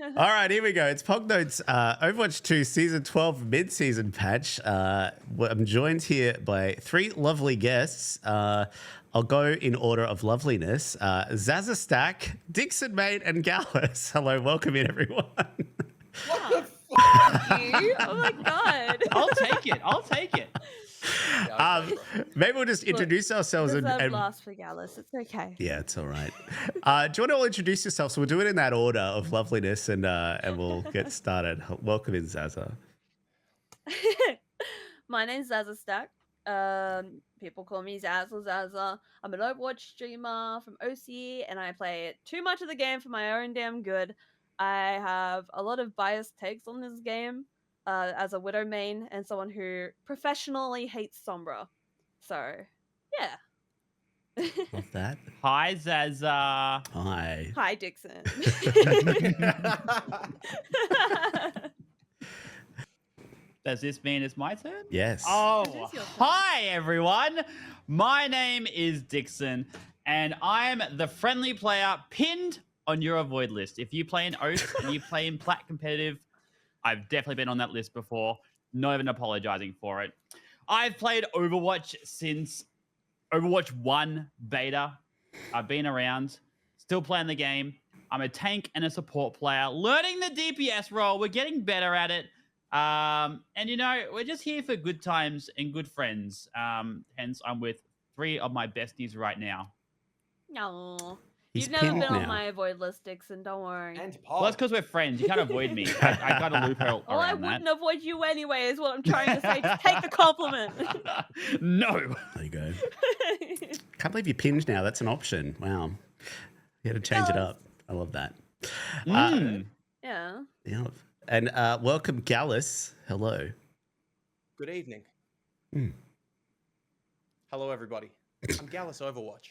All right, here we go. It's POG Notes, Overwatch 2 Season 12 Midseason Patch. I'm joined here by three lovely guests. I'll go in order of loveliness. Zaza Stack, Dixon Mate, and Gallus. Hello, welcome in, everyone. What the fuck, you? Oh my god. I'll take it. Maybe we'll just introduce ourselves. and And last for Gallus. It's okay. yeah, it's all right. Do you want to all introduce yourself? So we'll do it in that order of loveliness, and we'll get started. Welcome in, Zaza. My name's Zaza Stack. People call me Zaz or Zaza. I'm an Overwatch streamer from OCE, and I play too much of the game for my own damn good. I have a lot of biased takes on this game as a Widow main and someone who professionally hates Sombra. So, yeah. Love that. Hi, Zaza. Hi. Hi, Dixon. Does this mean it's my turn? Yes. Oh, It is your turn. hi, everyone. My name is Dixon, and I'm the friendly player pinned on your avoid list. If you play in Oath and you play in Plat competitive, I've definitely been on that list before. Not even apologizing for it. I've played Overwatch since Overwatch 1 beta. I've been around, still playing the game. I'm a tank and a support player, learning the DPS role. We're getting better at it. And, you know, we're just here for good times and good friends. Hence, I'm with three of my besties right now. No. He's You've never pinned been on now. my avoid list, Dixon. Don't worry. And Well, that's Pog. because we're friends. You can't avoid me. I got a loophole Well, I around wouldn't that. avoid you anyway, is what I'm trying to say. Just take the compliment. No. There you go. Can't believe you're pinned now. That's an option. Wow. You had to change it up. I love that. Mm. Yeah. Yeah. And welcome, Gallus. Hello. Good evening. Mm. Hello, everybody. I'm Gallus Overwatch.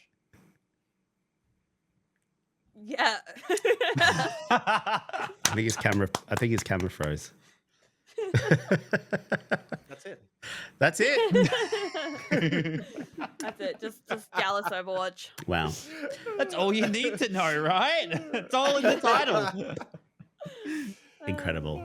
Yeah. I think his camera froze. That's it. That's it. That's it. Just Gallus Overwatch. Wow. That's all you need to know, right? It's all in the title. Incredible.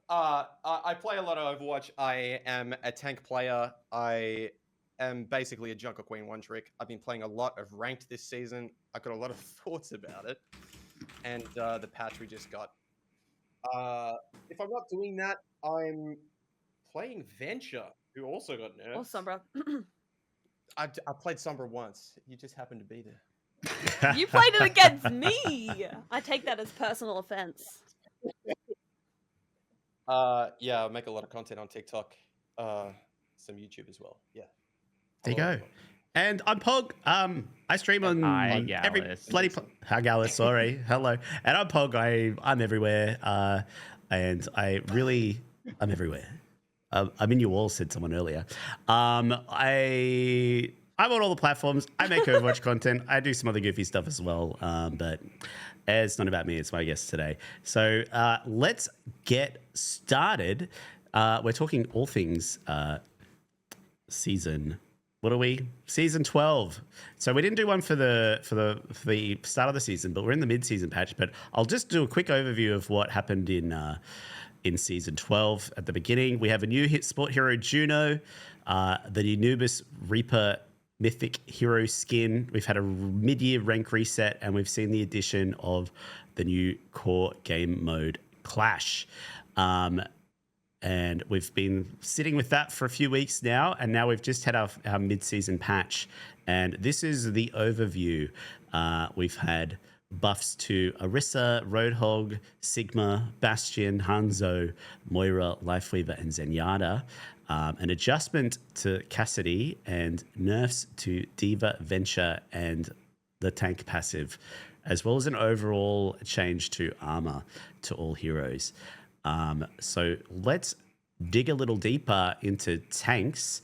I play a lot of Overwatch. I am a tank player. I am basically a Junker Queen one trick. I've been playing a lot of ranked this season. I've got a lot of thoughts about it. And the patch we just got. If I'm not doing that, I'm playing Venture, who also got nerfed. Or Sombra. I played Sombra once. You just happened to be there. You played it against me. I take that as personal offense. Yeah, I make a lot of content on TikTok, some YouTube as well. Yeah. There you go. And I'm Pog. I stream on Hi, every Gallus. bloody. Hi, Gallus. Sorry. Hello. And I'm Pog. I'm everywhere. And I'm everywhere. I'm in you all, said someone earlier. I'm on all the platforms. I make Overwatch content. I do some other goofy stuff as well. But it's not about me. It's my guest today. So let's get started. We're talking all things season. What are we? Season 12. So we didn't do one for the start of the season, but we're in the mid-season patch. But I'll just do a quick overview of what happened in season 12. At the beginning, we have a new hit sport hero, Juno, the Anubis Reaper Mythic hero skin. We've had a mid-year rank reset, and we've seen the addition of the new core game mode, Clash. And we've been sitting with that for a few weeks now, and now we've just had our mid-season patch. And this is the overview. We've had buffs to Orisa, Roadhog, Sigma, Bastion, Hanzo, Moira, Lifeweaver, and Zenyatta. An adjustment to Cassidy, and nerfs to Diva, Venture, and the tank passive, as well as an overall change to armor to all heroes. So let's dig a little deeper into tanks.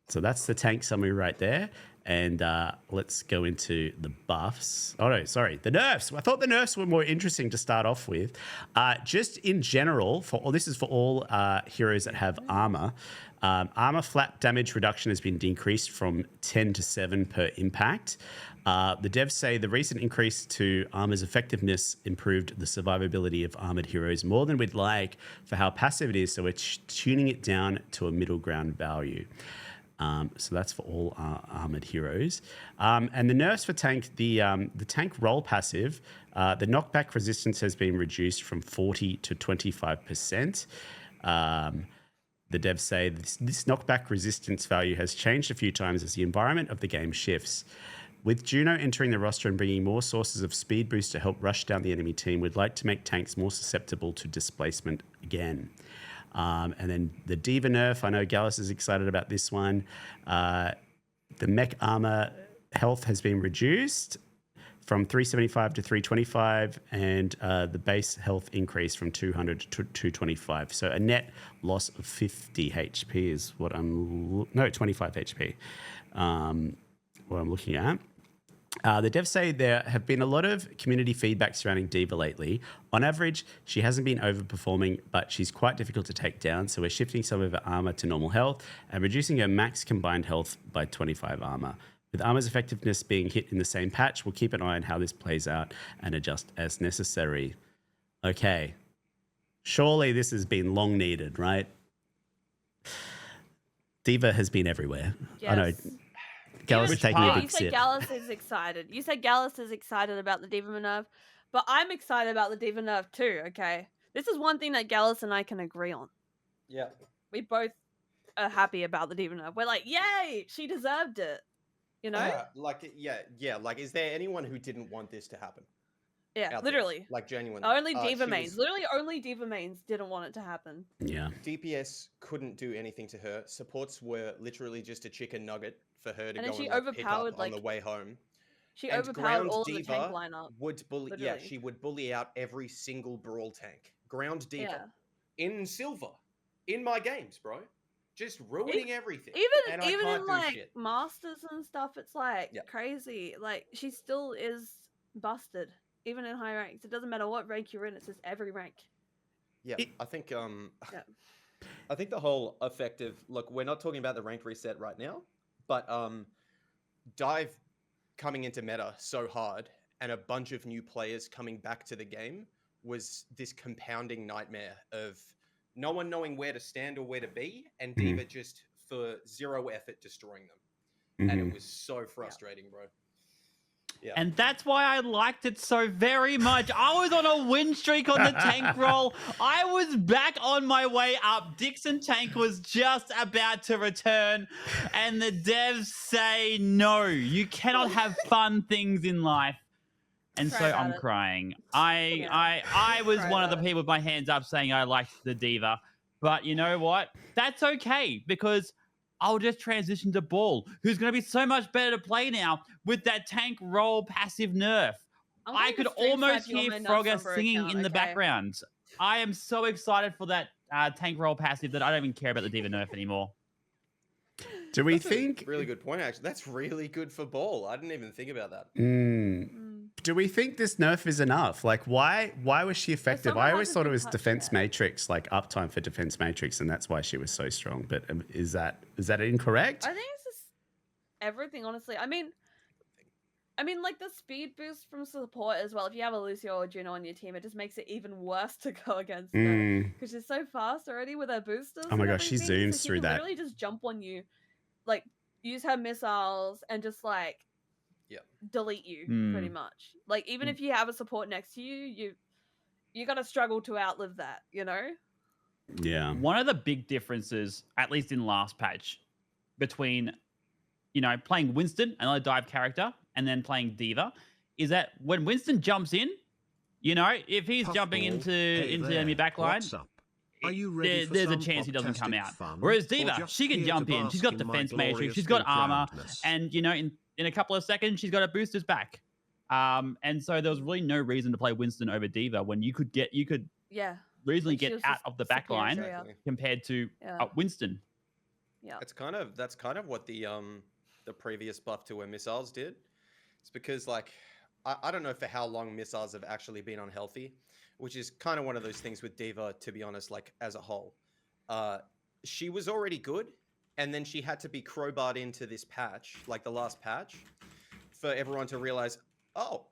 So that's the tank summary right there. And let's go into the buffs. Oh, no, sorry. The nerfs. I thought the nerfs were more interesting to start off with. Just in general, this is for all heroes that have armor. Armor flat damage reduction has been decreased from 10 to 7 per impact. The devs say the recent increase to armor's effectiveness improved the survivability of armored heroes more than we'd like for how passive it is, so we're tuning it down to a middle ground value. So that's for all armored heroes. And the nerfs for tank, the tank roll passive, the knockback resistance has been reduced from 40 to 25%. The devs say this knockback resistance value has changed a few times as the environment of the game shifts. With Juno entering the roster and bringing more sources of speed boost to help rush down the enemy team, we'd like to make tanks more susceptible to displacement again. And then the D.Va nerf, I know Gallus is excited about this one. The mech armor health has been reduced from 375 to 325, and the base health increased from 200 to 225. So a net loss of 50 HP is what 25 HP, what I'm looking at. The devs say there have been a lot of community feedback surrounding D.Va lately. On average, she hasn't been overperforming, but she's quite difficult to take down, so we're shifting some of her armor to normal health and reducing her max combined health by 25 armor. With armor's effectiveness being hit in the same patch, we'll keep an eye on how this plays out and adjust as necessary. Okay. Surely this has been long needed, right? D.Va has been everywhere. Yes. I know. Gallus is taking a big You said sip. Gallus is excited. You said Gallus is excited about the D.Va nerf, but I'm excited about the D.Va nerf too, okay? This is one thing that Gallus and I can agree on. Yeah. We both are happy about the D.Va nerf. We're like, yay, she deserved it. You know? Like, is there anyone who didn't want this to happen? Yeah, out there? literally. Like, genuinely. Only D.Va she mains. was- Literally only D.Va mains didn't want it to happen. Yeah. DPS couldn't do anything to her. Supports were literally just a chicken nugget for her to And go then she and pick overpowered, up on the like- way home. She And overpowered Ground all of the D.Va tank lineup. would bully. Yeah, literally. she would bully out every single brawl tank. Ground D.Va Yeah. in silver, in my games, bro. Just ruining everything. And I Even can't in do like shit. masters and stuff, it's like Yep. crazy. Like she still is busted, even in high ranks. It doesn't matter what rank you're in. It's just every rank. Yeah, It- I think I think the whole effective look, we're not talking about the ranked reset right now, but dive coming into meta so hard and a bunch of new players coming back to the game was this compounding nightmare of no one knowing where to stand or where to be, and D.Va just for zero effort destroying them. And it was so frustrating, bro. Yeah. And that's why I liked it so very much. I was on a win streak on the tank roll. I was back on my way up. Dixon tank was just about to return. And the devs say, no, you cannot have fun things in life. And Cry so about I'm it. crying. Yeah. I was Cry one of the about it. people with my hands up saying I liked the D.Va. But you know what? That's okay, because I'll just transition to Ball, who's going to be so much better to play now with that tank roll passive nerf. I'm I going could to stream almost snipe you on hear my Nerf Frogger Stomper singing account, in the okay? background. I am so excited for that tank roll passive that I don't even care about the D.Va nerf anymore. Do we That's a think? really good point, actually. That's really good for Ball. I didn't even think about that. Do we think this nerf is enough? Like, why was she effective? someone I always hasn't thought it been was touched defense yet. matrix, like uptime for defense matrix, and that's why she was so strong. But is that incorrect? I think it's just everything, honestly. I mean, like the speed boost from support as well. If you have a Lucio or Juno on your team, it just makes it even worse to go against her because she's so fast already with her boosters. Oh my and gosh, she everything, zooms so she through can that. Literally just jump on you, like use her missiles and just like delete you pretty much. Like even if you have a support next to you, you gotta struggle to outlive that. You know? Yeah. One of the big differences, at least in last patch, between playing Winston, another dive character, and then playing D.Va, is that when Winston jumps in, if he's jumping into enemy backline, Are you ready for there's a some chance he doesn't come out. podcastic fun, Whereas or D.Va, just she can here jump to in. She's bask got in my defense matrix, glorious she's got armor, newfoundness? and in a couple of seconds she's got her boosters back. And so there was really no reason to play Winston over D.Va when you could Yeah. reasonably Like, she get was out just of the superior. backline Exactly. compared to Yeah. Winston. Yeah. That's kind of what the previous buff to her missiles did. It's because like I don't know for how long missiles have actually been unhealthy, which is kind of one of those things with D.Va, to be honest, like as a whole. She was already good, and then she had to be crowbarred into this patch, like the last patch, for everyone to realize, oh,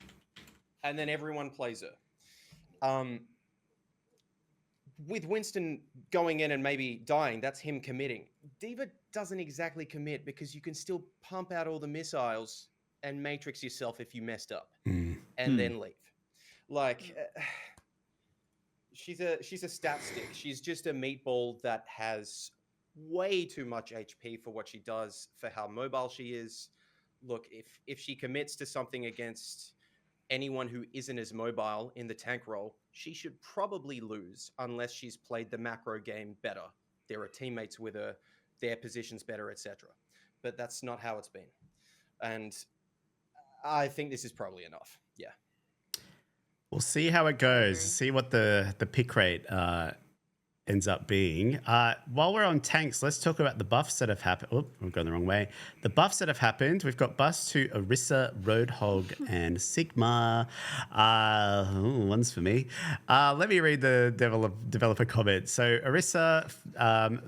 and then everyone plays her. With Winston going in and maybe dying, that's him committing. D.Va doesn't exactly commit because you can still pump out all the missiles and matrix yourself if you messed up and then leave. Like, she's a stat stick. She's just a meatball that has way too much HP for what she does, for how mobile she is. Look, if she commits to something against anyone who isn't as mobile in the tank role, she should probably lose unless she's played the macro game better. There are teammates with her, their positions better, etc. But that's not how it's been. And I think this is probably enough. Yeah. We'll see how it goes. See what the pick rate ends up being. While we're on tanks, let's talk about the buffs that have happened. Oh, I'm going the wrong way. The buffs that have happened. We've got buffs to Orisa, Roadhog, and Sigma. One's for me. Let me read the developer comment. So Orisa,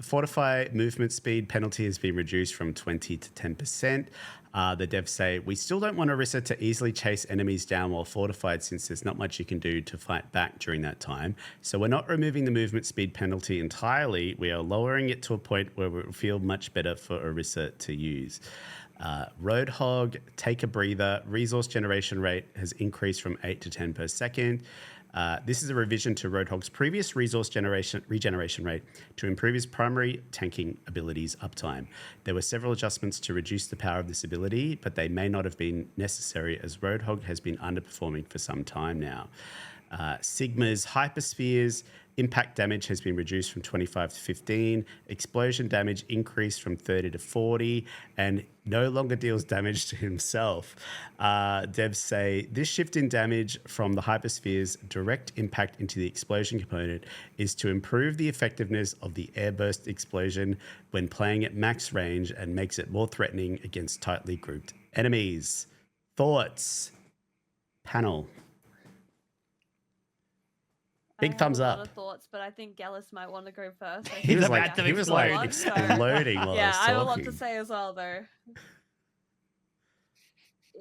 Fortify movement speed penalty has been reduced from 20 to 10%. The devs say, we still don't want Orisa to easily chase enemies down while fortified, since there's not much you can do to fight back during that time. So we're not removing the movement speed penalty entirely. We are lowering it to a point where it will feel much better for Orisa to use. Roadhog, take a breather. Resource generation rate has increased from 8 to 10 per second. This is a revision to Roadhog's previous resource regeneration rate to improve his primary tanking abilities uptime. There were several adjustments to reduce the power of this ability, but they may not have been necessary as Roadhog has been underperforming for some time now. Sigma's hyperspheres impact damage has been reduced from 25 to 15. Explosion damage increased from 30 to 40, and no longer deals damage to himself. Devs say this shift in damage from the hypersphere's direct impact into the explosion component is to improve the effectiveness of the airburst explosion when playing at max range and makes it more threatening against tightly grouped enemies. Thoughts? Panel. Big thumbs I have up. a lot of thoughts, but I think Gallus might want to go first. He was like exploding exploding while yeah, I I have a was lot talking. to say as well, though.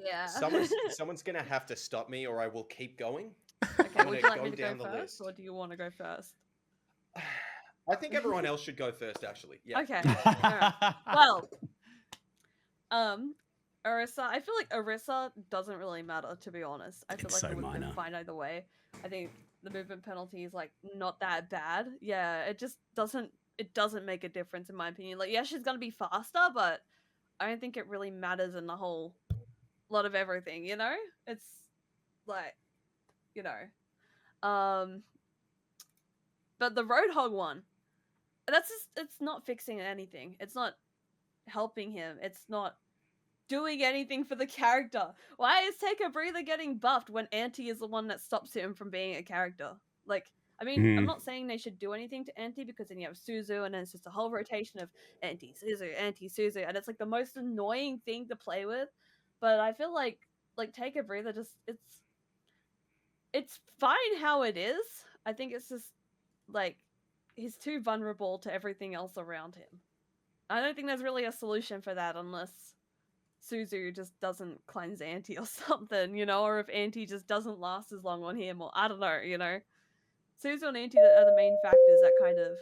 Yeah. Someone's gonna have to stop me, or I will keep going. Okay, would you like go me to go down the first, list. or do you want to go first? I think everyone else should go first, actually. Yeah. Okay. Alright. Well, Orisa, I feel like Orisa doesn't really matter, to be honest. I feel It's like so it would have been minor. fine either way. I think the movement penalty is like not that bad. Yeah, it just doesn't make a difference in my opinion. Like, yeah, she's gonna be faster, but I don't think it really matters in the whole lot of everything, you know? It's like, you know. But the Roadhog one, that's just, it's not fixing anything. It's not helping him. It's not doing anything for the character. Why is Take a Breather getting buffed when Anti is the one that stops him from being a character? Like, I mean, I'm not saying they should do anything to Anti, because then you have Suzu, and then it's just a whole rotation of Anti-Suzu, and it's like the most annoying thing to play with. But I feel like Take a Breather just, it's fine how it is. I think it's just, like, he's too vulnerable to everything else around him. I don't think there's really a solution for that unless Suzu just doesn't cleanse Anti or something, you know, or if Anti just doesn't last as long on him, or I don't know, you know. Suzu and Anti are the main factors that kind of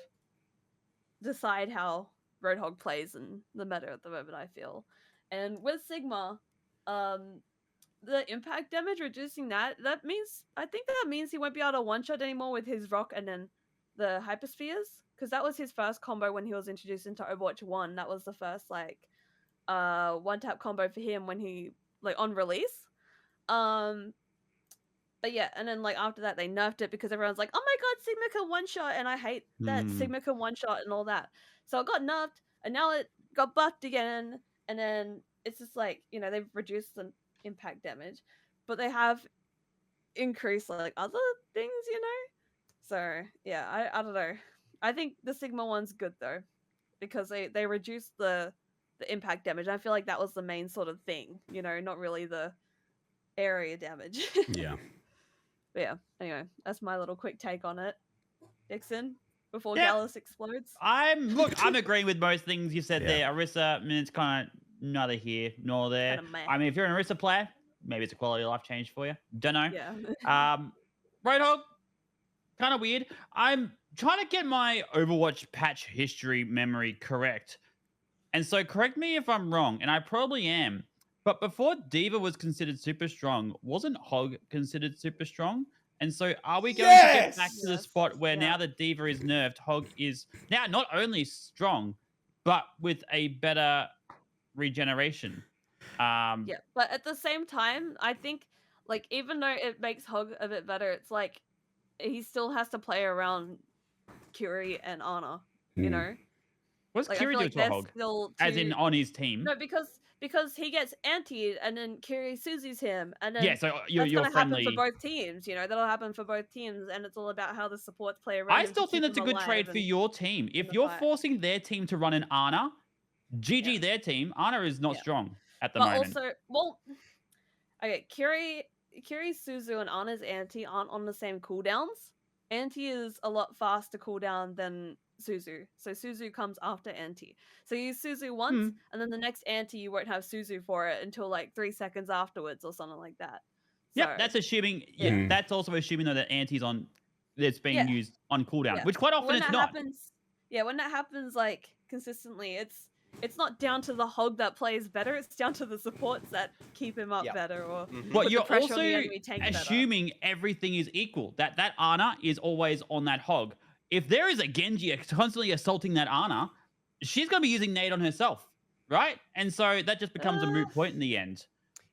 decide how Roadhog plays in the meta at the moment, I feel. And with Sigma, the impact damage, reducing that means, I think that means he won't be able to one-shot anymore with his rock and then the hyperspheres, because that was his first combo when he was introduced into Overwatch 1. That was the first, like, one-tap combo for him when he, like, on release. But yeah, and then, like, after that they nerfed it because everyone's like, oh my god, Sigma can one-shot, and I hate that Sigma can one-shot and all that. So it got nerfed, and now it got buffed again, and then it's just like, you know, they've reduced the impact damage, but they have increased, like, other things, you know? So, yeah, I don't know. I think the Sigma one's good, though, because they reduced the impact damage. I feel like that was the main sort of thing, you know, not really the area damage. Yeah. But yeah, anyway, that's my little quick take on it. Dixon, before Yeah. Gallus explodes. I'm agreeing with most things you said there, Orisa. I mean, it's kind of neither here nor there. Kinda meh. I mean, if you're an Orisa player, maybe it's a quality of life change for you. Don't know. Yeah. Roadhog, kind of weird. I'm trying to get my Overwatch patch history memory correct. And so correct me if I'm wrong, and I probably am. But before D.Va was considered super strong, wasn't Hog considered super strong? And so are we going to get back to the Yes. spot where Yeah. now that D.Va is nerfed, Hog is now not only strong, but with a better regeneration? Yeah, but at the same time, I think like even though it makes Hog a bit better, it's like he still has to play around Curie and Ana. You Hmm. know, What's like I Kiri feel do like to they're Hog? still As in too. on his team? No, because he gets antied and then Curie Susie's him, and then Yeah, so you're that's gonna happen for friendly. both teams. You know, that'll happen for both teams, and it's all about how the supports play around I him to still think keep that's a him good alive trade for and your team. in If the you're fight. forcing their team to run an Ana, GG Yeah. their team. Ana is not Yeah. strong at the But moment. also, well, okay, Curie, Suzu, and Ana's anti aren't on the same cooldowns. Anti is a lot faster cooldown than Suzu, so Suzu comes after anti. So you use Suzu once, and then the next anti you won't have Suzu for it until like 3 seconds afterwards or something like that. So, Yep, that's assuming. Yeah, yeah. that's also assuming though that anti's on. It's being Yeah. used on cooldown, Yeah. which quite But often when it's that not. happens, yeah, when that happens like consistently, it's not down to the Hog that plays better. It's down to the supports that keep him up Yep. better or Mhm. But put you're the pressure also on the enemy tank better. assuming everything is equal. That Ana is always on that Hog. If there is a Genji constantly assaulting that Ana, she's going to be using nade on herself, right? And so that just becomes a moot point in the end.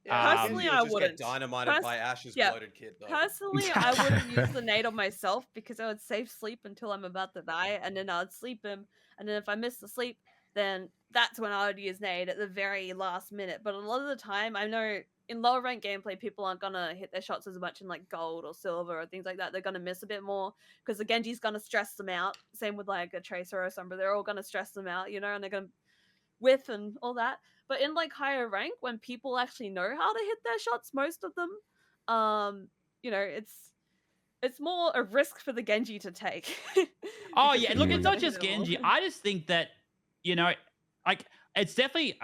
Yeah, Personally, Genji will I just wouldn't. get dynamited by Ash's yeah. bloated kid, though. Personally, I wouldn't use the nade on myself because I would save sleep until I'm about to die, and then I'd sleep him, and then if I miss the sleep, then that's when I would use nade at the very last minute. But a lot of the time, I know in lower rank gameplay, people aren't gonna hit their shots as much in like gold or silver or things like that. They're gonna miss a bit more because the Genji's gonna stress them out. Same with like a Tracer or Sombra, they're all gonna stress them out, you know, and they're gonna whiff and all that. But in like higher rank, when people actually know how to hit their shots, most of them, you know, it's more a risk for the Genji to take. Oh Because yeah, people look, are it's gonna not hit just them all. Genji. I just think that like it's definitely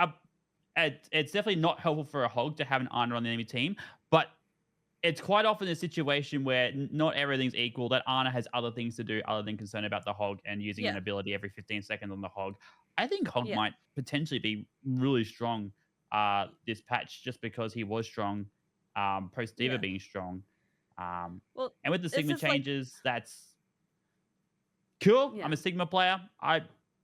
it's definitely not helpful for a Hog to have an Ana on the enemy team, but it's quite often a situation where not everything's equal. That Ana has other things to do other than concern about the Hog and using an Yeah. ability every 15 seconds on the Hog. I think Hog Yeah. might potentially be really strong this patch just because he was strong post D.Va Yeah. being strong. Well, And with the it's Sigma just like changes, that's cool. Yeah. I'm a Sigma player. I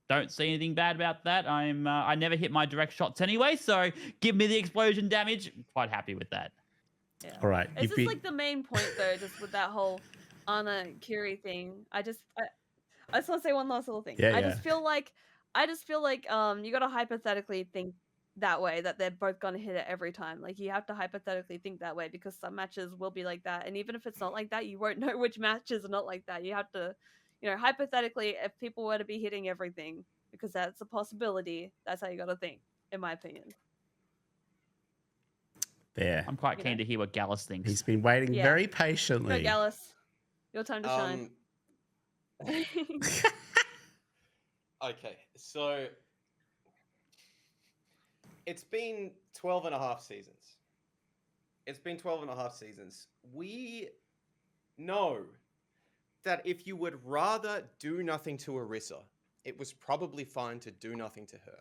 don't see anything bad about that. I never hit my direct shots anyway, so give me the explosion damage. Quite happy with that. yeah. All right. It's just like the main point though, just with that whole Ana Curie thing. I just want to say one last little thing. Yeah, I yeah. just feel like you gotta hypothetically think that way, that they're both gonna hit it every time. Like you have to hypothetically think that way because some matches will be like that. And even if it's not like that, you won't know which matches are not like that. You have to, you know, hypothetically, if people were to be hitting everything, because that's a possibility, that's how you gotta think, in my opinion. There. I'm quite You keen know? to hear what Gallus thinks. He's been waiting Yeah. very Go patiently. Gallus. Your time to shine. Okay, so it's been 12 and a half seasons. We know that if you would rather do nothing to Orisa, it was probably fine to do nothing to her.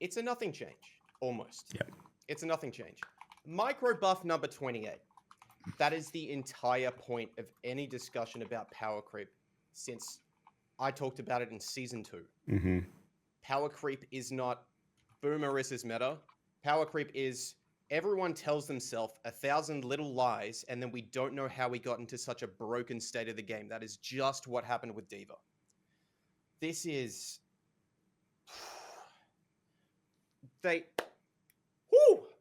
It's a nothing change, almost. Yep. It's a nothing change. Micro buff number 28. That is the entire point of any discussion about power creep since I talked about it in season 2. Mm-hmm. Power creep is not boom Orisa's meta. Power creep is everyone tells themselves 1,000 little lies, and then we don't know how we got into such a broken state of the game. That is just what happened with D.Va. This is...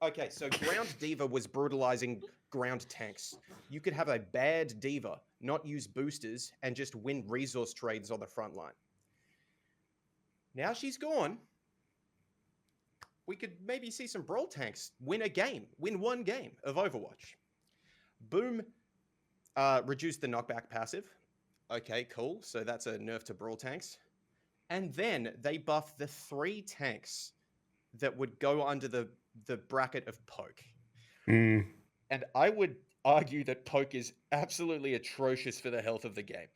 Okay, so ground D.Va was brutalizing ground tanks. You could have a bad D.Va, not use boosters, and just win resource trades on the front line. Now she's gone. We could maybe see some brawl tanks win one game of Overwatch. Boom reduced the knockback passive. Okay, cool. So that's a nerf to brawl tanks. And then they buff the 3 tanks that would go under the bracket of poke. Mm. And I would argue that poke is absolutely atrocious for the health of the game.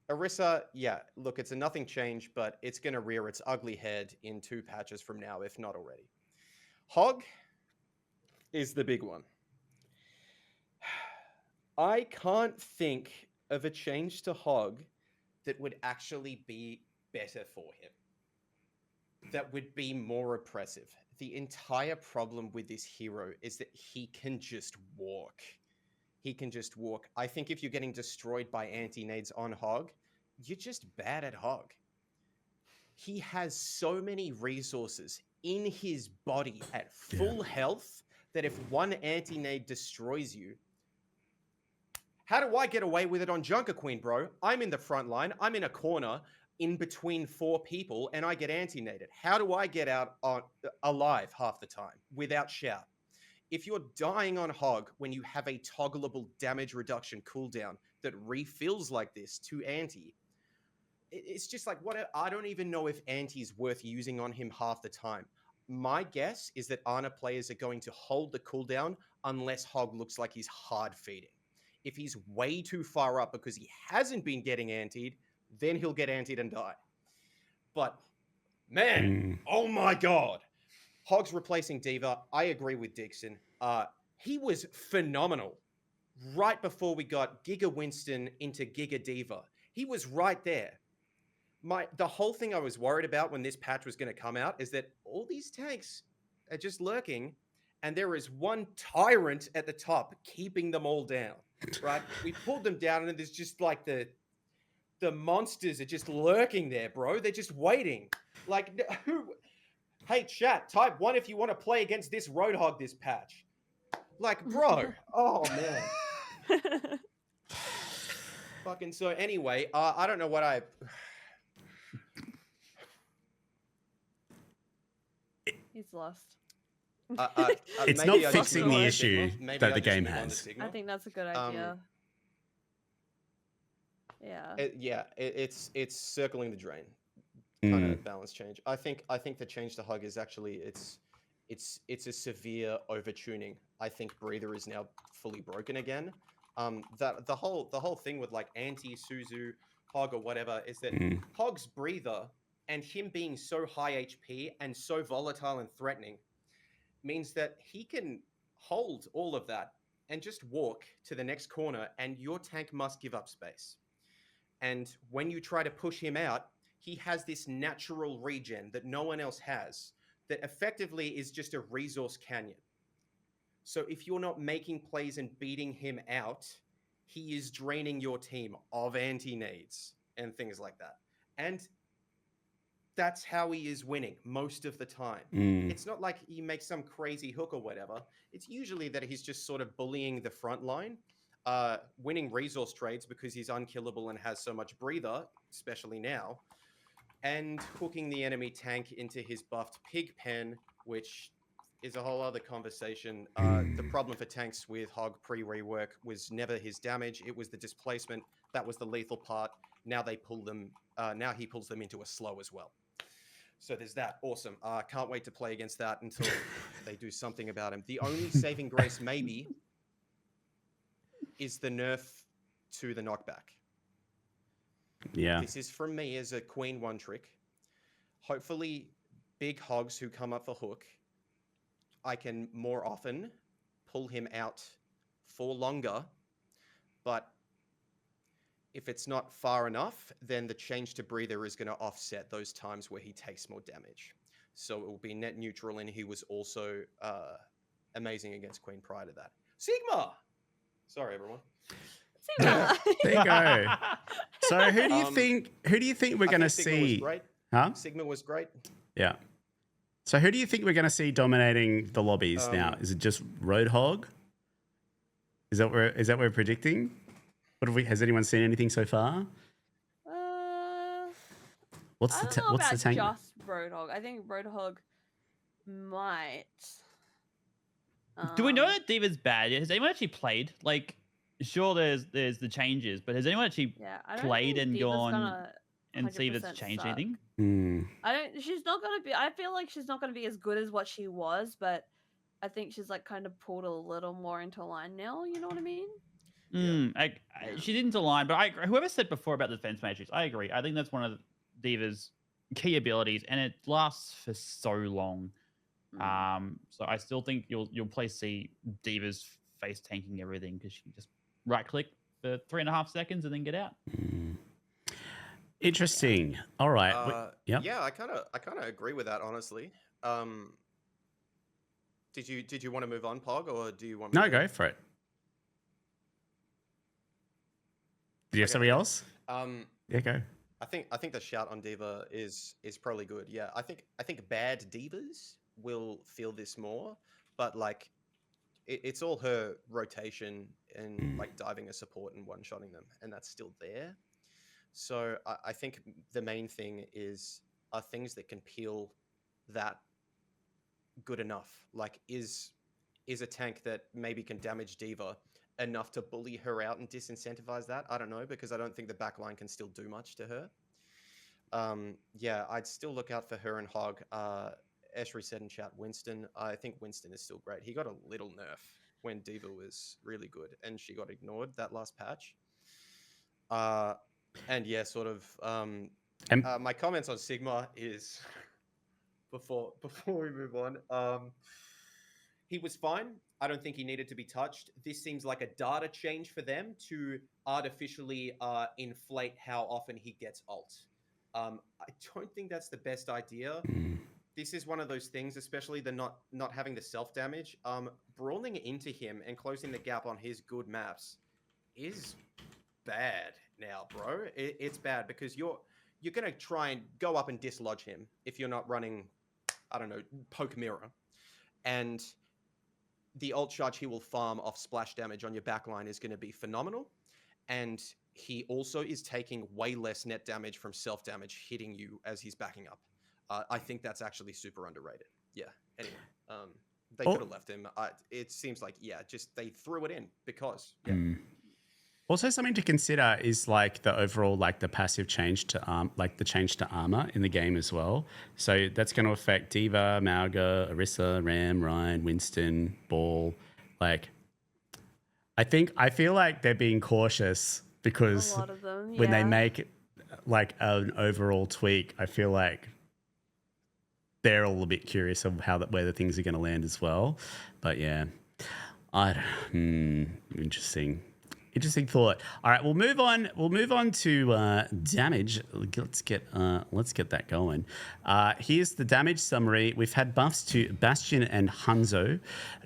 Orisa, yeah, look, it's a nothing change, but it's going to rear its ugly head in 2 patches from now, if not already. Hog is the big one. I can't think of a change to Hog that would actually be better for him, that would be more oppressive. The entire problem with this hero is that he can just walk. He can just walk. I think if you're getting destroyed by anti-nades on Hog, you're just bad at Hog. He has so many resources in his body at full health that if one anti-nade destroys you, how do I get away with it on Junker Queen, bro? I'm in the front line. I'm in a corner in between 4 people and I get anti-naded. How do I get out alive half the time without shout? If you're dying on Hog when you have a toggleable damage reduction cooldown that refills like this to anti, it's just like, what? I don't even know if anti's worth using on him half the time. My guess is that Ana players are going to hold the cooldown unless Hog looks like he's hard feeding. If he's way too far up because he hasn't been getting antied, then he'll get antied and die. But man, oh my God. Hog's replacing D.Va. I agree with Dixon. He was phenomenal right before we got Giga Winston into Giga D.Va. He was right there. The whole thing I was worried about when this patch was going to come out is that all these tanks are just lurking and there is one tyrant at the top keeping them all down, right? We pulled them down and there's just like the monsters are just lurking there, bro. They're just waiting. Like, hey, chat, type 1 if you want to play against this Roadhog this patch. Like, bro. Oh, man. Fucking so anyway, I don't know what I... He's lost. It's not fixing the issue that the game has. I think that's a good idea. It's circling the drain. Kind of balance change. I think the change to Hug is actually it's a severe overtuning. I think Breather is now fully broken again. That the whole thing with like anti Suzu Hog or whatever is that Hog's Breather and him being so high HP and so volatile and threatening means that he can hold all of that and just walk to the next corner and your tank must give up space. And when you try to push him out, he has this natural regen that no one else has that effectively is just a resource canyon. So if you're not making plays and beating him out, he is draining your team of anti-nades and things like that. And that's how he is winning most of the time. It's not like he makes some crazy hook or whatever. It's usually that he's just sort of bullying the front line, winning resource trades because he's unkillable and has so much breather, especially now, and hooking the enemy tank into his buffed pig pen, which is a whole other conversation. The problem for tanks with Hog pre-rework was never his damage. It was the displacement. That was the lethal part. Now they pull them. Now he pulls them into a slow as well. So there's that. Awesome. Can't wait to play against that until they do something about him. The only saving grace maybe is the nerf to the knockback. Yeah. This is from me as a Queen one trick. Hopefully big hogs who come up for hook, I can more often pull him out for longer, but if it's not far enough, then the change to breather is going to offset those times where he takes more damage. So it will be net neutral, and he was also amazing against Queen prior to that. Sigma! Sorry, everyone. Sigma! There you go. So who do you think we're going to see? Was great. Huh? Sigma was great. Yeah. So who do you think we're going to see dominating the lobbies now? Is it just Roadhog? Is that what we're predicting? Has anyone seen anything so far? What's the tank? Just Roadhog. I think Roadhog might. Do we know that D.Va's bad? Has anyone actually played? Like, sure, there's the changes, but has anyone actually played and gone? and see if it's 100% changed suck. anything. I don't. She's not gonna be. I feel like she's not gonna be as good as what she was, but I think she's like kind of pulled a little more into line now. You know what I mean? She didn't align, but whoever said before about the defense matrix, I agree. I think that's one of Diva's key abilities, and it lasts for so long. So I still think you'll play see Diva's face tanking everything because she can just right click for 3.5 seconds and then get out. Interesting. All right. Yep. Yeah, I kind of agree with that, honestly. Did you want to move on, Pog, or do you want? No, go for it. Do you have somebody else? Yeah, go. I think the shout on Diva is probably good. Yeah, I think bad Divas will feel this more, but like it's all her rotation and like diving a support and one-shotting them, and that's still there. So I think the main thing are things that can peel that good enough. Like is a tank that maybe can damage Diva enough to bully her out and disincentivize that? I don't know, because I don't think the backline can still do much to her. Yeah, I'd still look out for her and Hog. Eshri said in chat, Winston. I think Winston is still great. He got a little nerf when Diva was really good, and she got ignored that last patch. And yeah, sort of. My comments on Sigma is before we move on. He was fine. I don't think he needed to be touched. This seems like a data change for them to artificially inflate how often he gets ult. I don't think that's the best idea. This is one of those things, especially the not having the self damage. Brawling into him and closing the gap on his good maps is bad now, bro. It's bad because you're gonna try and go up and dislodge him if you're not running, I don't know, poke mirror, and the ult charge he will farm off splash damage on your backline is going to be phenomenal. And he also is taking way less net damage from self-damage hitting you as he's backing up. I think that's actually super underrated. Yeah, anyway. They could have left him. It seems like, just they threw it in because, Also, something to consider is like the overall, like the passive change to the change to armor in the game as well. So that's going to affect Diva, Mauga, Orisa, Ram, Ryan, Winston, Ball. Like, I feel like they're being cautious because A lot of them, when they yeah. make like an overall tweak, I feel like they're all a bit curious of where the things are going to land as well. But yeah, interesting. Interesting thought. All right, we'll move on. We'll move on to damage. Let's get that going. Here's the damage summary. We've had buffs to Bastion and Hanzo,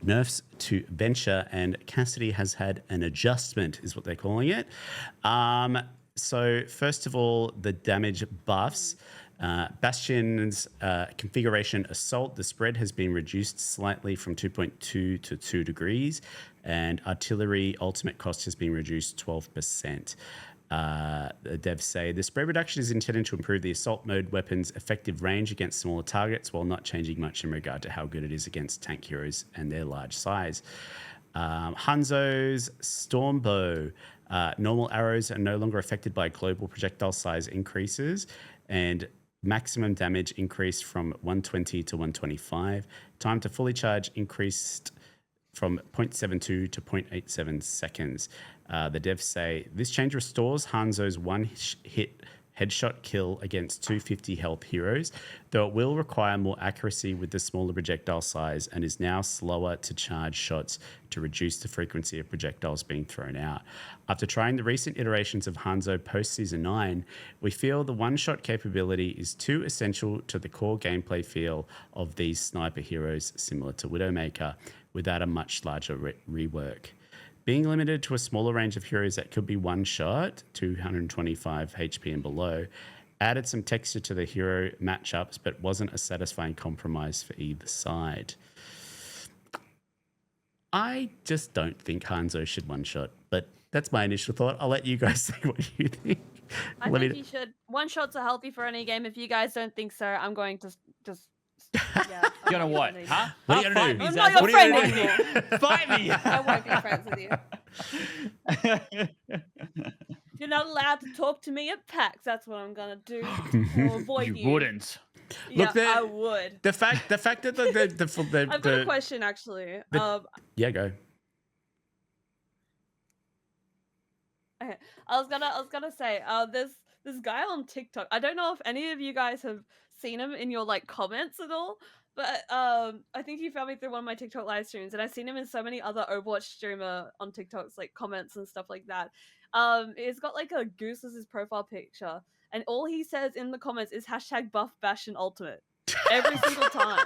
nerfs to Venture, and Cassidy has had an adjustment, is what they're calling it. So first of all, the damage buffs. Bastion's configuration assault, the spread has been reduced slightly from 2.2 to 2 degrees, and artillery ultimate cost has been reduced 12%. The devs say the spread reduction is intended to improve the assault mode weapon's effective range against smaller targets while not changing much in regard to how good it is against tank heroes and their large size. Hanzo's Stormbow. Normal arrows are no longer affected by global projectile size increases, and maximum damage increased from 120 to 125. Time to fully charge increased from 0.72 to 0.87 seconds. The devs say this change restores Hanzo's one-hit headshot kill against 250 health heroes, though it will require more accuracy with the smaller projectile size and is now slower to charge shots to reduce the frequency of projectiles being thrown out. After trying the recent iterations of Hanzo post-Season 9, we feel the one-shot capability is too essential to the core gameplay feel of these sniper heroes similar to Widowmaker without a much larger rework. Being limited to a smaller range of heroes that could be one shot, 225 HP and below, added some texture to the hero matchups, but wasn't a satisfying compromise for either side. I just don't think Hanzo should one shot, but that's my initial thought. I'll let you guys say what you think. I think he should. One shots are healthy for any game. If you guys don't think so, I'm going to just. Yeah. You're gonna what? Huh? What are you gonna do? I'm not your friend anymore. Fight me! I won't be friends with you. You're not allowed allowed to talk to me at PAX. That's what I'm gonna do. I'll avoid you. wouldn't. Yeah, Look, I would. The fact that I've got a question actually. Yeah, go. Okay. I was gonna say, there's this guy on TikTok. I don't know if any of you guys have seen him in your like comments at all, but I think he found me through one of my TikTok live streams, and I've seen him in so many other Overwatch streamer on TikTok's like comments and stuff like that. He's got like a goose as his profile picture, and all he says in the comments is hashtag buff bash and ultimate every single time.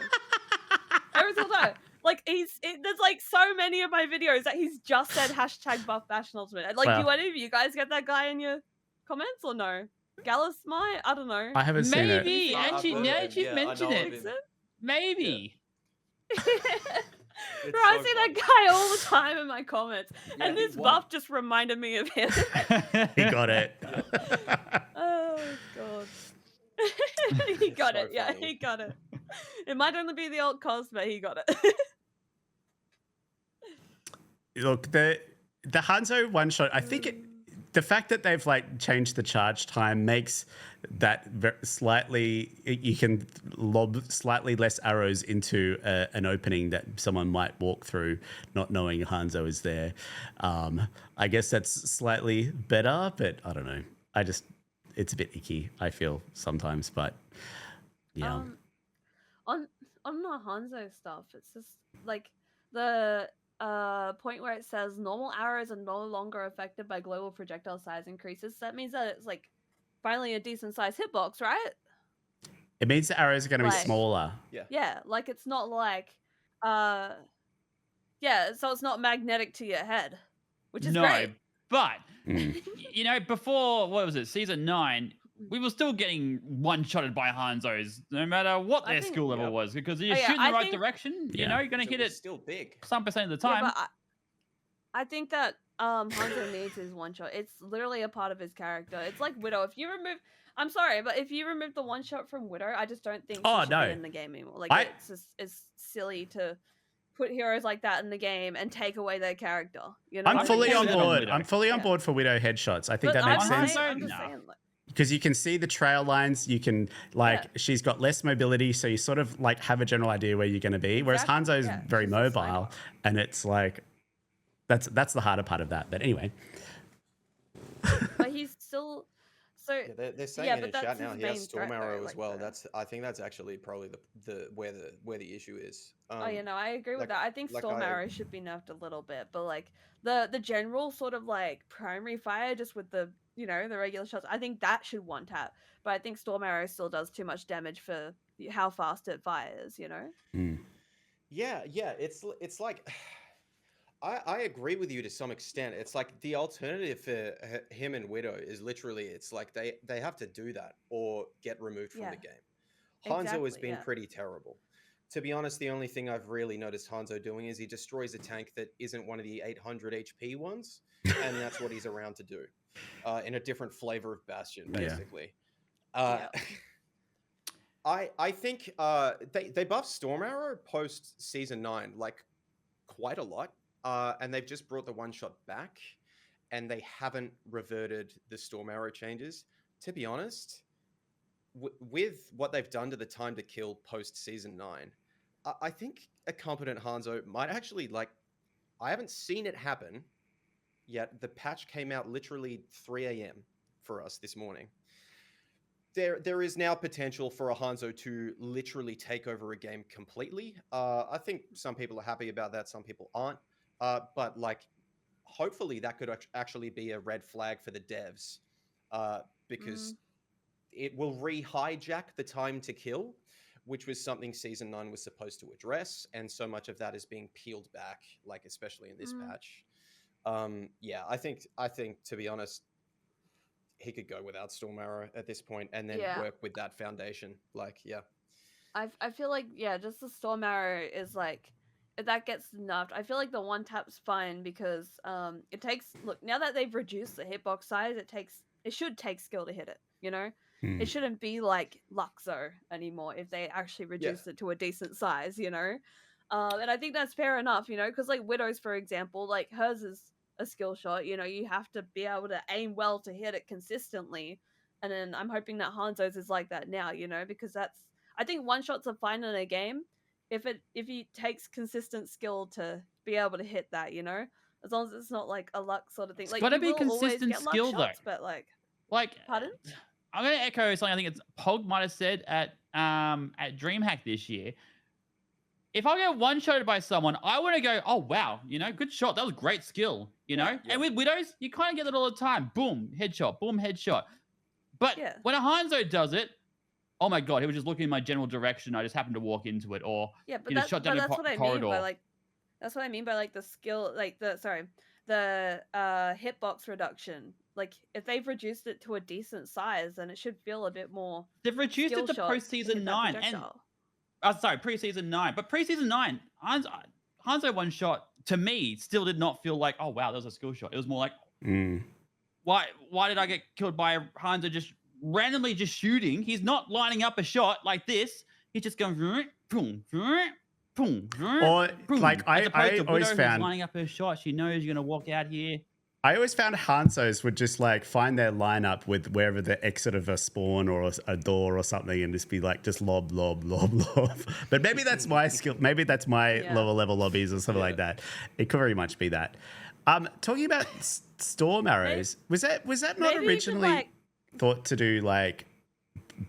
Every single time. Like there's like so many of my videos that he's just said hashtag buff bash and ultimate. Like, Wow. do any of you guys get that guy in your comments or no? Gallus might? I don't know. I haven't seen it. Maybe. I've Actually, heard now of that him, you've yeah, I mentioned know of it, him. Is it? maybe. Bro, It's I so see that funny. guy all the time in my comments. Yeah, And he this won. buff just reminded me of him. He got it. Oh god. He got So it, yeah, funny. he got it. It might only be the old cos, but he got it. Look, the Hanzo one shot. I think the fact that they've like changed the charge time makes that slightly. You can lob slightly less arrows into an opening that someone might walk through, not knowing Hanzo is there. I guess that's slightly better, but I don't know. It's a bit icky, I feel sometimes, but yeah. On the Hanzo stuff, it's just like the point where it says normal arrows are no longer affected by global projectile size increases. That means that it's like finally a decent sized hitbox, right? It means the arrows are going to be Like- smaller. Yeah, like it's not like yeah, so it's not magnetic to your head, which is No, great. but Mm. you know, before what was it, season 9, we were still getting one-shotted by Hanzos, no matter what I their think- skill level Yep. was, because you Oh, yeah, shoot in the I right think- direction, you Yeah. know, you're gonna So hit it's it still big. some percent of the Yeah, time. but I think that Hanzo needs his one shot. It's literally a part of his character. It's like Widow. If you remove, I'm sorry, but if you remove the one shot from Widow, I just don't think Oh, she should no. be in the game anymore. Like it's silly to put heroes like that in the game and take away their character. You know, I'm what I fully mean? on Widow. board. Widow. I'm fully on Yeah. board for Widow headshots. I think But that makes I'm sense. saying- I'm just No. saying, like, Because you can see the trail lines, you can like Yeah. she's got less mobility, so you sort of like have a general idea where you're going to be. Whereas Exactly, Hanzo's yeah, very she's a mobile, sniper. and it's like that's the harder part of that. But anyway, but he's still so. Yeah, they're saying Yeah, in but the chat that's now his he has main Storm threat, though, Arrow as like well. the- I think that's actually probably where the issue is. Oh, you know, I agree with like- that. I think like Storm I- Arrow should be nerfed a little bit, but like the general sort of like primary fire, just with the the regular shots, I think that should one tap. But I think Storm Arrow still does too much damage for how fast it fires. Yeah, it's like I agree with you to some extent. It's like the alternative for him and Widow is literally it's like they have to do that or get removed from Yeah. the game. Hanzo has Exactly, been yeah. pretty terrible. To be honest, the only thing I've really noticed Hanzo doing is he destroys a tank that isn't one of the 800 HP ones, and that's what he's around to do, in a different flavor of Bastion, Yeah. basically. I think they buffed Storm Arrow post season 9 like quite a lot, and they've just brought the one shot back, and they haven't reverted the Storm Arrow changes. To be honest, with what they've done to the time to kill post season 9, I think a competent Hanzo might actually like. I haven't seen it happen yet. The patch came out literally 3 a.m. for us this morning. There is now potential for a Hanzo to literally take over a game completely. I think some people are happy about that, some people aren't. But like, hopefully that could actually be a red flag for the devs, because it will re-hijack the time to kill, which was something Season 9 was supposed to address, and so much of that is being peeled back, like especially in this patch. Yeah, I think to be honest, he could go without Storm Arrow at this point and then Yeah. work with that foundation. Like, yeah. I feel like just the Storm Arrow is like, if that gets nerfed, I feel like the one tap's fine because it takes, look, now that they've reduced the hitbox size, it should take skill to hit it, Hmm. It shouldn't be like Luxo anymore if they actually reduce it to a decent size, And I think that's fair enough, because like Widow's, for example, like hers is a skill shot. You know, you have to be able to aim well to hit it consistently. And then I'm hoping that Hanzo's is like that now, you know, because I think one shots are fine in a game if it takes consistent skill to be able to hit that, you know, as long as it's not like a luck sort of thing. It's Like got to you be will always consistent get luck skill though. shots, but like, Like, pardon? I'm going to echo something I think it's POG might have said at DreamHack this year. If I get one-shotted by someone, I want to go, oh, wow, you know, good shot. That was great skill, you know? Yeah. And with Widows, you kind of get that all the time. Boom, headshot, boom, headshot. But Yeah. when a Hanzo does it, oh my God, he was just looking in my general direction. I just happened to walk into it. Or, Yeah, but you know, that's, shot but down that's what I corridor. mean by like, that's what I mean by like the skill, like the hitbox reduction. Like if they've reduced it to a decent size, then it should feel a bit more. They've reduced it to skill shots to postseason hit that 9. And projectile. sorry, preseason 9. But preseason 9, Hanzo one shot to me still did not feel like, oh wow, that was a skill shot. It was more like, why did I get killed by a Hanzo just randomly just shooting? He's not lining up a shot like this. He's just going boom, boom, boom, Or boom. like As opposed I to Widow, always who's found lining up her shot. She knows you're gonna walk out here. I always found Hanzos would just like find their lineup with wherever the exit of a spawn or a door or something and just be like, just lob, lob, lob, lob. But maybe that's my skill. Maybe that's my lower level lobbies or something like that. It could very much be that. Talking about storm arrows, was that not Maybe originally thought to do like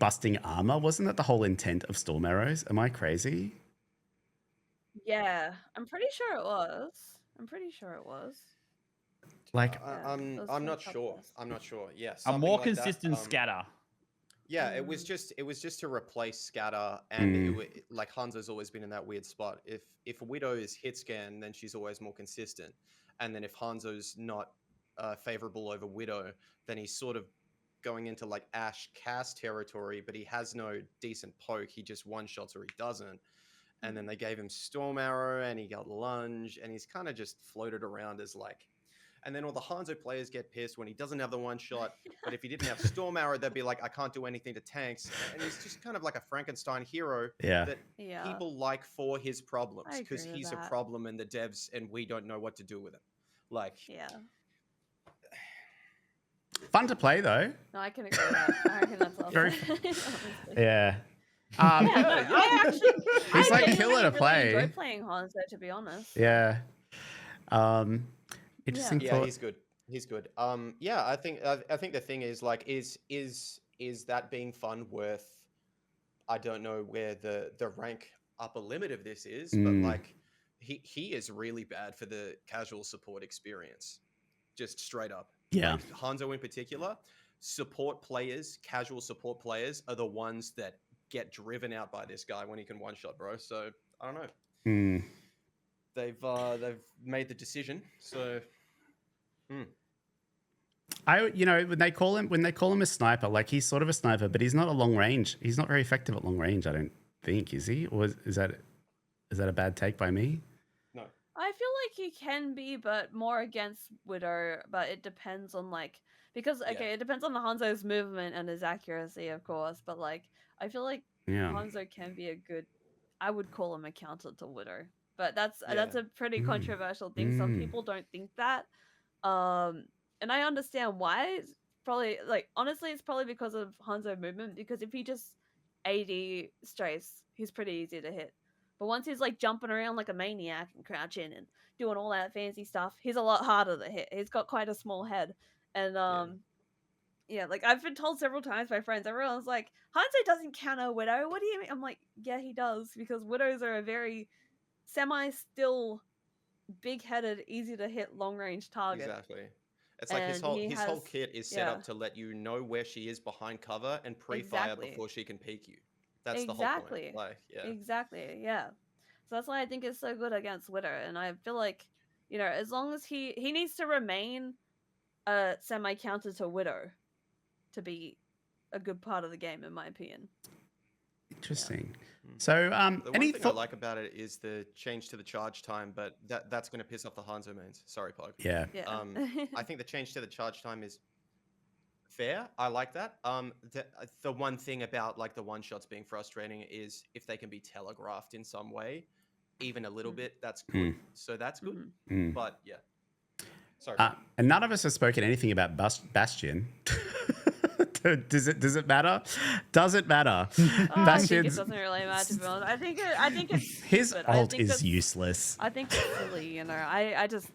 busting armor? Wasn't that the whole intent of storm arrows? Am I crazy? Yeah, I'm pretty sure it was. Like, I'm not sure. I'm not sure. Yeah, A something more like that. consistent scatter. Yeah, it was just to replace scatter, and like Hanzo's always been in that weird spot. If Widow is hit scan, then she's always more consistent, and then if Hanzo's not favorable over Widow, then he's sort of going into like Ash cast territory, but he has no decent poke. He just one shots or he doesn't. And then they gave him Storm Arrow, and he got Lunge, and he's kind of just floated around as like. And then all the Hanzo players get pissed when he doesn't have the one shot. But if he didn't have Storm Arrow, they'd be like, I can't do anything to tanks. And he's just kind of like a Frankenstein hero that people like for his problems. Because he's a problem in the devs and we don't know what to do with him. Like, fun to play though. No, I can agree with that. I reckon that's awesome. Yeah. He's like killer to play. I enjoy playing Hanzo, to be honest. Yeah. Interesting thought. Yeah, he's good. He's good. Yeah, I think the thing is like, is that being fun worth? I don't know where the rank upper limit of this is, but like, he is really bad for the casual support experience, just straight up. Yeah. Like Hanzo in particular, casual support players are the ones that get driven out by this guy when he can one shot, bro. So I don't know. They've made the decision. So when they call him a sniper, like he's sort of a sniper, but he's not a long range. He's not very effective at long range, I don't think, is he? Or is that a bad take by me? No. I feel like he can be, but more against Widow, but it depends on like it depends on the Hanzo's movement and his accuracy, of course, but like I feel like Hanzo can be I would call him a counter to Widow. But that's a pretty controversial thing. Some people don't think that. And I understand why. It's probably honestly, it's probably because of Hanzo movement, because if he just AD strays, he's pretty easy to hit. But once he's like jumping around like a maniac and crouching and doing all that fancy stuff, he's a lot harder to hit. He's got quite a small head. And like I've been told several times by friends, everyone's like, Hanzo doesn't counter Widow. What do you mean? I'm like, yeah, he does, because Widows are a very semi-still, big-headed, easy to hit long-range target. Exactly. It's like his whole kit is set up to let you know where she is behind cover and pre-fire before she can peek you. That's the whole point. Like, Exactly, yeah. So that's why I think it's so good against Widow, and I feel like, as long as he needs to remain a semi-counter to Widow to be a good part of the game, in my opinion. Interesting. So, the one thing I like about it is the change to the charge time, but that's going to piss off the Hanzo mains. Sorry, Pog. Yeah. I think the change to the charge time is fair. I like that. The one thing about like the one shots being frustrating is if they can be telegraphed in some way, even a little bit, that's good. So that's good. But yeah. Sorry. And none of us have spoken anything about Bastion. Does it matter? Does it matter? I think it Bastion's doesn't really matter, to be honest. I think it's his stupid. ult is useless. I think it's silly, you know. I just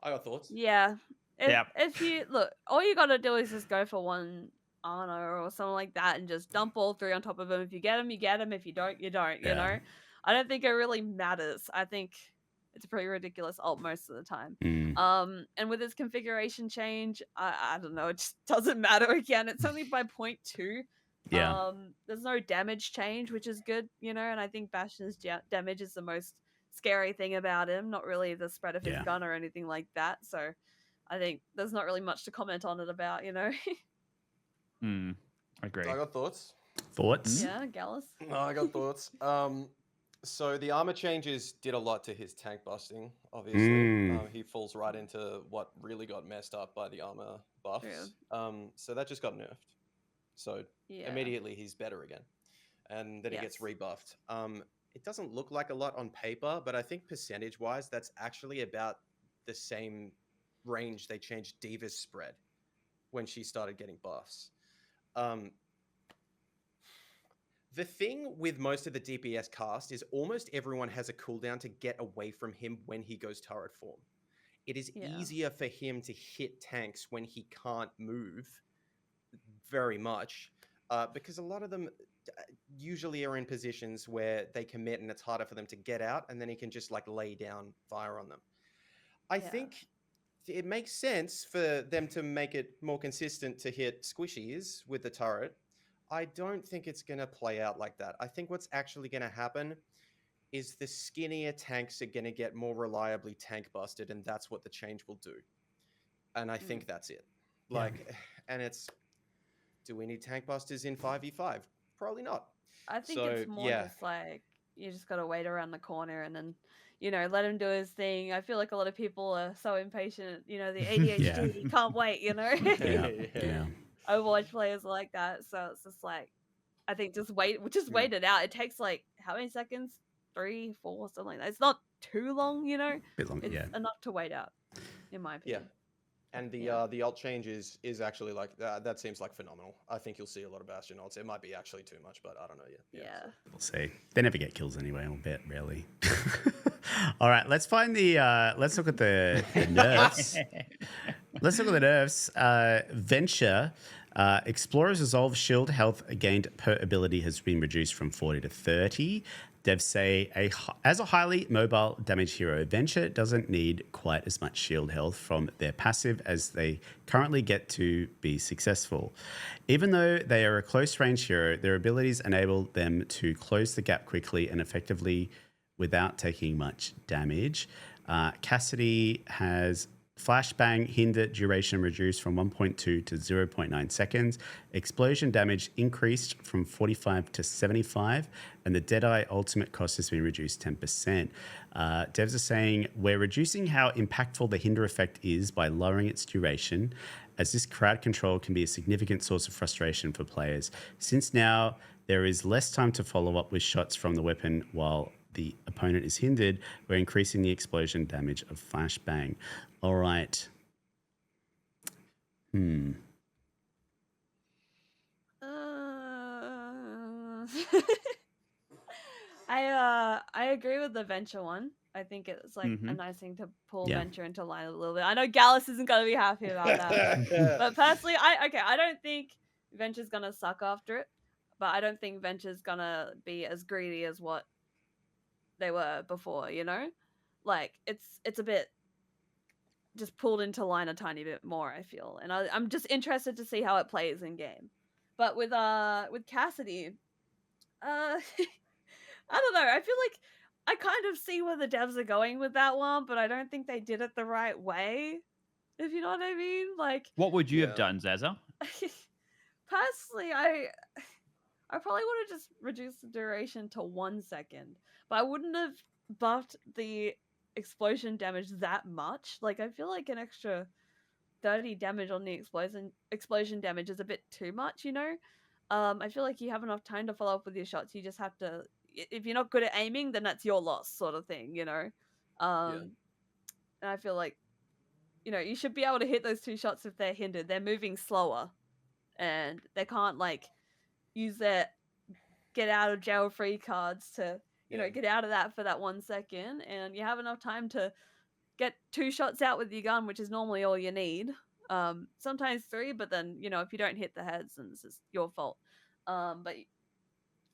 I got thoughts. yeah. Yep. If you look, all you gotta do is just go for one Ana or something like that, and just dump all three on top of him. If you get him, you get him. If you don't, you don't. You Yeah. know. I don't think it really matters. I think it's a pretty ridiculous ult most of the time. And with this configuration change, I don't know. It just doesn't matter again. It's only by 0.2. Yeah. There's no damage change, which is good, you know. And I think Bastion's damage is the most scary thing about him, not really the spread of his gun or anything like that. So I think there's not really much to comment on it about, you know. Agree. I got thoughts. Thoughts? Yeah, Gallus. No, I got thoughts. So the armor changes did a lot to his tank busting. Obviously, he falls right into what really got messed up by the armor buffs. So that just got nerfed. So immediately he's better again, and then he gets rebuffed. It doesn't look like a lot on paper, but I think percentage-wise, that's actually about the same range they changed Diva's spread when she started getting buffs. The thing with most of the DPS cast is almost everyone has a cooldown to get away from him when he goes turret form. It is easier for him to hit tanks when he can't move very much, because a lot of them usually are in positions where they commit and it's harder for them to get out, and then he can just like lay down fire on them. I think it makes sense for them to make it more consistent to hit squishies with the turret. I don't think it's going to play out like that. I think what's actually going to happen is the skinnier tanks are going to get more reliably tank busted, and that's what the change will do. And I think that's it. And it's, do we need tank busters in 5v5? Probably not. I think it's more just like, you just got to wait around the corner and then, you know, let him do his thing. I feel like a lot of people are so impatient, you know, the ADHD, he can't wait, you know? Overwatch players are like that, so it's just like, I think just wait it out. It takes like how many seconds? 3, 4, something like that. It's not too long, you know. Bit long, it's enough to wait out, in my opinion. And the ult change is actually like that seems like phenomenal. I think you'll see a lot of Bastion ults. It might be actually too much, but I don't know yet. Yeah. We'll see. They never get kills anyway. I'll bet rarely. All right, let's find the. Let's look at the nerfs. Let's look at the nerfs. Venture. Explorer's Resolve shield health gained per ability has been reduced from 40 to 30. Devs say, as a highly mobile damage hero, Venture doesn't need quite as much shield health from their passive as they currently get to be successful. Even though they are a close range hero, their abilities enable them to close the gap quickly and effectively without taking much damage. Cassidy has Flashbang hinder duration reduced from 1.2 to 0.9 seconds. Explosion damage increased from 45 to 75. And the Deadeye ultimate cost has been reduced 10%. Devs are saying, we're reducing how impactful the hinder effect is by lowering its duration, as this crowd control can be a significant source of frustration for players. Since now there is less time to follow up with shots from the weapon while the opponent is hindered, we're increasing the explosion damage of Flashbang. All right. I agree with the Venture one. I think it's like a nice thing to pull Venture into line a little bit. I know Gallus isn't going to be happy about that, but personally, I don't think Venture's going to suck after it, but I don't think Venture's going to be as greedy as what they were before, you know? Like, it's a bit just pulled into line a tiny bit more, I feel. And I'm just interested to see how it plays in game. But with Cassidy, I don't know. I feel like I kind of see where the devs are going with that one, but I don't think they did it the right way. If you know what I mean? Like, what would you have done, Zaza? Personally, I probably would have just reduced the duration to 1 second, but I wouldn't have buffed the explosion damage that much. Like, I feel like an extra 30 damage on the explosion damage is a bit too much, you know? I feel like you have enough time to follow up with your shots. You just have to, if you're not good at aiming, then that's your loss, sort of thing, you know? And I feel like you should be able to hit those 2 shots if they're hindered. They're moving slower, and they can't like use their get out of jail free cards to get out of that for that 1 second, and you have enough time to get 2 shots out with your gun, which is normally all you need. Sometimes 3, but then if you don't hit the heads, then it's just your fault. But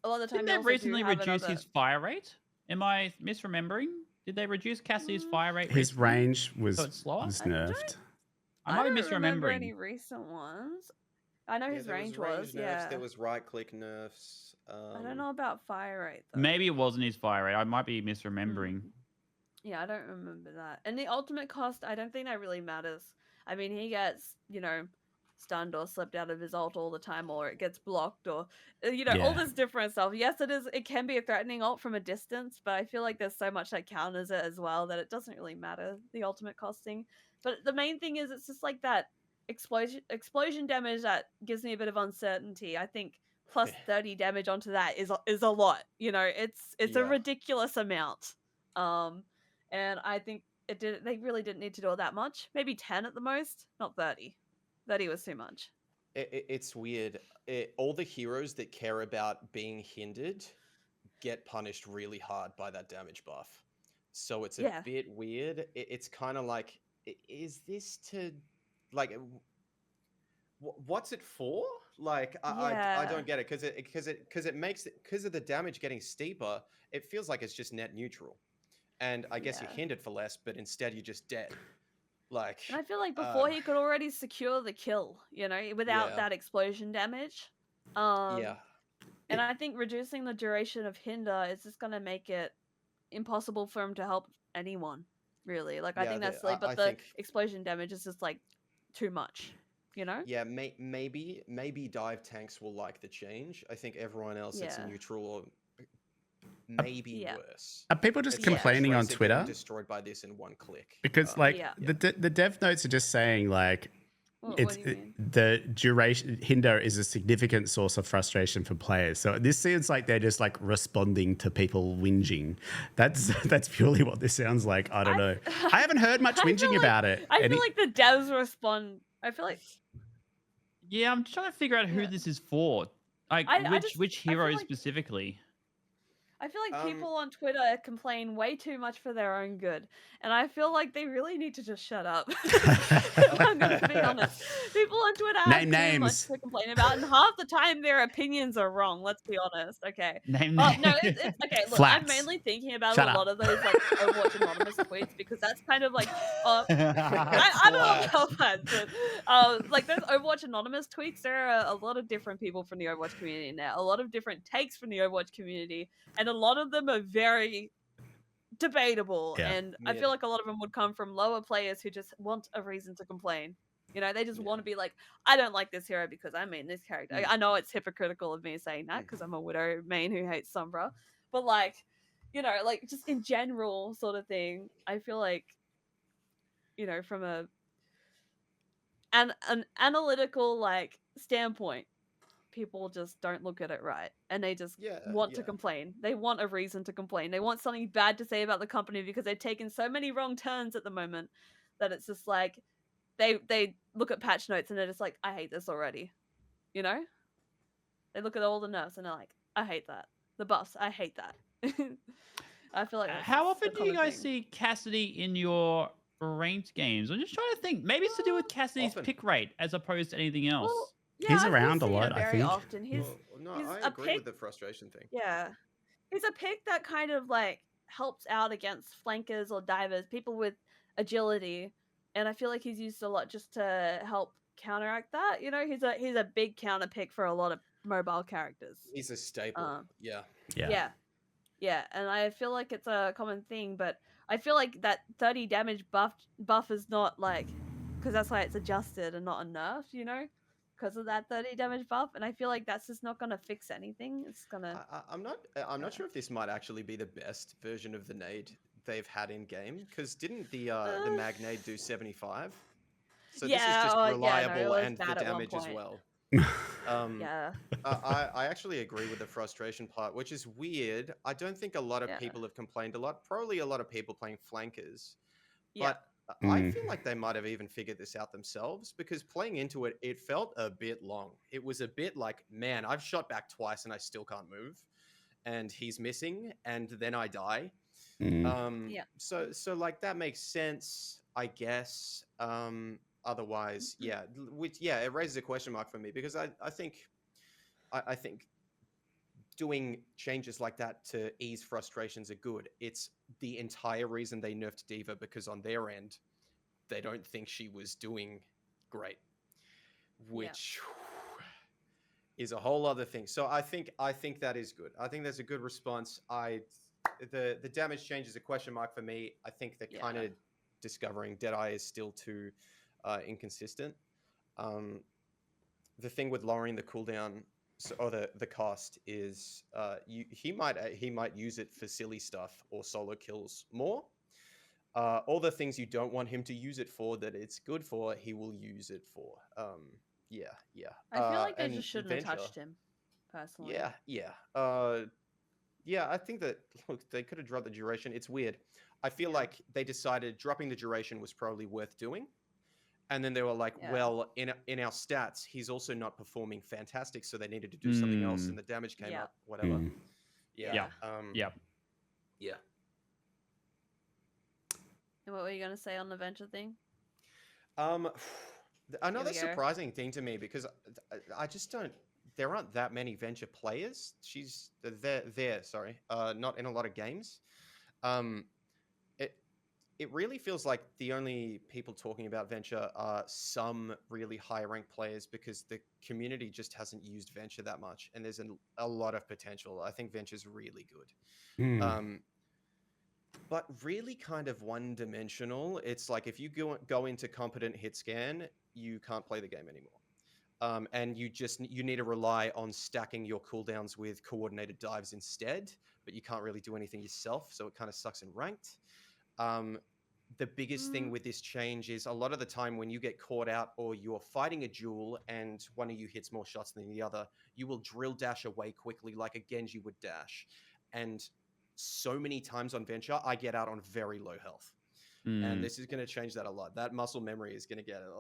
a lot of the time, Didn't they you also do recently have reduce another... his fire rate? Am I misremembering? Did they reduce Cassidy's fire rate? His recently? range was So it's slower? nerfed. I might be don't remember misremembering. any recent ones. I know his there range was was, nerfs, there was right click nerfs. I don't know about fire rate though. Maybe it wasn't his fire rate. I might be misremembering. Yeah, I don't remember that. And the ultimate cost, I don't think that really matters. I mean, he gets, stunned or slipped out of his ult all the time, or it gets blocked, or, all this different stuff. Yes, it can be a threatening ult from a distance, but I feel like there's so much that counters it as well that it doesn't really matter, the ultimate costing. But the main thing is it's just like that explosion damage that gives me a bit of uncertainty. I think plus 30 damage onto that is a lot. It's a ridiculous amount. And I think they really didn't need to do it that much. Maybe 10 at the most, not 30. 30 was too much. It's weird. All the heroes that care about being hindered get punished really hard by that damage buff. So it's a bit weird. It's kind of like, is this to, like, what's it for? Like, I don't get it, because it makes it, because of the damage getting steeper, it feels like it's just net neutral. And I guess you're hindered for less, but instead you're just dead. Like, and I feel like before he could already secure the kill, without that explosion damage. And I think reducing the duration of hinder is just going to make it impossible for him to help anyone, really. Like, I think that's silly, but the explosion damage is just, like, too much, Yeah, maybe dive tanks will like the change. I think everyone else it's neutral or maybe worse. Are people just complaining on Twitter? Destroyed by this in 1 click. Because the dev notes are just saying like what do you mean? The duration hinder is a significant source of frustration for players. So this seems like they're just like responding to people whinging. That's purely what this sounds like. I don't know. I haven't heard much whinging about it. I feel like the devs respond. I feel like. Yeah, I'm trying to figure out who this is for. Like which hero specifically. I feel like people on Twitter complain way too much for their own good. And I feel like they really need to just shut up. I'm going to be honest. People on Twitter have too much to complain about. And half the time their opinions are wrong. Let's be honest. Okay. No, it's okay. Look, I'm mainly thinking about a lot of those like Overwatch Anonymous tweets, because that's kind of like, I don't know about that. But, like those Overwatch Anonymous tweets, there are a lot of different people from the Overwatch community now. A lot of different takes from the Overwatch community. And a lot of them are very debatable, and I feel like a lot of them would come from lower players who just want a reason to complain. They just want to be like, I don't like this hero because I mean this character. I know it's hypocritical of me saying that because I'm a Widow main who hates Sombra, but like, like just in general sort of thing, I feel like, from an analytical like standpoint, people just don't look at it right, and they just want to complain. They want a reason to complain. They want something bad to say about the company because they've taken so many wrong turns at the moment that it's just like they look at patch notes and they're just like, I hate this already. They look at all the nerfs and they're like, I hate that. The buffs, I hate that. I feel like how often do you guys see Cassidy in your ranked games? I'm just trying to think. Maybe it's to do with Cassidy's pick rate as opposed to anything else. Well, he's around a lot, I think. Often. He's I agree with the frustration thing. Yeah. He's a pick that kind of like helps out against flankers or divers, people with agility, and I feel like he's used a lot just to help counteract that. He's a big counter pick for a lot of mobile characters. He's a staple. Yeah, and I feel like it's a common thing, but I feel like that 30 damage buff is not like, because that's why it's adjusted and not a nerf, because of that 30 damage buff, and I feel like that's just not gonna fix anything. It's gonna. I'm not sure if this might actually be the best version of the nade they've had in game, because didn't the mag nade do 75? So this is just reliable and the damage as well. I actually agree with the frustration part, which is weird. I don't think a lot of people have complained a lot. Probably a lot of people playing flankers, but I feel like they might have even figured this out themselves, because playing into it, it felt a bit long. It was a bit like, man, I've shot back twice and I still can't move, and he's missing, and then I die. Yeah. So like that makes sense, I guess. Otherwise, yeah, it raises a question mark for me, because I think doing changes like that to ease frustrations are good. It's the entire reason they nerfed Diva, because on their end, they don't think she was doing great, which is a whole other thing. So I think that is good. I think that's a good response. The damage change is a question mark for me. I think they're kind of discovering Deadeye is still too inconsistent. The thing with lowering the cooldown, or the cost, is he might use it for silly stuff or solo kills more. All the things you don't want him to use it for that it's good for, he will use it for. Yeah. I feel like they and just shouldn't have touched him, personally. Yeah. I think that, look, they could have dropped the duration. It's weird. I feel like they decided dropping the duration was probably worth doing. And then they were like, well, in our stats, he's also not performing fantastic, so they needed to do something else, and the damage came up, whatever. Yeah. And what were you going to say on the venture thing? Another surprising thing to me, because I just don't... There aren't that many venture players. They're not in a lot of games. It really feels like the only people talking about venture are some really high ranked players, because the community just hasn't used venture that much, and there's a lot of potential. I think venture's really good. But really kind of one-dimensional. It's like, if you go into competent hit scan, you can't play the game anymore. And you need to rely on stacking your cooldowns with coordinated dives instead, but you can't really do anything yourself, so it kind of sucks in ranked. The biggest thing with this change is, a lot of the time when you get caught out, or you're fighting a duel and one of you hits more shots than the other, you will drill dash away quickly like a Genji would dash. And so many times on venture, I get out on very low health. And this is going to change that a lot. That muscle memory is going to get it.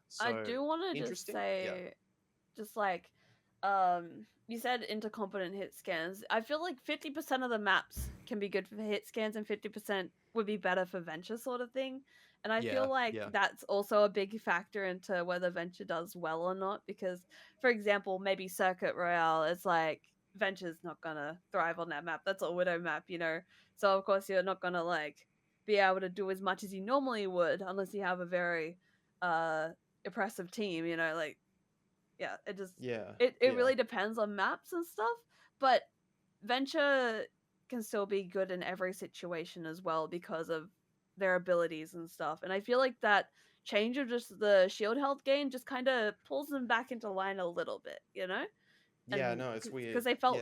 So, I do want to just say, just like, you said intercompetent hit scans. I feel like 50% of the maps can be good for hit scans, and 50% would be better for venture, sort of thing. And I feel like that's also a big factor into whether venture does well or not, because, for example, maybe Circuit Royale is like, venture's not gonna thrive on that map. That's a Widow map, so of course you're not gonna like be able to do as much as you normally would, unless you have a very impressive team, like, it just it really depends on maps and stuff. But venture can still be good in every situation as well, because of their abilities and stuff. And I feel like that change of just the shield health gain just kind of pulls them back into line a little bit, it's weird, because they felt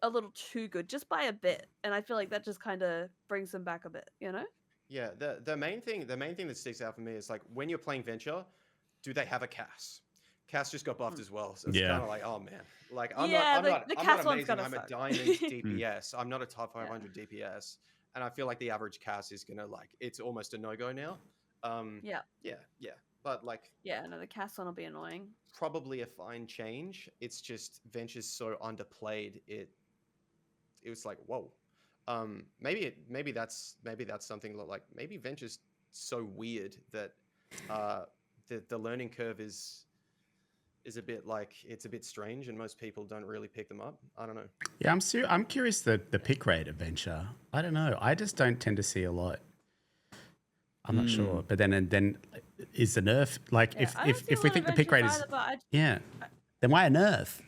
a little too good just by a bit, and I feel like that just kind of brings them back a bit. The main thing that sticks out for me is, like, when you're playing venture, do they have a Cass? Cass just got buffed as well, so it's kind of like, oh man, like, I'm not amazing. I'm a diamond DPS. I'm not a top 500 DPS, and I feel like the average Cass is gonna, like, it's almost a no-go now. But like, the Cass one will be annoying. Probably a fine change. It's just venture's so underplayed. It was like, whoa. Maybe that's something like, maybe venture's so weird that the learning curve is a bit, like, it's a bit strange, and most people don't really pick them up. I don't know. Yeah, I'm curious the pick rate of venture. I don't know. I just don't tend to see a lot. I'm not sure. But then is the nerf, like, if we think the pick rate is then why a nerf?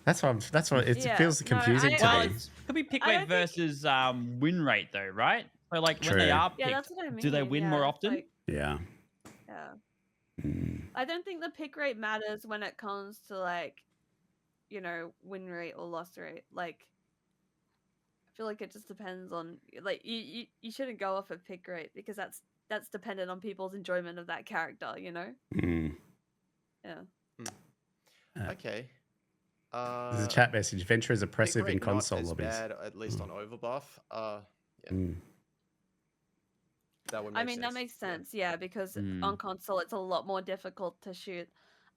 That's what it feels confusing to me. It could be pick rate versus win rate though, right? So like when they are picked, that's what I mean. Do they win more often? Like, yeah. I don't think the pick rate matters when it comes to, like, win rate or loss rate. Like, I feel like it just depends on, like, you shouldn't go off a pick rate, because that's dependent on people's enjoyment of that character, Okay. There's a chat message. Venture is oppressive in console not as lobbies. bad, at least on overbuff. That would make I mean, that sense. makes Yeah. sense, yeah, because Mm. on console it's a lot more difficult to shoot.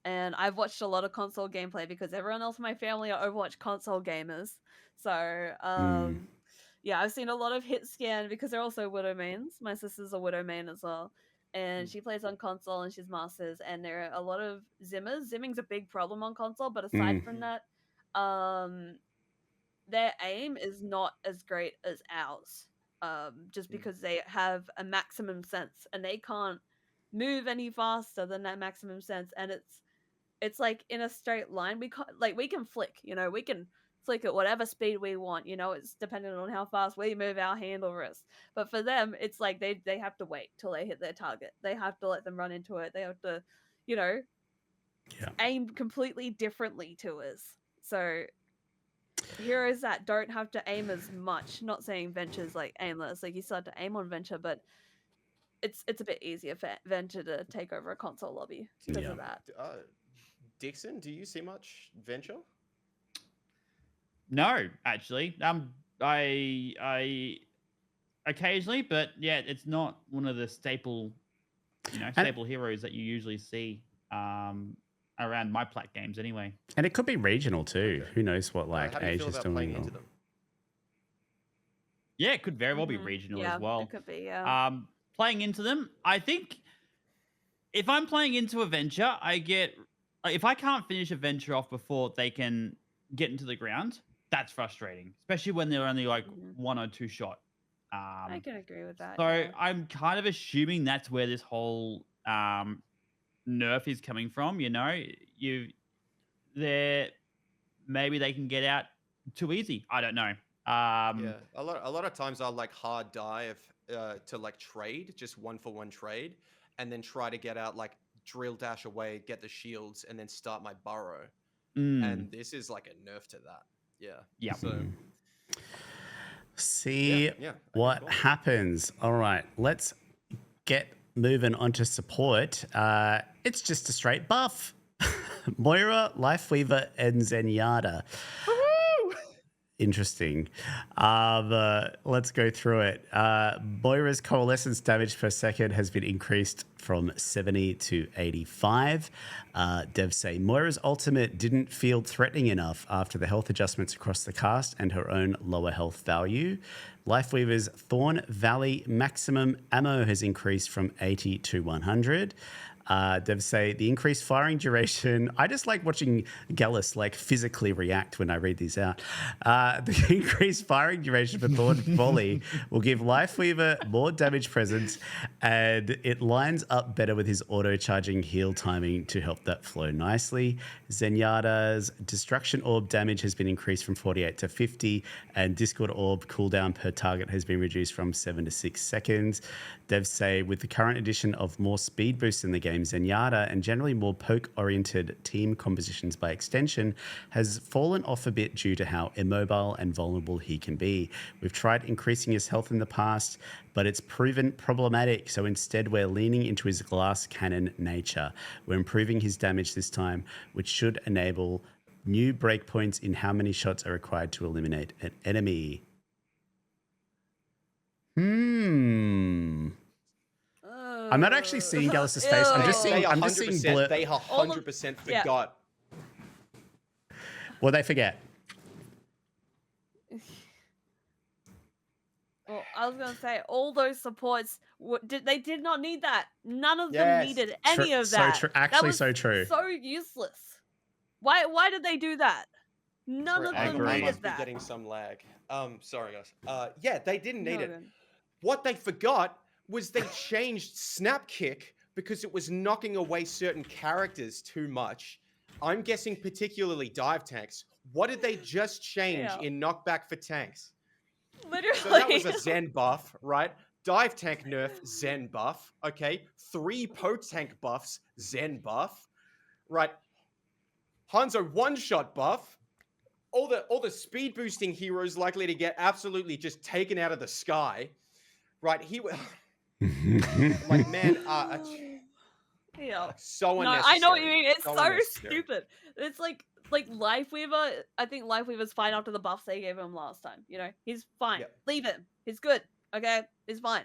And I've watched a lot of console gameplay because everyone else in my family are Overwatch console gamers. So, yeah, I've seen a lot of hit scan because they're also Widow mains. My sister's a Widow main as well. And she plays on console and she's masters. And there are a lot of zimmers. Zimming's a big problem on console, but aside from that, their aim is not as great as ours. Just because they have a maximum sense and they can't move any faster than that maximum sense, and it's like in a straight line. We can flick, we can flick at whatever speed we want. It's dependent on how fast we move our hand or wrist. But for them, it's like they have to wait till they hit their target. They have to let them run into it. They have to, aim completely differently to us. So heroes that don't have to aim as much. Not saying Venture's like aimless, like you still have to aim on Venture, but it's a bit easier for Venture to take over a console lobby because of that. Dixon, do you see much Venture? No, actually, I occasionally, but yeah, it's not one of the staple heroes that you usually see around my plat games anyway. And it could be regional too. Okay. Who knows what How do you feel Asia's about doing? playing into them? Yeah, it could very well be regional Yeah, as well. it could be, yeah. Playing into them, I think if I'm playing into a venture, if I can't finish a venture off before they can get into the ground, that's frustrating, especially when they're only like 1 or 2 shot. I can agree with that. So yeah. I'm kind of assuming that's where this whole nerf is coming from. Maybe they can get out too easy. I don't know. Yeah, a lot of times I'll like hard dive to like trade, just 1-for-1 trade, and then try to get out, like drill dash away, get the shields, and then start my burrow. And this is like a nerf to that. Yeah. So see yeah, what cool. happens. All right, let's get moving on to support. It's just a straight buff. Moira, Lifeweaver, and Zenyatta. Interesting. Let's go through it. Moira's coalescence damage per second has been increased from 70 to 85. Devs say Moira's ultimate didn't feel threatening enough after the health adjustments across the cast and her own lower health value. Lifeweaver's Thorn Valley maximum ammo has increased from 80 to 100. Devs say the increased firing duration. I just like watching Gallus like physically react when I read these out. The increased firing duration for Thorn Volley will give Lifeweaver more damage presence, and it lines up better with his auto-charging heal timing to help that flow nicely. Zenyatta's Destruction Orb damage has been increased from 48 to 50, and Discord Orb cooldown per target has been reduced from 7 to 6 seconds. Devs say with the current addition of more speed boosts in the game, Zenyatta and generally more poke-oriented team compositions by extension has fallen off a bit due to how immobile and vulnerable he can be. We've tried increasing his health in the past, but it's proven problematic, so instead we're leaning into his glass cannon nature. We're improving his damage this time, which should enable new breakpoints in how many shots are required to eliminate an enemy. I'm not actually seeing Gallus' face. I'm just seeing blur. They 100% forgot. Well, they forget. Well, I was gonna say all those supports they did not need that. None of them needed any of that. So true. So useless. Why did they do that? None of them I needed must be that. getting some lag. Sorry guys. Yeah, they didn't need it. Good. What they forgot was they changed Snap Kick because it was knocking away certain characters too much. I'm guessing particularly dive tanks. What did they just change in knockback for tanks? Literally. So that was a Zen buff, right? Dive tank nerf, Zen buff. Okay. 3 poke tank buffs, Zen buff. Right. Hanzo one-shot buff. All the speed boosting heroes likely to get absolutely just taken out of the sky. Right. Like, man, so unnecessary. No, I know what you mean. It's so unnecessary. stupid. It's like Lifeweaver. I think Lifeweaver's fine after the buffs they gave him last time. He's fine. Yep. Leave him. He's good. Okay, he's fine.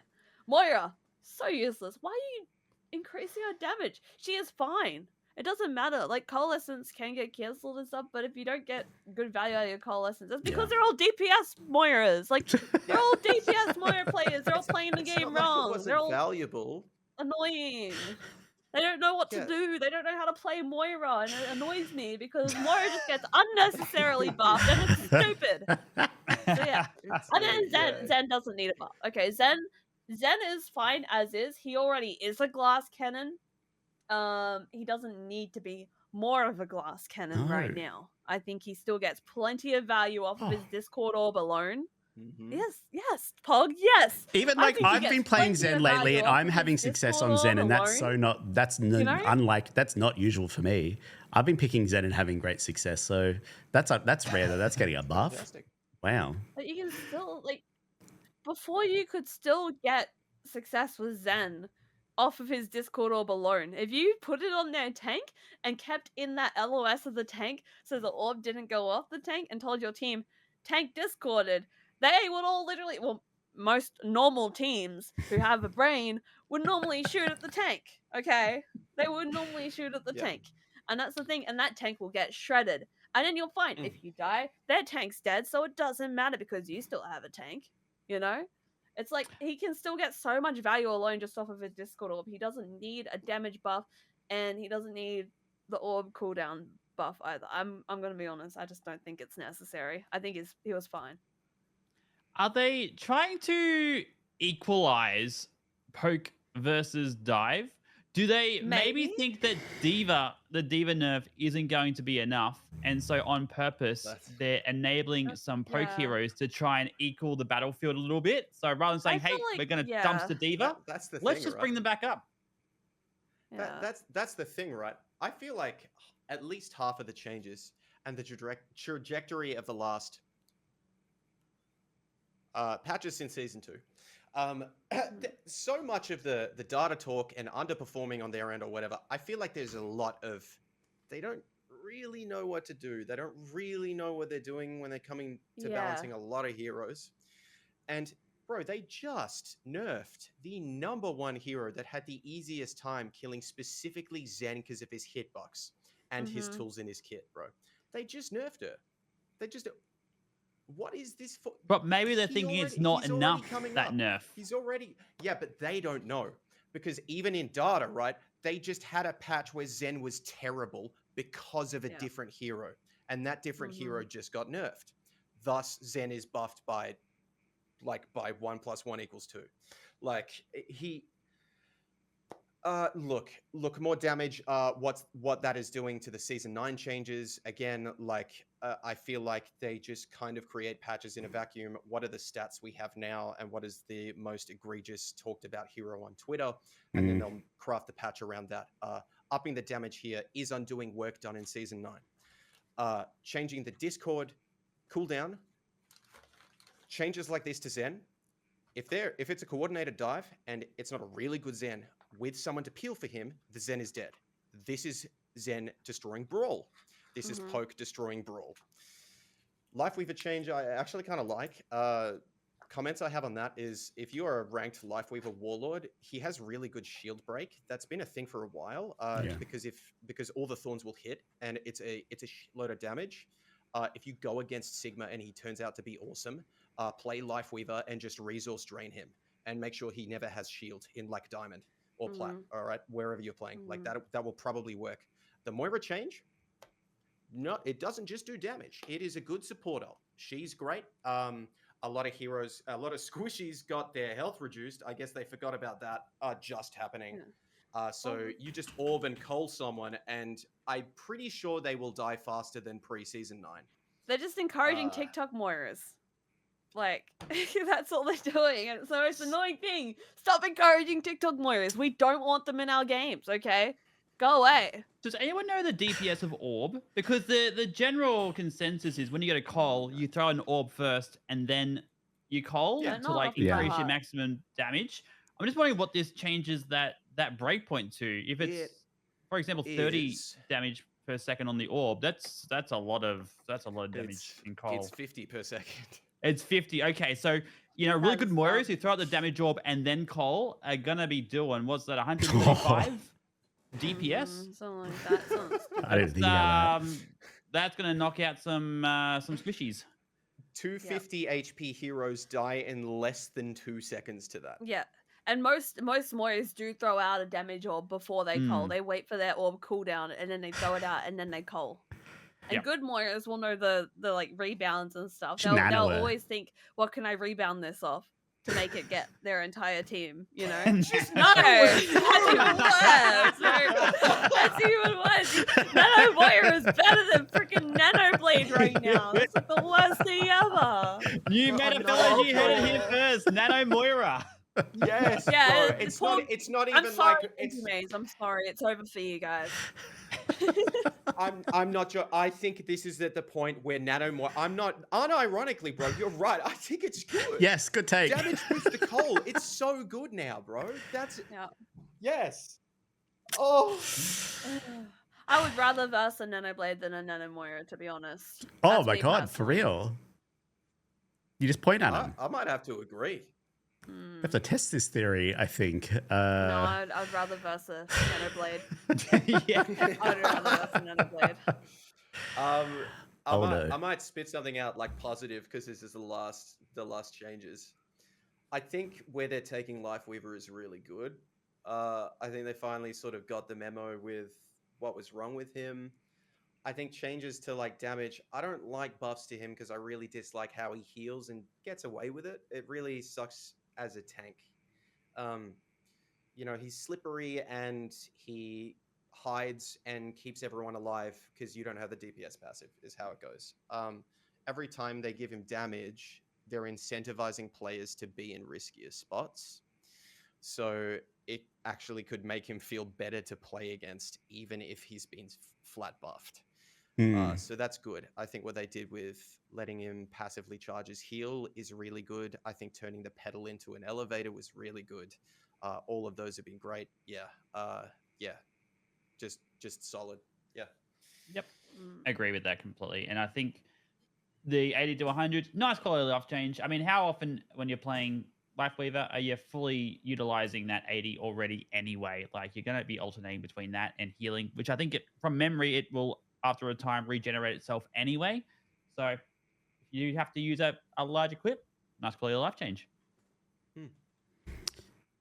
Moira, So useless. Why are you increasing her damage? She is fine. It doesn't matter. Like, Coalescence can get cancelled and stuff, but if you don't get good value out of your Coalescence, that's because they're all DPS Moiras. Like, they're all DPS Moira players. They're all playing the game not wrong. Like it wasn't they're all valuable. annoying. They don't know what to do. They don't know how to play Moira, and it annoys me because Moira just gets unnecessarily buffed, and it's stupid. So yeah, and then Zen doesn't need a buff. Okay, Zen is fine as is. He already is a glass cannon. He doesn't need to be more of a glass cannon right now. I think he still gets plenty of value off of his Discord orb alone. Yes, Pog, yes. Even like I've been playing Zen lately, and I'm having success on Zen, and that's unlike that's not usual for me. I've been picking Zen and having great success, so that's rare that that's getting a buff. Fantastic. Wow. But you can still before you could still get success with Zen off of his Discord orb alone. If you put it on their tank and kept in that LOS of the tank so the orb didn't go off the tank and told your team, tank discorded, they would all literally, most normal teams who have a brain would normally shoot at the tank, okay? They would normally shoot at the tank. And that's the thing, and that tank will get shredded. And then you'll find, if you die, their tank's dead, so it doesn't matter because you still have a tank, you know? It's like, he can still get so much value alone just off of his Discord orb. He doesn't need a damage buff, and he doesn't need the orb cooldown buff either. I'm gonna be honest, I just don't think it's necessary. I think he was fine. Are they trying to equalize poke versus dive? Do they maybe think that the Diva nerf isn't going to be enough, and so on purpose they're enabling some poke heroes to try and equal the battlefield a little bit? So rather than saying, "Hey, we're going to dumpster Diva," let's just bring them back up. That's the thing, right? I feel like at least half of the changes and the trajectory of the last patches since Season 2. So much of the data talk and underperforming on their end or whatever, I feel like there's a lot of, they don't really know what to do. They don't really know what they're doing when they're coming to balancing a lot of heroes. And bro, they just nerfed the #1 hero that had the easiest time killing specifically Zen because of his hitbox and his tools in his kit, bro. They just nerfed her. They just... What is this for? But maybe they're thinking it's not enough, that nerf. He's already... Yeah, but they don't know. Because even in data, right, they just had a patch where Zen was terrible because of a different hero. And that different hero just got nerfed. Thus, Zen is buffed by 1 + 1 = 2. Like, he... Look, more damage. What that is doing to the Season 9 changes. Again, I feel like they just kind of create patches in a vacuum. What are the stats we have now, and what is the most egregious talked about hero on Twitter? And then they'll craft the patch around that. Upping the damage here is undoing work done in Season 9. Changing the Discord cooldown. Changes like this to Zen. If it's a coordinated dive and it's not a really good Zen with someone to peel for him, the Zen is dead. This is Zen destroying Brawl. This is Poke destroying Brawl. Lifeweaver change I actually kind of like. Comments I have on that is, if you are a ranked Lifeweaver Warlord, he has really good shield break. That's been a thing for a while because all the thorns will hit and it's a shitload of damage. If you go against Sigma and he turns out to be awesome, play Lifeweaver and just resource drain him and make sure he never has shield in Diamond or Plat, all right, wherever you're playing. Like that will probably work. The Moira change, it doesn't just do damage. It is a good supporter. She's great. A lot of heroes, a lot of squishies got their health reduced. I guess they forgot about that just happening. So you just orb and cull someone, and I'm pretty sure they will die faster than pre-Season 9. They're just encouraging TikTok Moiras. That's all they're doing, and it's the most annoying thing. Stop encouraging TikTok Moiras. We don't want them in our games, okay? Go away. Does anyone know the DPS of Orb? Because the general consensus is when you get a call, you throw an Orb first, and then you call to increase your maximum damage. I'm just wondering what this changes that breakpoint to. If it's, for example, 30 damage per second on the Orb, that's a lot of damage in call. It's 50 per second. It's 50. Okay, so You know, really That good is Moiras dumb. who throw out the damage orb and then Cole are gonna be doing what's that? 125 DPS. Something like that. Something I didn't think about that. That's gonna knock out some squishies. 250 HP heroes die in less than 2 seconds to that. Yeah. And most Moiras do throw out a damage orb before they cull. They wait for their orb cooldown and then they throw it out and then they cull. And Yep. good Moiras will know the like rebounds and stuff. Should They'll nano it. always think, what can I rebound this off to make it get their entire team, you know? Just No, that's even worse. That's even worse. Nano Moira is better than freaking Nano Blade right now. It's like the worst thing ever. New Bro, meta I'm fellas, not you heard it sure. here first. Nano Moira. Yes, Yeah, bro. It's not even I'm sorry, like it's. Maze. I'm sorry. It's over for you guys. I'm not sure. I think this is at the point where I'm not unironically, bro. You're right. I think it's good. Yes, good take. Damage boost to Cole. It's so good now, bro. That's Yeah. yes. Oh. I would rather verse a Nano Blade than a Nano Moira, to be honest. Oh That's my me god, for personally. real? You just point at him. I might have to agree. We have to test this theory, I think. No, I'd rather verse a Nano Blade. Yeah. I'd rather verse a Nano Blade. I might spit something out like positive because this is the last changes. I think where they're taking Lifeweaver is really good. I think they finally sort of got the memo with what was wrong with him. I think changes to like damage. I don't like buffs to him because I really dislike how he heals and gets away with it. It really sucks as a tank. You know, he's slippery and he hides and keeps everyone alive because you don't have the DPS passive is how it goes. Every time they give him damage, they're incentivizing players to be in riskier spots. So it actually could make him feel better to play against, even if he's been flat buffed. So that's good. I think what they did with letting him passively charge his heal is really good. I think turning the pedal into an elevator was really good. All of those have been great. Yeah. Just solid. Yeah. Yep. Agree with that completely. And I think the 80 to 100, nice quality life change. I mean, how often when you're playing Lifeweaver are you fully utilizing that 80 already anyway? Like you're going to be alternating between that and healing, which I think from memory, it will after a time regenerate itself anyway. So if you have to use a large equip, nice quality life change.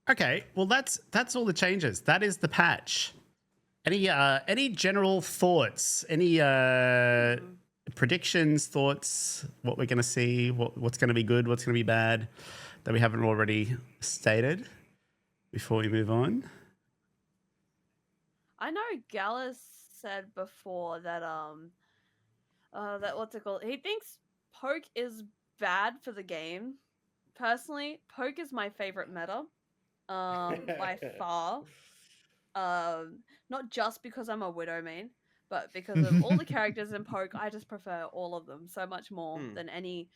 Okay, well that's all the changes. That is the patch. Any general thoughts? Any predictions, thoughts? What we're going to see? What's going to be good? What's going to be bad? That we haven't already stated before we move on. I know Gallus said before that that what's it called? He thinks poke is bad for the game. Personally, poke is my favorite meta. By far. Not just because I'm a Widow main, but because of all the characters in poke, I just prefer all of them so much more than any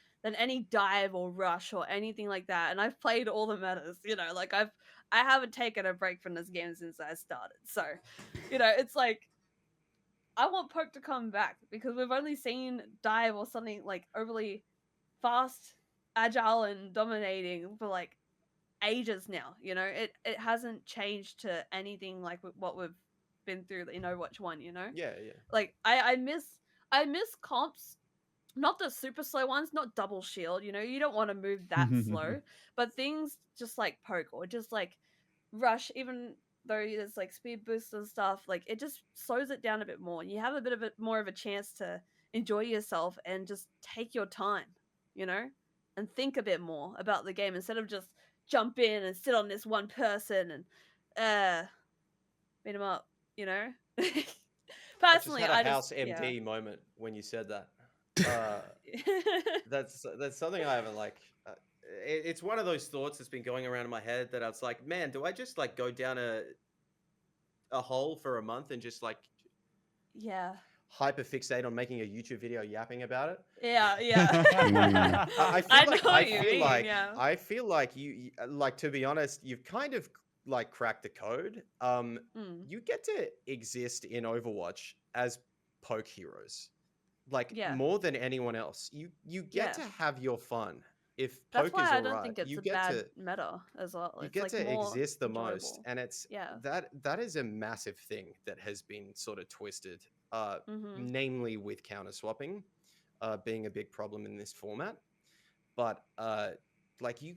dive or rush or anything like that. And I've played all the metas, you know, like I haven't taken a break from this game since I started. So, you know, it's like I want poke to come back because we've only seen dive or something like overly fast, agile, and dominating for like ages now. You know, it hasn't changed to anything like what we've been through in Overwatch 1, you know? Yeah. Like I miss comps, not the super slow ones, not double shield, you know, you don't want to move that slow, but things just like poke or just like rush, even though there's like speed boosts and stuff, like it just slows it down a bit more. You have a bit of more of a chance to enjoy yourself and just take your time, you know, and think a bit more about the game instead of just jump in and sit on this one person and beat him up, you know. Personally, I just had a house MD moment when you said that. That's something I haven't like. It's one of those thoughts that's been going around in my head that I was like, man, do I just like go down a hole for a month and just like hyper fixate on making a YouTube video yapping about it? Yeah. I feel like you like, to be honest, you've kind of like cracked the code. You get to exist in Overwatch as poke heroes, like more than anyone else. You get to have your fun if That's poke is why I don't alright, think it's you a get bad to meta as well. you It's get like to more exist the most, enjoyable. and it's Yeah. that is a massive thing that has been sort of twisted, Mm-hmm. namely with counter swapping being a big problem in this format. But like you,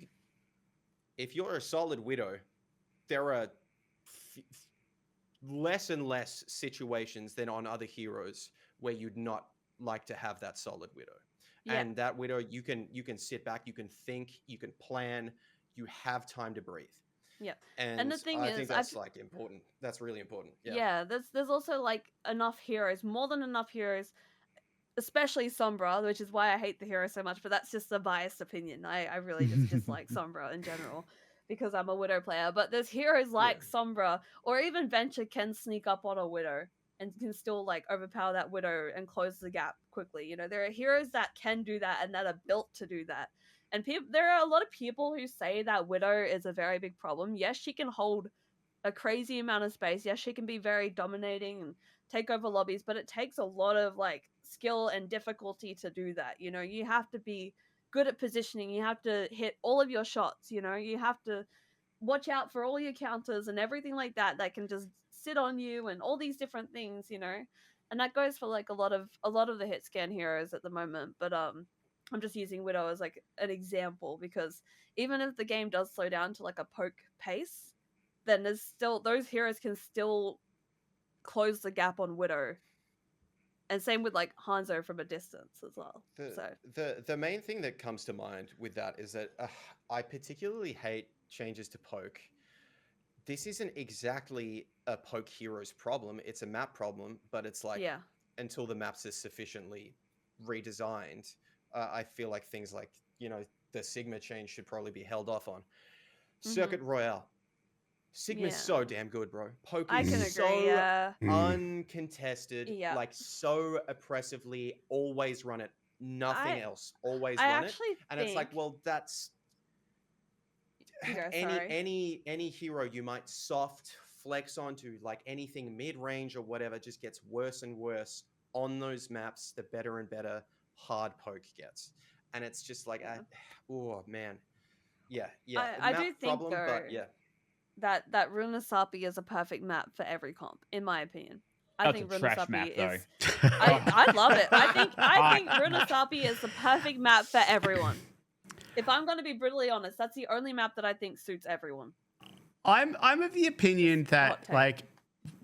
if you're a solid widow, there are less and less situations than on other heroes where you'd not like to have that solid widow. Yeah. And that widow, you can sit back, you can think, you can plan, you have time to breathe. Yeah. And the thing I is, think that's like important. That's really important. Yeah. yeah, there's also like enough heroes, more than enough heroes, especially Sombra, which is why I hate the hero so much, but that's just a biased opinion. I really just dislike Sombra in general because I'm a Widow player. But there's heroes like Sombra, or even Venture can sneak up on a Widow and can still like overpower that Widow and close the gap quickly. You know, there are heroes that can do that and that are built to do that. And there are a lot of people who say that Widow is a very big problem. Yes, she can hold a crazy amount of space. Yes, she can be very dominating and take over lobbies, but it takes a lot of like skill and difficulty to do that. You know, you have to be good at positioning. You have to hit all of your shots. You know, you have to watch out for all your counters and everything like that that can just sit on you and all these different things. You know, and that goes for like a lot of the hit scan heroes at the moment. But I'm just using Widow as like an example because even if the game does slow down to like a poke pace, then there's still those heroes can still close the gap on Widow. And same with like Hanzo from a distance as well. The main thing that comes to mind with that is that I particularly hate changes to poke. This isn't exactly a poke hero's problem. It's a map problem, but it's like until the maps are sufficiently redesigned, I feel like things like, you know, the Sigma change should probably be held off on. Circuit Royale. Sigma's so damn good, bro. Poke I can is agree, so uncontested, Yeah. like so oppressively, always run it. Nothing else. Always I run it. actually And it's like, well, that's You go, sorry. any hero you might soft flex onto, like anything mid-range or whatever, just gets worse and worse on those maps, the better and better hard poke gets. And it's just like, oh man. Yeah. I map do think problem, though but yeah. that Runa Sapi is a perfect map for every comp, in my opinion. I That's think a Runa trash Sapi map, though. is I love it. I think Runa Sapi is the perfect map for everyone. If I'm going to be brutally honest, that's the only map that I think suits everyone. I'm of the opinion that like,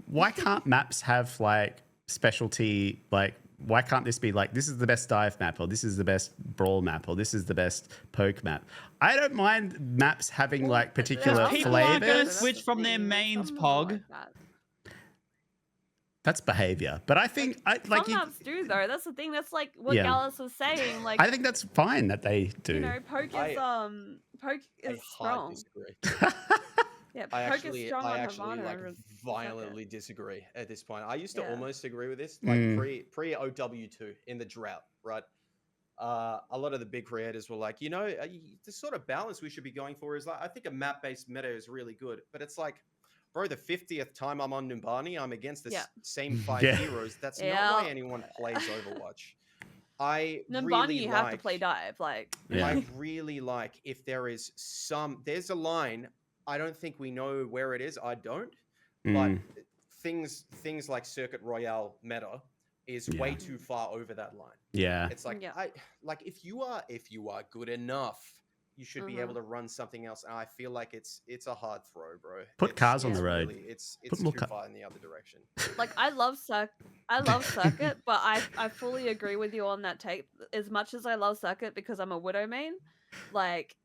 why can't maps have like specialty? Like, why can't this be like, this is the best dive map, or this is the best brawl map, or this is the best poke map? I don't mind maps having like particular people aren't going to flavors. switch from their mains, POG. That's behavior, but I think some maps do though. That's the thing. That's like what Gallus was saying. Like, I think that's fine that they do. You know, poke is strong. Disagree. Yeah, poke is strong I on actually Havana. like violently disagree at this point. I used to almost agree with this, like pre OW2 in the drought, right? A lot of the big creators were like, you know, the sort of balance we should be going for is like, I think a map-based meta is really good, but it's like, bro, the 50th time I'm on Numbani, I'm against the same 5 heroes. That's not why anyone plays Overwatch. Numbani, you have to play dive. Like, I really like if there's a line. I don't think we know where it is. I don't, but things like Circuit Royale meta is way too far over that line. Yeah, it's like if you are good enough, you should be able to run something else. And I feel like it's a hard throw, bro. Put cars on the road. Really, it's too far in the other direction. Like, I love Circuit, but I fully agree with you on that take. As much as I love Circuit because I'm a Widow main, like,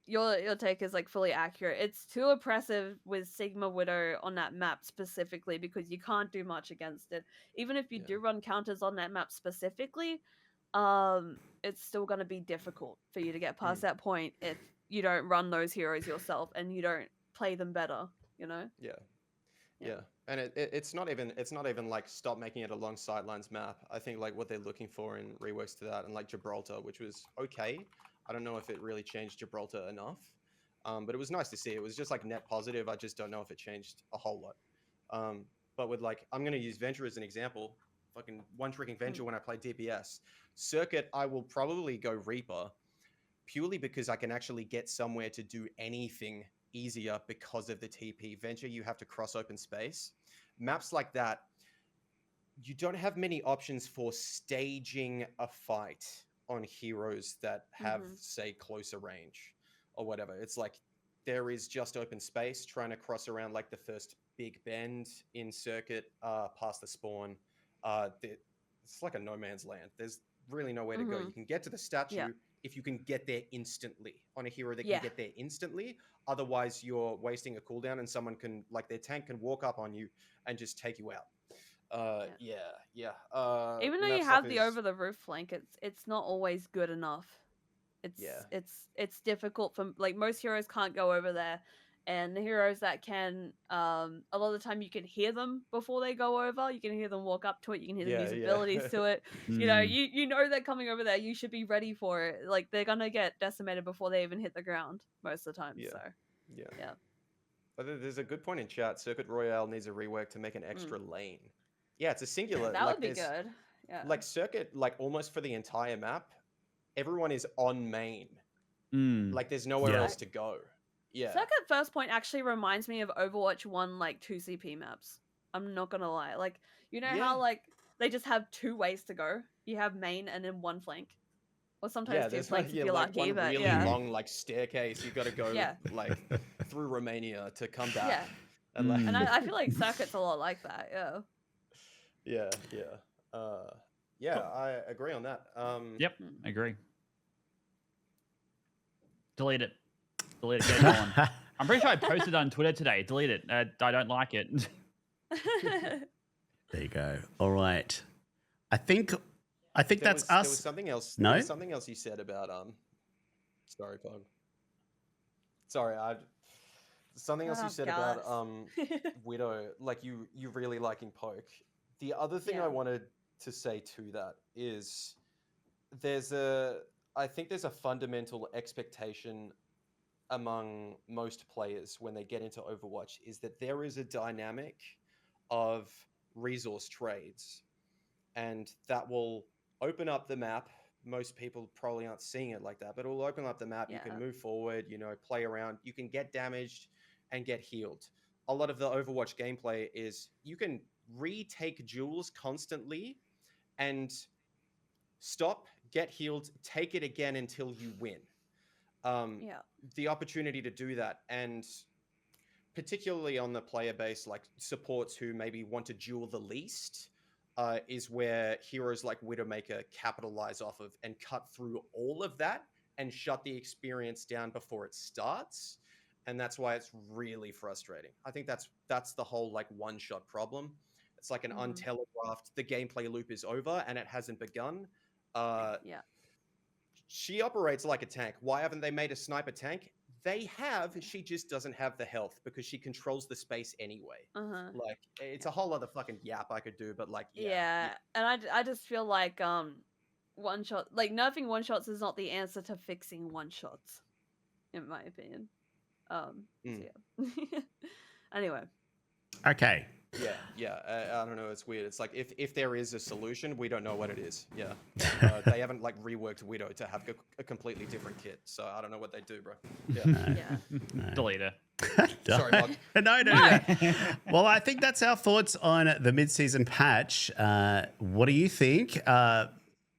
your take is like fully accurate. It's too oppressive with Sigma Widow on that map specifically because you can't do much against it. Even if you do run counters on that map specifically, it's still going to be difficult for you to get past that point if you don't run those heroes yourself and you don't play them better, you know? Yeah. And it's not even like stop making it a long sidelines map. I think like what they're looking for in reworks to that, and like Gibraltar, which was okay. I don't know if it really changed Gibraltar enough, but it was nice to see. It was just like net positive. I just don't know if it changed a whole lot. But with like, I'm going to use Venture as an example. Fucking one-tricking Venture when I play DPS. Circuit, I will probably go Reaper. purely because I can actually get somewhere to do anything easier because of the TP. Venture, you have to cross open space. Maps like that, you don't have many options for staging a fight on heroes that have, say, closer range or whatever. It's like there is just open space trying to cross around like the first big bend in circuit past the spawn. It's like a no man's land. There's really nowhere to go. You can get to the statue if you can get there instantly on a hero that can get there instantly. Otherwise, you're wasting a cooldown and someone can, like their tank can walk up on you and just take you out. Even though you have the over the roof flank, it's not always good enough. It's difficult for, like, most heroes can't go over there, and the heroes that can, a lot of the time you can hear them before they go over. You can hear them walk up to it. You can hear them use abilities to it. You know, you know they're coming over there. You should be ready for it. Like, they're gonna get decimated before they even hit the ground most of the time. So yeah. But there's a good point in chat. Circuit Royale needs a rework to make an extra lane. Yeah, it's a singular. That would be good. Yeah. Like Circuit, like almost for the entire map, everyone is on main. Like there's nowhere else to go. Yeah. Circuit First Point actually reminds me of Overwatch 1, like 2 CP maps. I'm not gonna lie. Like, you know how like they just have 2 ways to go? You have main and then 1 flank. Or sometimes 2 flanks if you're lucky. One but really long like staircase. You got to go like through Romania to come back. And I feel like Circuit's a lot like that. I agree on that. Yep, I agree. Delete it. Get it going. I'm pretty sure I posted on Twitter today. Delete it. I don't like it. There you go. All right. I think that's us. There was something else. No? There was something else you said about Sorry, Pog. Sorry, something else you said about Widow, like you really liking Poke. The other thing I wanted to say to that is I think there's a fundamental expectation among most players when they get into Overwatch is that there is a dynamic of resource trades, and that will open up the map. Most people probably aren't seeing it like that, but it will open up the map. You can move forward, play around. You can get damaged and get healed. A lot of the Overwatch gameplay is you can retake jewels constantly and stop, get healed, take it again until you win. The opportunity to do that, and particularly on the player base, like supports who maybe want to duel the least, is where heroes like Widowmaker capitalize off of and cut through all of that and shut the experience down before it starts. And that's why it's really frustrating. I think that's the whole like one-shot problem. It's like an untelegraphed, the gameplay loop is over and it hasn't begun. She operates like a tank. Why haven't they made a sniper tank? They have. She just doesn't have the health because she controls the space anyway. Like, it's a whole other fucking yap I could do, but like, and I just feel like one shot, like nerfing one shots is not the answer to fixing one shots, in my opinion. Anyway. Okay. I don't know. It's weird. It's like if there is a solution, we don't know what it is. They haven't like reworked Widow to have a completely different kit, so I don't know what they do, bro. Delete it. Sorry, Bob. No. Well, I think that's our thoughts on the mid-season patch. What do you think?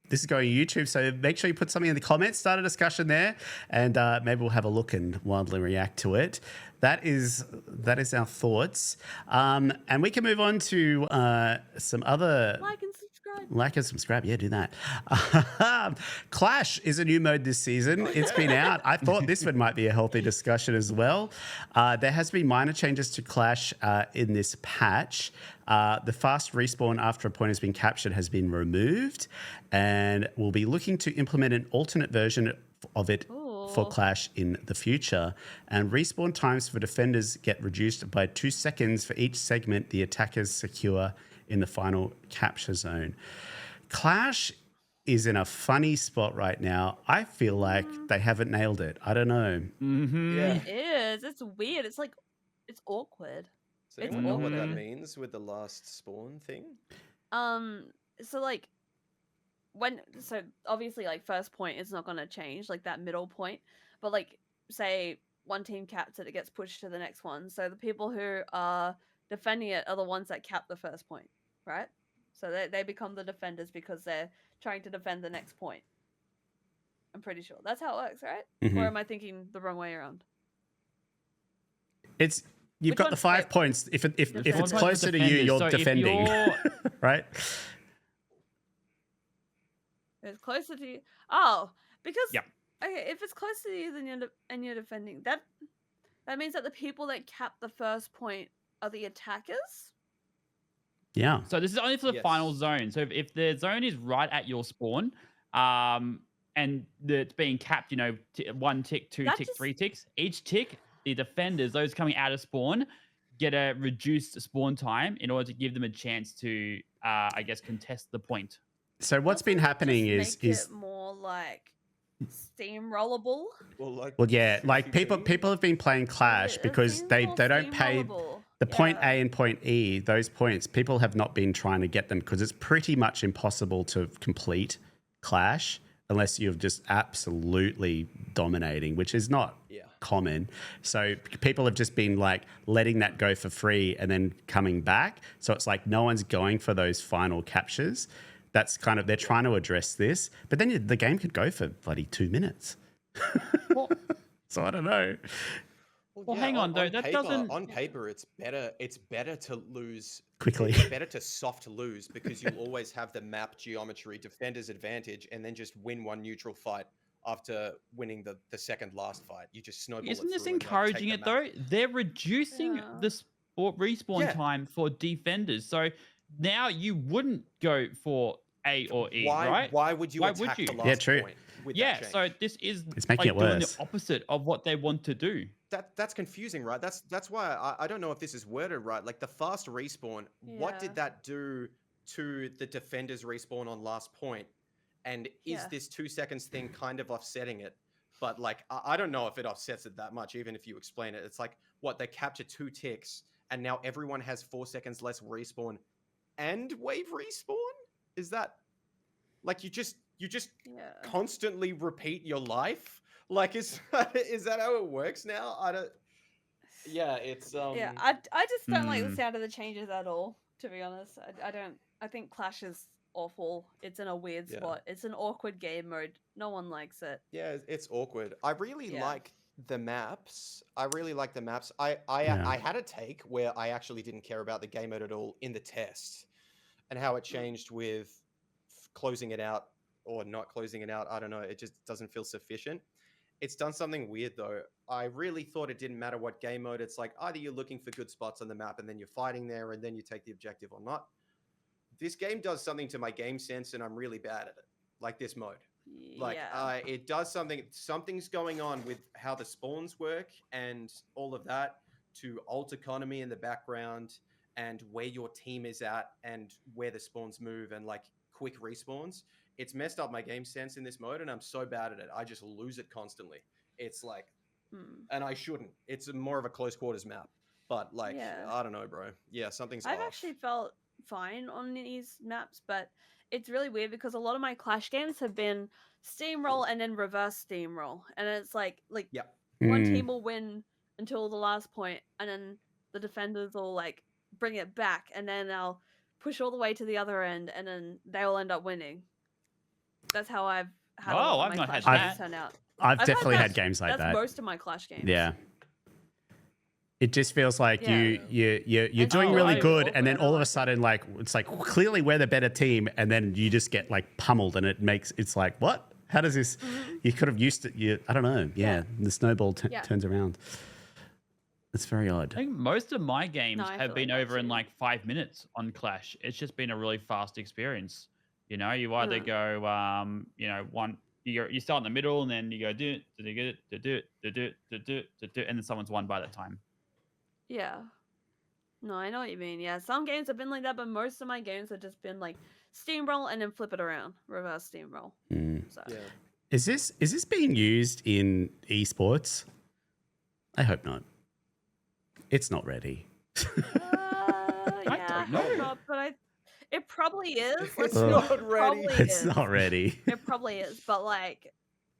This is going to YouTube, so make sure you put something in the comments, start a discussion there, and maybe we'll have a look and wildly react to it. That is our thoughts. And we can move on to some other... Like and subscribe. Yeah, do that. Clash is a new mode this season. It's been out. I thought this one might be a healthy discussion as well. There has been minor changes to Clash in this patch. The fast respawn after a point has been captured has been removed, and we'll be looking to implement an alternate version of it for Clash in the future. And respawn times for defenders get reduced by 2 seconds for each segment the attackers secure in the final capture zone. Clash is in a funny spot right now. I feel like they haven't nailed it. I don't know. It is. It's weird. It's like, it's awkward. So anyone know what that means with the last spawn thing? So like, so obviously like first point is not going to change, like that middle point, but like say one team caps it, it gets pushed to the next one, so the people who are defending it are the ones that cap the first point, right? So they become the defenders because they're trying to defend the next point. I'm pretty sure that's how it works, right? Or am I thinking the wrong way around? It's you've Which got one? the 5 Wait. points. If it's Defenders. closer to you, you're So if defending, you're- right? It's closer to you. Oh, because Yep. okay, if it's closer to you and you're defending, that means that the people that cap the first point are the attackers. Yeah. So this is only for the Yes. final zone. So if the zone is right at your spawn, and it's being capped, 1 tick, 2 That tick, just- 3 ticks. Each tick, the defenders, those coming out of spawn, get a reduced spawn time in order to give them a chance to, I guess, contest the point. So what's been Doesn't that happening just is make it more like steamrollable. well, yeah, like people PvP? have been playing Clash It because seems they more don't pay steamrollable. the point Yeah. A and point E. Those points, people have not been trying to get them because it's pretty much impossible to complete Clash unless you're just absolutely dominating, which is not common. So people have just been like letting that go for free and then coming back. So it's like no one's going for those final captures. That's kind of, they're trying to address this, but then the game could go for bloody 2 minutes. Well, So I don't know. Well, hang on, though, that doesn't- On paper, it's better to lose Quickly. It's better to soft lose because you'll always have the map geometry, defender's advantage, and then just win one neutral fight after winning the second last fight. You just snowball. Isn't it this through and, encouraging take it, the map. though? They're reducing Yeah. the respawn Yeah. time for defenders. So now you wouldn't go for A or E, right? Why would you Why would attack you? the Yeah, last true. point? With Yeah, that change? so this is It's making it doing worse. the opposite of what they want to do. That's confusing, right? That's why I don't know if this is worded right. Like the fast respawn, what Yeah. did that do to the defender's respawn on last point? And is Yeah. this 2 seconds thing kind of offsetting it? But like I don't know if it offsets it that much, even if you explain it. It's like what they capture 2 ticks, and now everyone has 4 seconds less respawn and wave respawn. Is that like you just Yeah. constantly repeat your life? Like is that how it works now? I don't. Yeah, it's Yeah, I just don't like the Hmm. sound of the changes at all. To be honest, I don't. I think Clash is awful. It's in a weird Yeah. spot. It's an awkward game mode. No one likes it. Yeah, it's awkward. I really Yeah. like the maps. I really like the maps. Yeah. I had a take where I actually didn't care about the game mode at all in the test, and how it changed with closing it out or not closing it out. I don't know. It just doesn't feel sufficient. It's done something weird though. I really thought it didn't matter what game mode. It's like either you're looking for good spots on the map and then you're fighting there and then you take the objective or not. This game does something to my game sense and I'm really bad at it. Like this mode. Like Yeah. it does something's going on with how the spawns work and all of that to alt economy in the background and where your team is at and where the spawns move and like quick respawns. It's messed up my game sense in this mode and I'm so bad at it. I just lose it constantly. It's like, Hmm. and I shouldn't. It's more of a close quarters map. But like, Yeah. I don't know, bro. Yeah, something's I've off. actually felt fine on these maps, but it's really weird because a lot of my Clash games have been steamroll and then reverse steamroll, and it's like Yep. one Mm. team will win until the last point, and then the defenders will like bring it back, and then they'll push all the way to the other end, and then they'll end up winning. That's how I've had a Oh, lot I've of my not had Clash games that. turn out. I've I've definitely that- had games like That's that. most of my Clash games. Yeah. It just feels like Yeah. you're It's doing really so good, awkward, and then I all of like a it. sudden, like it's like clearly we're the better team, and then you just get like pummeled, and it's like what? How does this? You could have used it. I don't know. Yeah, the snowball Yeah. turns around. It's very odd. I think most of my games I have feel been like that over in too. like 5 minutes on Clash. It's just been a really fast experience. You know, you either Mm. go, you start in the middle and then you go do it, and then someone's won by that time. Yeah. No, I know what you mean. Yeah, some games have been like that, but most of my games have just been like steamroll and then flip it around, reverse steamroll. Mm. So Yeah. Is this being used in esports? I hope not. It's not ready. yeah, don't know. hope not, but it probably is. Let's It's be not honest, ready. probably It's is. not ready. It probably is, but like,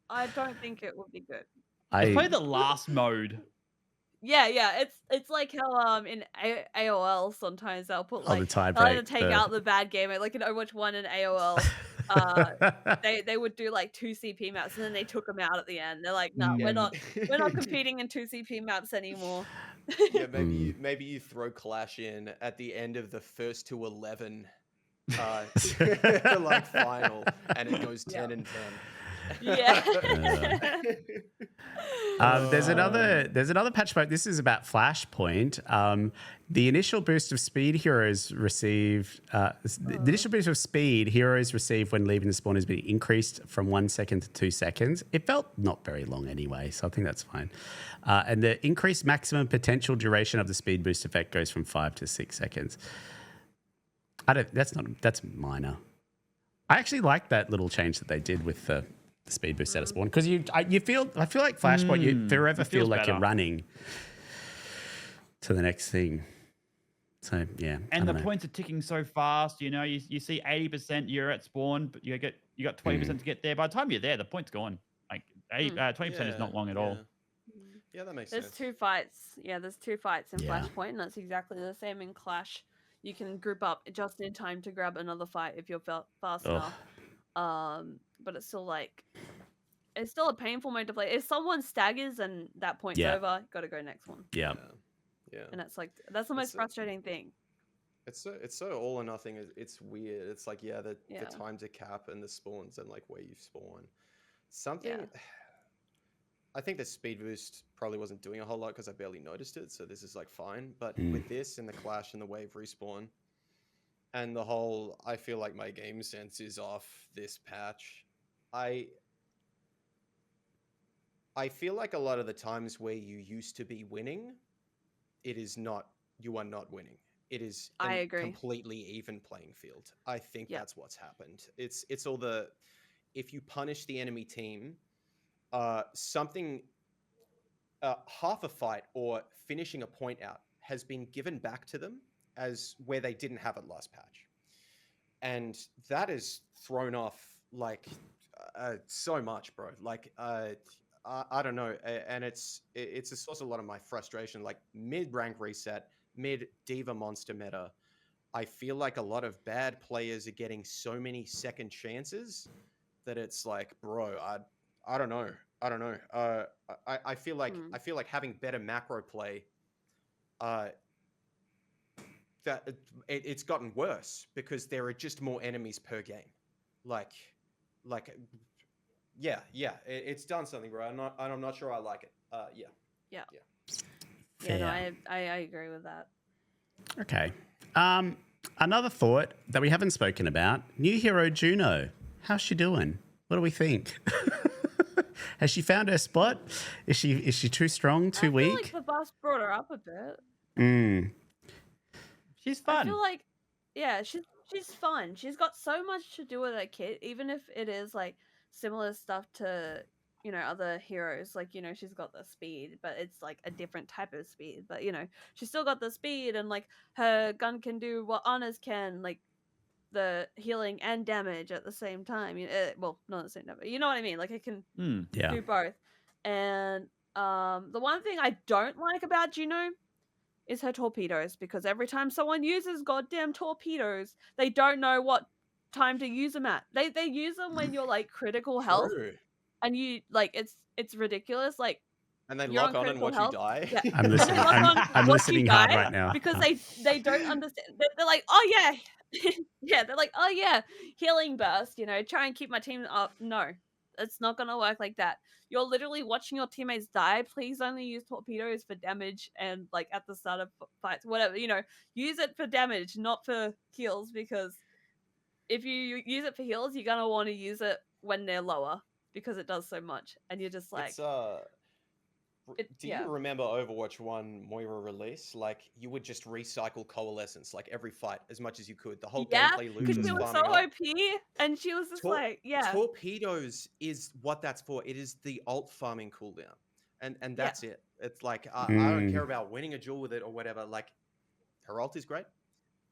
I don't think it would be good. It's probably I the last mode. Yeah. It's like how in AOL sometimes they'll put on the like tie they'll either break. take out the bad game, like in Overwatch 1 and AOL. They would do like 2 CP maps and then they took them out at the end. They're like, no, Mm. we're not competing in 2 CP maps anymore. Yeah, maybe you throw Clash in at the end of the first to 11 like final, and it goes 10 and 10. Yeah. There's another patch point. This is about Flashpoint. The initial boost of speed heroes receive the initial boost of speed heroes receive when leaving the spawn has been increased from 1 second to 2 seconds. It felt not very long anyway, so I think that's fine. And the increased maximum potential duration of the speed boost effect goes from 5 to 6 seconds. That's minor. I actually like that little change that they did with the speed boost out of spawn, because I feel like Flashpoint, you forever feel like better. you're running to the next thing. So yeah, And the points are ticking so fast. You know, you see 80% you're at spawn, but you got 20% to get there. By the time you're there, the point's gone. Like 20% is not long at all. Yeah, that makes There's sense. 2 fights. Yeah, there's 2 fights in Yeah. Flashpoint, and that's exactly the same in Clash. You can group up just in time to grab another fight if you're fast enough. But it's still like, it's still a painful mode to play. If someone staggers and that point's over, gotta go next one. Yeah. And that's like, that's the most frustrating thing. It's so all or nothing. It's weird. It's like the time to cap and the spawns and like where you spawn. I think the speed boost probably wasn't doing a whole lot because I barely noticed it, so this is like fine. But with this and the Clash and the wave respawn and the whole, I feel like my game sense is off this patch. I feel like a lot of the times where you used to be winning, you are not winning. It is a completely even playing field. I think that's what's happened. It's all if you punish the enemy team, something, half a fight or finishing a point out has been given back to them as where they didn't have it last patch. And that is thrown off like so much, bro. Like, I don't know. And it's a source of a lot of my frustration, like mid-rank reset, mid-diva monster meta. I feel like a lot of bad players are getting so many second chances that it's like, bro, I don't know. I feel like having better macro play, that it's gotten worse because there are just more enemies per game. It's done something, bro. I'm not sure I like it. Yeah, Fair. no, I agree with that. Okay. Another thought that we haven't spoken about: new hero Juno. How's she doing? What do we think? Has she found her spot? Is she too strong, too weak? I feel like the boss brought her up a bit. She's fun. I feel like, she's fun. She's got so much to do with her kit, even if it is like similar stuff to, other heroes. Like, she's got the speed, but it's like a different type of speed. But, she's still got the speed, and like her gun can do what Anna's can, like the healing and damage at the same time. Well, not at the same time, but you know what I mean? Like it can do both. And the one thing I don't like about Juno is her torpedoes, because every time someone uses goddamn torpedoes, they don't know what time to use them at. They use them when you're like critical health, and you like it's ridiculous. Like, and they lock on and watch you die. Yeah. I'm listening. I'm listening hard right now because they don't understand. They're like, oh yeah. Yeah, they're like, oh yeah, healing burst, try and keep my team up. No, it's not gonna work like that. You're literally watching your teammates die. Please only use torpedoes for damage and like at the start of fights, whatever, use it for damage, not for heals, because if you use it for heals, you're gonna want to use it when they're lower because it does so much, and you're just like, do you remember Overwatch 1 Moira release? Like, you would just recycle Coalescence, like, every fight as much as you could. The whole gameplay loop because she was so OP, and she was just Torpedoes is what that's for. It is the ult farming cooldown. And that's it. It's like, I don't care about winning a duel with it or whatever. Like, her ult is great.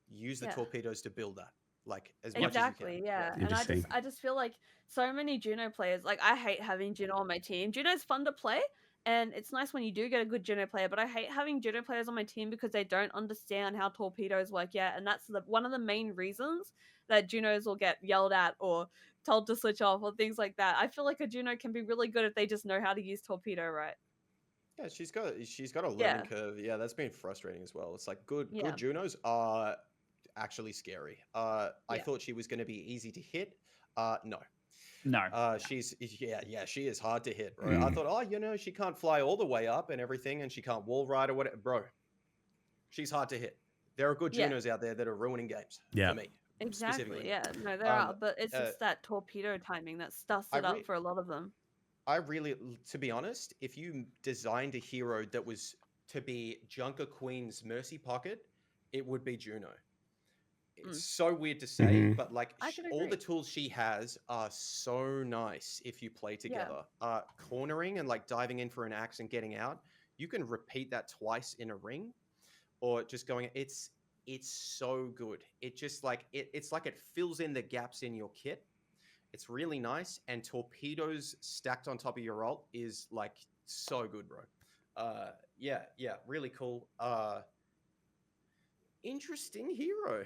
Use the torpedoes to build that. like as much Exactly, as you can. yeah. And Interesting. I just feel like so many Juno players, like I hate having Juno on my team. Juno's fun to play, and it's nice when you do get a good Juno player, but I hate having Juno players on my team because they don't understand how torpedoes work yet, and that's one of the main reasons that Junos will get yelled at or told to switch off or things like that. I feel like a Juno can be really good if they just know how to use torpedo right. Yeah, she's got a learning Yeah. curve. Yeah, that's been frustrating as well. It's like good Yeah. Junos are actually scary. I Yeah. thought she was going to be easy to hit. No. No. She is hard to hit, bro. I thought, oh, she can't fly all the way up and everything, and she can't wall ride or whatever, bro. She's hard to hit. There are good Yeah. Junos out there that are ruining games Yeah. for me. Exactly. Specifically. Yeah. No, there are, but it's just that torpedo timing that stuffs I it up re- for a lot of them. To be honest, if you designed a hero that was to be Junker Queen's Mercy Pocket, it would be Juno. It's so weird to say, but like I can all the agree. tools she has are so nice if you play together. Cornering and like diving in for an axe and getting out, you can repeat that twice in a ring, or just going. It's so good. It just like it's like it fills in the gaps in your kit. It's really nice, and torpedoes stacked on top of your ult is like so good, bro. Yeah, really cool. Interesting hero.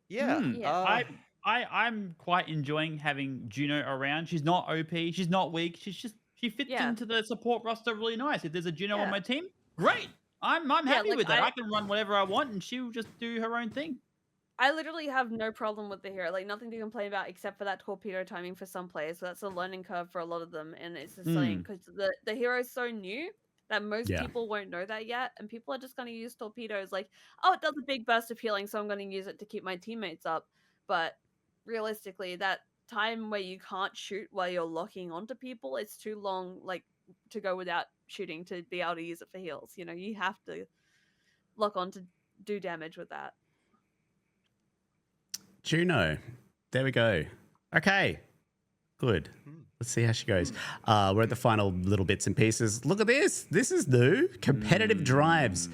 Yeah. Yeah. I'm quite enjoying having Juno around. She's not OP. She's not weak. She fits Yeah. into the support roster really nice. If there's a Juno on Yeah. my team, great. I'm Yeah, happy like, with that. I can run whatever I want, and she'll just do her own thing. I literally have no problem with the hero, like nothing to complain about except for that torpedo timing for some players. So that's a learning curve for a lot of them, and it's just something because the hero is so new that most Yeah. people won't know that yet, and people are just going to use torpedoes like, oh, it does a big burst of healing, so I'm going to use it to keep my teammates up. But realistically, that time where you can't shoot while you're locking onto people, it's too long, like to go without shooting to be able to use it for heals. You have to lock on to do damage with that. Juno. There we go. Okay. Good. Let's see how she goes. We're at the final little bits and pieces. Look at this. This is new. Competitive drives.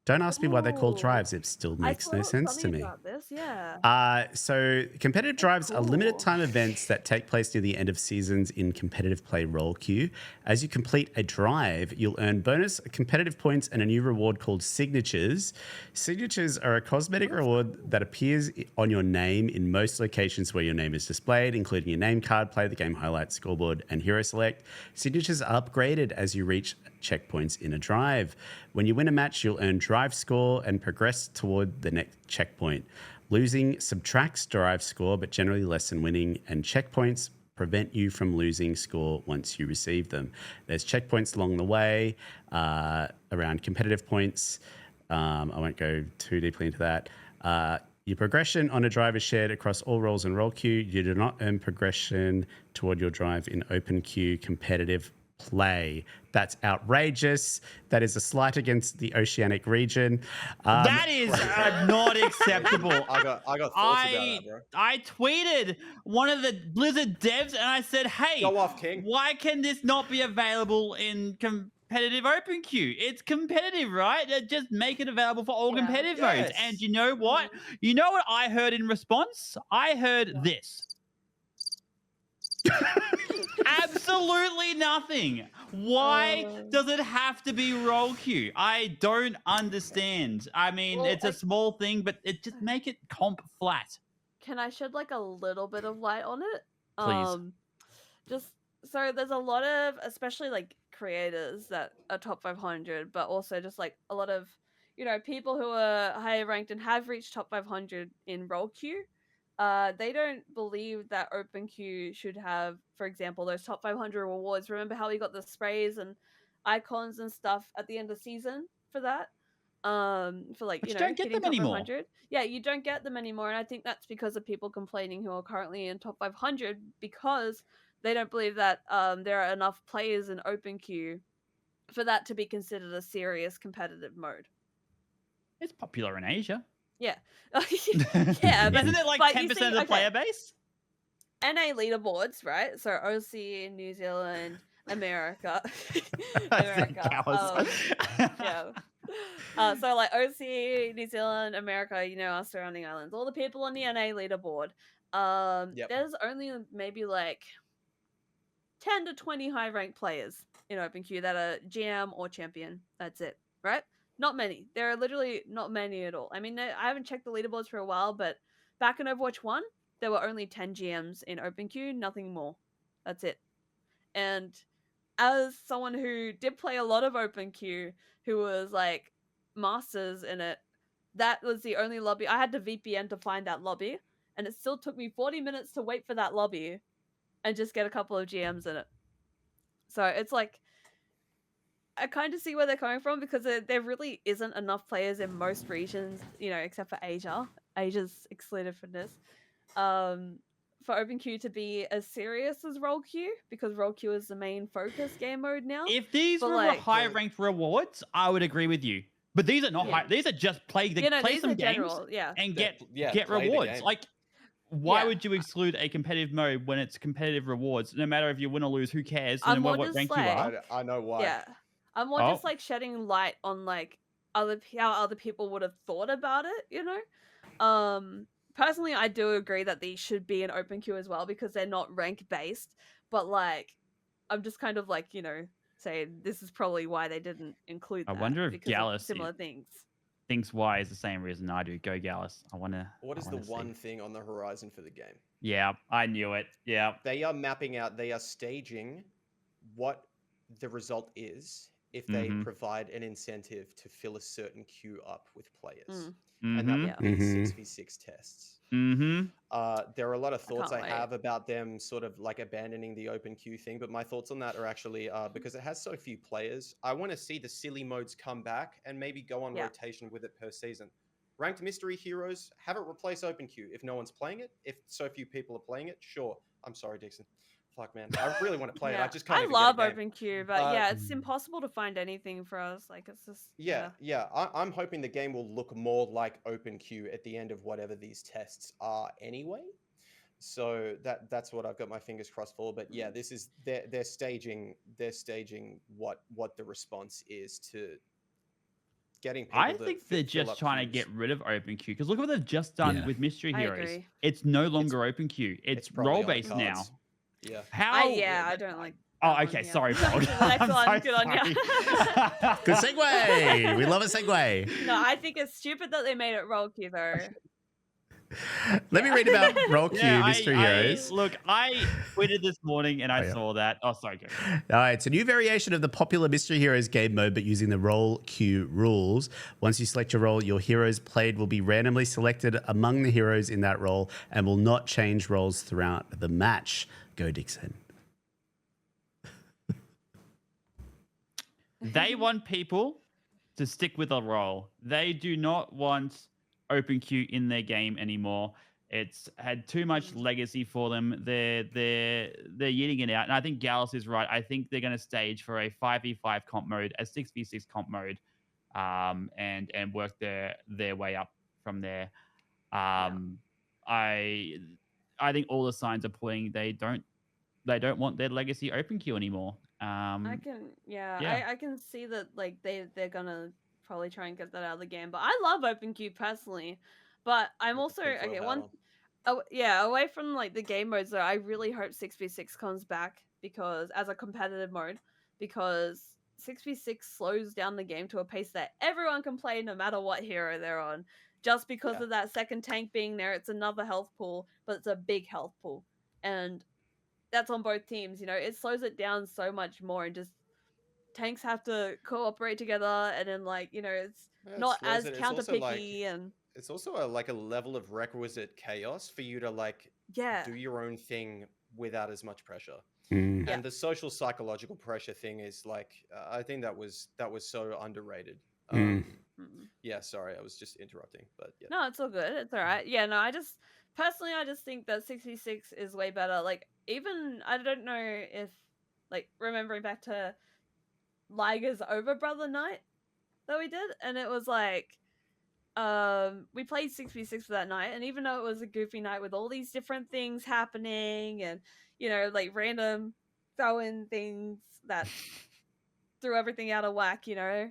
Don't ask me why they're called drives. It still makes no sense to me. About this, yeah. So competitive drives are limited time events that take place near the end of seasons in competitive play role queue. As you complete a drive, you'll earn bonus competitive points and a new reward called signatures. Signatures are a cosmetic reward that appears on your name in most locations where your name is displayed, including your name card, play the game highlights, scoreboard, and hero select. Signatures are upgraded as you reach checkpoints in a drive. When you win a match, you'll earn drive score and progress toward the next checkpoint. Losing subtracts drive score, but generally less than winning, and checkpoints prevent you from losing score once you receive them. There's checkpoints along the way around competitive points. I won't go too deeply into that. Your progression on a drive is shared across all roles and role queue. You do not earn progression toward your drive in open queue competitive play. That's outrageous. That is a slight against the Oceanic region. That is not acceptable. I got thoughts about that, bro. I tweeted one of the Blizzard devs and I said, hey, Go off, King. Why can this not be available in competitive open queue? It's competitive, right? Just make it available for all competitive modes. And you know what? You know what I heard in response? I heard this. Absolutely nothing. Why does it have to be role queue? I don't understand. I mean, it's a small thing, but just make it comp flat. Can I shed like a little bit of light on it? Please. Just so there's a lot of, especially like creators that are top 500, but also just like a lot of, people who are higher ranked and have reached top 500 in role queue. They don't believe that open queue should have, for example, those top 500 rewards. Remember how we got the sprays and icons and stuff at the end of season for that? For like, but you don't get them anymore. Yeah, you don't get them anymore, and I think that's because of people complaining who are currently in top 500 because they don't believe that there are enough players in open queue for that to be considered a serious competitive mode. It's popular in Asia. Yeah. Yeah, but isn't it like 10% of the player base? NA leaderboards, right? So OC, New Zealand, America. Yeah. So like OC, New Zealand, America, you know, our surrounding islands, all the people on the NA leaderboard. Yep. There's only maybe like 10 to 20 high ranked players in OpenQ that are GM or champion. That's it, right? Not many. There are literally not many at all. I mean, I haven't checked the leaderboards for a while, but back in Overwatch 1, there were only 10 GMs in OpenQ, nothing more. That's it. And as someone who did play a lot of OpenQ, who was like masters in it, that was the only lobby. I had to VPN to find that lobby, and it still took me 40 minutes to wait for that lobby and just get a couple of GMs in it. So it's like, I kind of see where they're coming from, because there really isn't enough players in most regions, you know, except for Asia. Asia's excluded from this. For OpenQ to be as serious as Role Queue, because Role Queue is the main focus game mode now. If these But, were like, high ranked rewards, I would agree with you. But these are not Yeah. high. These are just play You know, play these some are games general, and Play get the rewards. game. Like, why Yeah. would you exclude a competitive mode when it's competitive rewards? No matter if you win or lose, who cares? I'm And more what just rank you like- are. I know why. Yeah. I'm more Oh. just like shedding light on like how other people would have thought about it, you know? Personally, I do agree that these should be an open queue as well, because they're not rank based, but like I'm just kind of like, you know, saying this is probably why they didn't include I that, wonder if because of Gallus similar things. thinks why is the same reason I do. Go Gallus. I wanna. What is I the wanna see. one thing on the horizon for the game? Yeah, I knew it. Yeah. They are mapping out, they are staging what the result is if they Mhm. provide an incentive to fill a certain queue up with players. Mm. And that Mhm. would be Mhm. 6v6 tests. Mhm. There are a lot of thoughts I can't wait. have about them sort of like abandoning the open queue thing, but my thoughts on that are actually because it has so few players, I want to see the silly modes come back and maybe go on Yeah. rotation with it per season. Ranked mystery heroes, have it replace open queue. If no one's playing it, if so few people are playing it, sure. I'm sorry, Dixon. Fuck, man. I really want to play it. I just can't even love get a game. open queue, but yeah, it's Mm. impossible to find anything for us. Like it's just Yeah. I'm hoping the game will look more like open queue at the end of whatever these tests are anyway. So that's what I've got my fingers crossed for. But yeah, this is they're staging what the response is to getting people. I to think fill they're just up trying to queues. get rid of open queue, because look what they've just done Yeah. with Mystery I Heroes. agree. It's no longer open queue. It's probably on role the based now. cards. Yeah. How? I don't like. Oh, that one, okay. yeah. Sorry, Bold. The next I'm one, so good on ya. sorry. Good segue. We love a segue. No, I think it's stupid that they made it role queue though. Let me read about Roll Q Yeah, Mystery Heroes. Look, I tweeted this morning and I yeah. saw that. Oh, sorry, go. All right, it's a new variation of the popular Mystery Heroes game mode, but using the roll queue rules. Once you select your role, your heroes played will be randomly selected among the heroes in that role and will not change roles throughout the match. Go, Dixon. They want people to stick with a role. They do not want open queue in their game anymore. It's had too much legacy for them. They're yeeting it out. And I think Gallus is right. I think they're going to stage for a 5v5 comp mode, a 6v6 comp mode, and work their way up from there. I think all the signs are pointing they don't want their legacy open queue anymore. I can see that like they're gonna probably try and get that out of the game. But I love open queue personally. But I'm also okay. Away from like the game modes though, I really hope 6v6 comes back because as a competitive mode, because 6v6 slows down the game to a pace that everyone can play no matter what hero they're on. Just because of that second tank being there, it's another health pool, but it's a big health pool. And that's on both teams, you know, it slows it down so much more, and just tanks have to cooperate together, and then like, you know, it's not as counter picky, and it's also a level of requisite chaos for you to like do your own thing without as much pressure. And the social psychological pressure thing is like I think that was so underrated. Yeah, sorry, I was just interrupting, but yeah. No, it's all good. It's all right. Yeah, no, I just think that 6v6 is way better. Like, even I don't know if like remembering back to Liger's Over Brother night that we did, and it was like we played 6v6 for that night, and even though it was a goofy night with all these different things happening and, you know, like random throw-in things that threw everything out of whack, you know,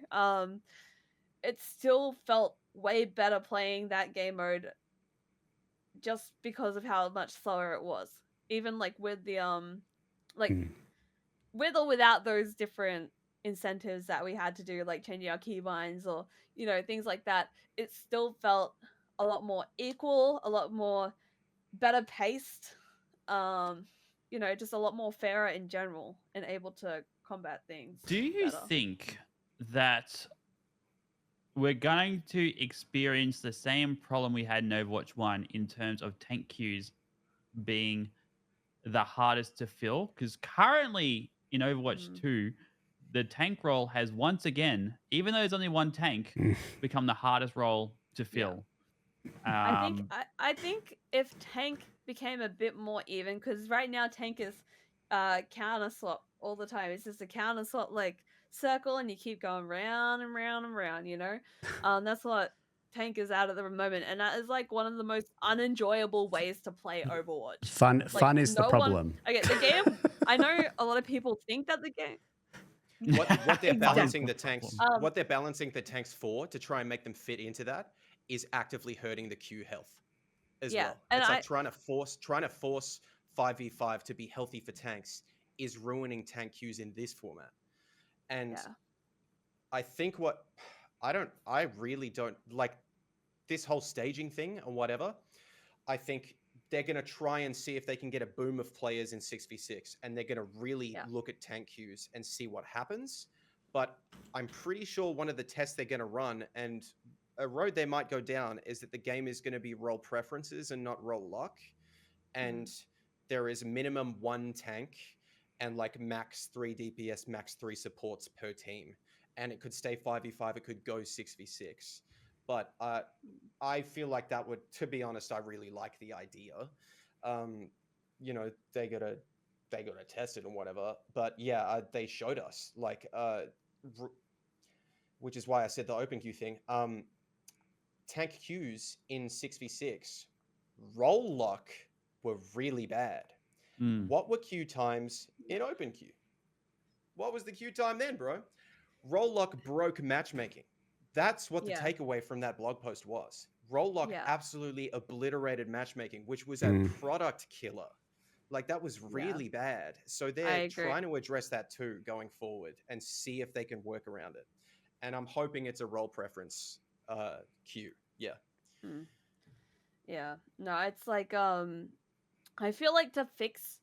it still felt way better playing that game mode just because of how much slower it was. Even like with the like Mm. with or without those different incentives that we had to do, like changing our keybinds or things like that, it still felt a lot more equal, a lot more better paced, just a lot more fairer in general and able to combat things Do you better. think that we're going to experience the same problem we had in Overwatch 1 in terms of tank queues being the hardest to fill? Because currently in Overwatch Mm. 2, the tank role has once again, even though there's only one tank, Mm. become the hardest role to fill. I think if tank became a bit more even, because right now tank is counter swap all the time. It's just a counter swap like circle, and you keep going round and round and round. That's what tank is at the moment, and that is like one of the most unenjoyable ways to play Overwatch. Fun Like is the no problem. one. Okay, the game. I know a lot of people think that the game. What they're Exactly. balancing the tanks, Um, what they're balancing the tanks for to try and make them fit into that is actively hurting the queue health as Yeah, well. and It's like trying to force 5v5 to be healthy for tanks is ruining tank queues in this format. And Yeah. I think I really don't like this whole staging thing or whatever. I think they're going to try and see if they can get a boom of players in 6v6, and they're going to really look at tank queues and see what happens. But I'm pretty sure one of the tests they're going to run, and a road they might go down, is that the game is going to be role preferences and not role luck. And there is minimum 1 tank and like max 3 DPS, max 3 supports per team. And it could stay 5v5, it could go 6v6. But I feel like that would, to be honest, I really like the idea. They gotta test it and whatever. But yeah, they showed us like, which is why I said the open queue thing. Tank queues in 6v6, roll lock were really bad. What were queue times in open queue? What was the queue time then, bro? Roll lock broke matchmaking. That's what the takeaway from that blog post was. Roll lock absolutely obliterated matchmaking, which was a product killer. Like, that was really bad. So they're trying to address that too going forward and see if they can work around it. And I'm hoping it's a role preference queue. Yeah. Yeah. No, it's like I feel like to fix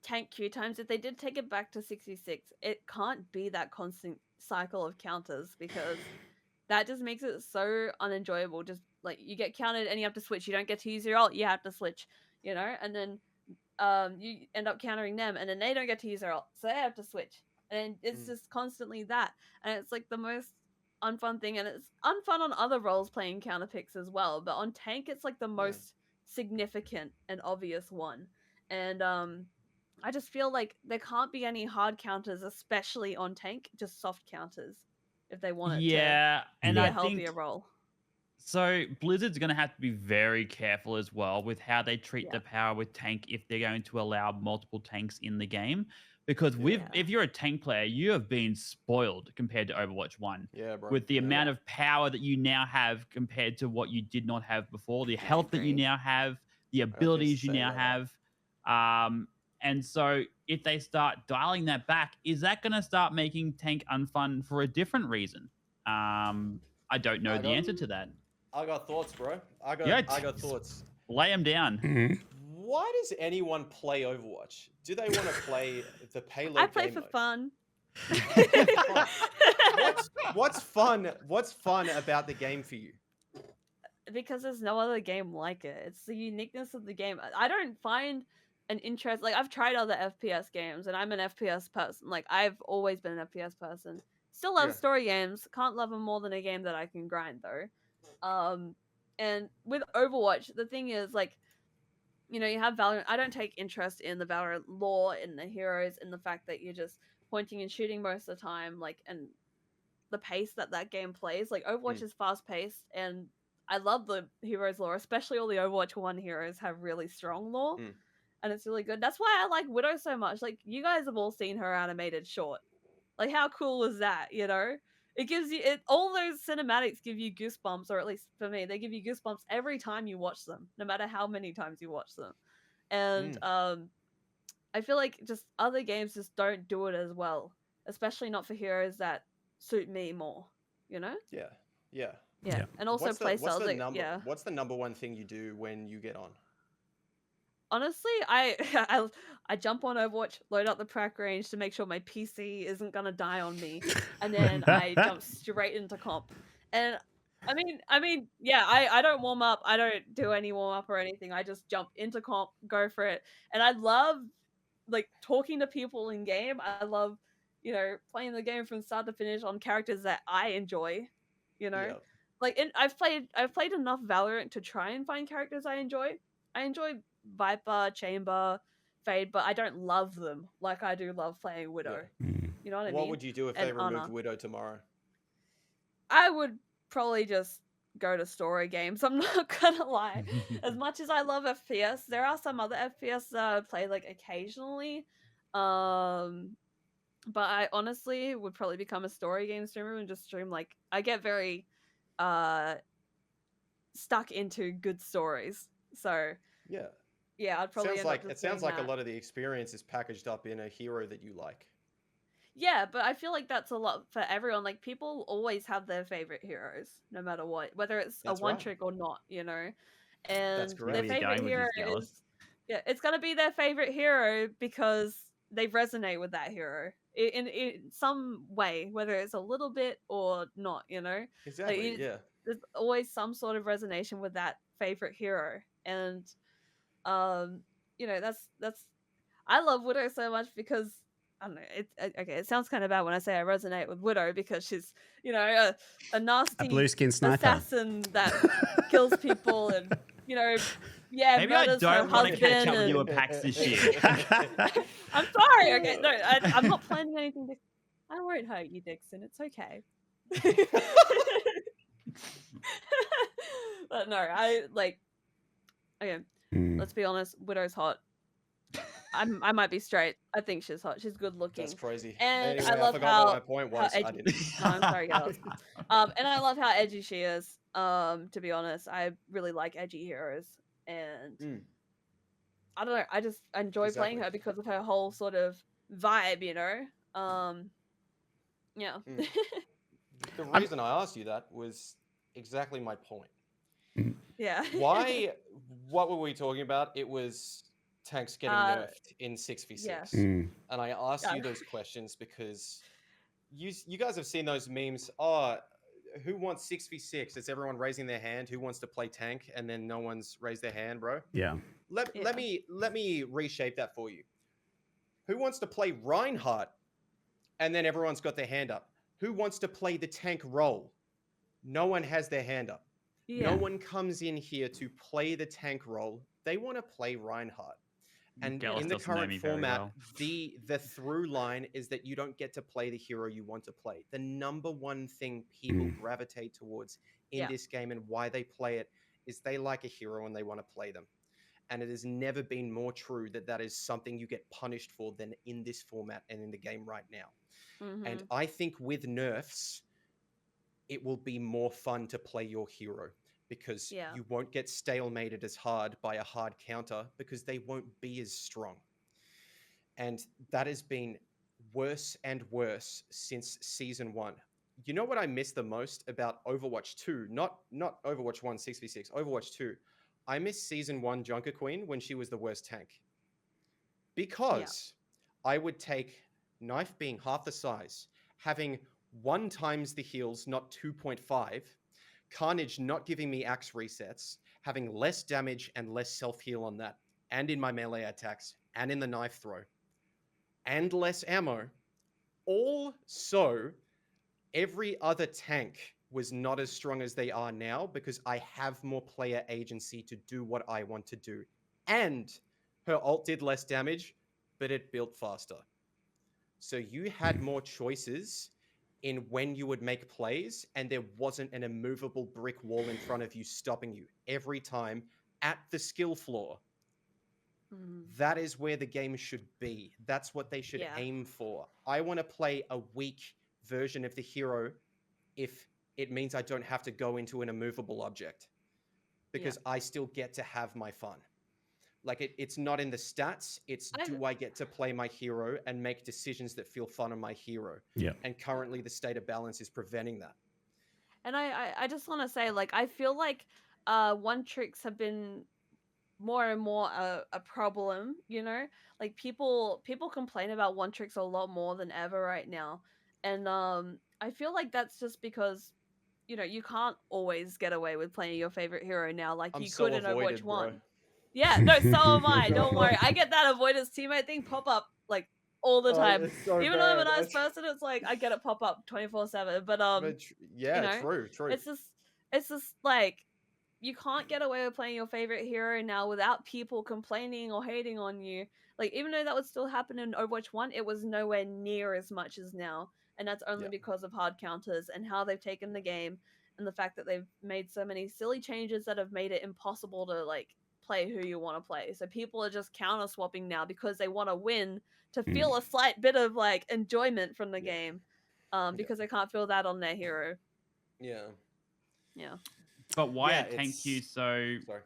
tank queue times, if they did take it back to 66, it can't be that constant cycle of counters, because that just makes it so unenjoyable. Just like you get counted and you have to switch. You don't get to use your ult, you have to switch, and then you end up countering them, and then they don't get to use their ult, so they have to switch. And it's just constantly that. And it's like the most unfun thing, and it's unfun on other roles playing counter picks as well. But on tank, it's like the most significant and obvious one. And I just feel like there can't be any hard counters, especially on tank, just soft counters, if they want it to and be I a healthier think role. so. Blizzard's going to have to be very careful as well with how they treat the power with tank if they're going to allow multiple tanks in the game. Because if you're a tank player, you have been spoiled compared to Overwatch 1. Yeah, bro. With the amount of power that you now have compared to what you did not have before, the health that you now have, the abilities you now have. And so if they start dialing that back, is that going to start making tank unfun for a different reason? I don't know the answer to that. I got thoughts, bro. I got thoughts. Lay them down. Why does anyone play Overwatch? Do they want to play the payload? I play for fun. What's fun? What's fun about the game for you? Because there's no other game like it. It's the uniqueness of the game. I don't find an interest. Like, I've tried other FPS games, and I'm an FPS person. Like, I've always been an FPS person. Still love story games. Can't love them more than a game that I can grind, though. And with Overwatch, the thing is, like, you have Valorant. I don't take interest in the Valorant lore, in the heroes, in the fact that you're just pointing and shooting most of the time, like, and the pace that game plays. Like, Overwatch is fast paced, and I love the heroes lore, especially all the Overwatch 1 heroes have really strong lore, and it's really good. That's why I like Widow so much. Like, you guys have all seen her animated short. Like, how cool is that, It gives you all those cinematics give you goosebumps, or at least for me, they give you goosebumps every time you watch them, no matter how many times you watch them. And I feel like just other games just don't do it as well, especially not for heroes that suit me more. You know? Yeah. Yeah. Yeah. Yeah. And also playstyles. Like, yeah. What's the number one thing you do when you get on? Honestly, I jump on Overwatch, load up the prac range to make sure my PC isn't gonna die on me, and then I jump straight into comp. And I mean, yeah, I don't warm up. I don't do any warm up or anything. I just jump into comp, go for it. And I love like talking to people in game. I love, playing the game from start to finish on characters that I enjoy. You know, Yeah. like I've played enough Valorant to try and find characters I enjoy. I enjoy Viper, Chamber, Fade, but I don't love them like I do love playing Widow. Mm. You know what I mean? What would you do if they And removed Ana. Widow tomorrow? I would probably just go to story games. I'm not gonna lie. As much as I love FPS, there are some other FPS that I play like occasionally. But I honestly would probably become a story game streamer and just stream like I get very stuck into good stories. So Yeah. yeah, I'd probably end up just Sounds doing like a that. lot of the experience is packaged up in a hero that you like. Yeah, but I feel like that's a lot for everyone. Like people always have their favorite heroes, no matter what, whether it's That's a one right. trick or not, That's And their correct. Really favorite dying with hero his jealous. is it's gonna be their favorite hero because they resonate with that hero in some way, whether it's a little bit or not. Like Exactly. Yeah. there's always some sort of resonation with that favorite hero, and um, that's I love Widow so much because I don't know. Okay. It sounds kind of bad when I say I resonate with Widow because she's, a A nasty blue skin sniper. assassin that kills people and yeah, Maybe I murders her don't want to catch husband. up with you And... at PAX this year. I'm sorry. Okay, no, I'm not planning anything. I won't hurt you, Dixon. It's okay. But no, I like. Okay, Mm. let's be honest. Widow's hot. I might be straight. I think she's hot. She's good looking. That's crazy. And Anyway, I love forgot what my how point was. I edgy. didn't. No, I'm sorry, girls. And I love how edgy she is. To be honest, I really like edgy heroes, and I don't know. I just enjoy playing her because of her whole sort of vibe. Yeah. The reason I asked you that was exactly my point. Yeah. What were we talking about? It was tanks getting nerfed in 6v6. Yeah. And I asked you those questions because you guys have seen those memes. Oh, who wants 6v6? It's everyone raising their hand. Who wants to play tank? And then no one's raised their hand, bro. Yeah. Let me reshape that for you. Who wants to play Reinhardt? And then everyone's got their hand up. Who wants to play the tank role? No one has their hand up. Yeah. No one comes in here to play the tank role. They want to play Reinhardt. And in the current format, the through line is that you don't get to play the hero you want to play. The number one thing people gravitate towards in this game and why they play it is they like a hero and they want to play them. And it has never been more true that is something you get punished for than in this format and in the game right now. And I think with nerfs, it will be more fun to play your hero because you won't get stalemated as hard by a hard counter because they won't be as strong. And that has been worse and worse since Season 1. You know what I miss the most about Overwatch 2? Not Overwatch 1 6v6, Overwatch 2. I miss Season 1 Junker Queen when she was the worst tank. Because I would take Knife being half the size, having 1 times the heals, not 2.5, Carnage not giving me axe resets, having less damage and less self-heal on that, and in my melee attacks, and in the knife throw, and less ammo. Also, every other tank was not as strong as they are now because I have more player agency to do what I want to do. And her ult did less damage, but it built faster. So you had more choices in when you would make plays, and there wasn't an immovable brick wall in front of you stopping you every time at the skill floor. That is where the game should be. That's what they should aim for. I want to play a weak version of the hero if it means I don't have to go into an immovable object, because I still get to have my fun. Like it's not in the stats. It's do I get to play my hero and make decisions that feel fun on my hero? Yeah. And currently the state of balance is preventing that. And I just want to say, like, I feel like one tricks have been more and more a problem, you know? Like people complain about one tricks a lot more than ever right now. And I feel like that's just because, you know, you can't always get away with playing your favorite hero now like I'm you so could in avoided, Overwatch bro. 1. Yeah, no, so am I. Don't worry. I get that avoidance teammate thing pop up like all the time. It's so Even though I'm a bad. nice person, it's like I get it pop up 24/7. But yeah, you know, true. it's just like you can't get away with playing your favorite hero now without people complaining or hating on you. Like, even though that would still happen in Overwatch 1, it was nowhere near as much as now. And that's only because of hard counters and how they've taken the game and the fact that they've made so many silly changes that have made it impossible to, like, play who you want to play. So people are just counter swapping now because they want to win to feel a slight bit of, like, enjoyment from the game. Because they can't feel that on their hero. Yeah. But why are tank queues so? Sorry.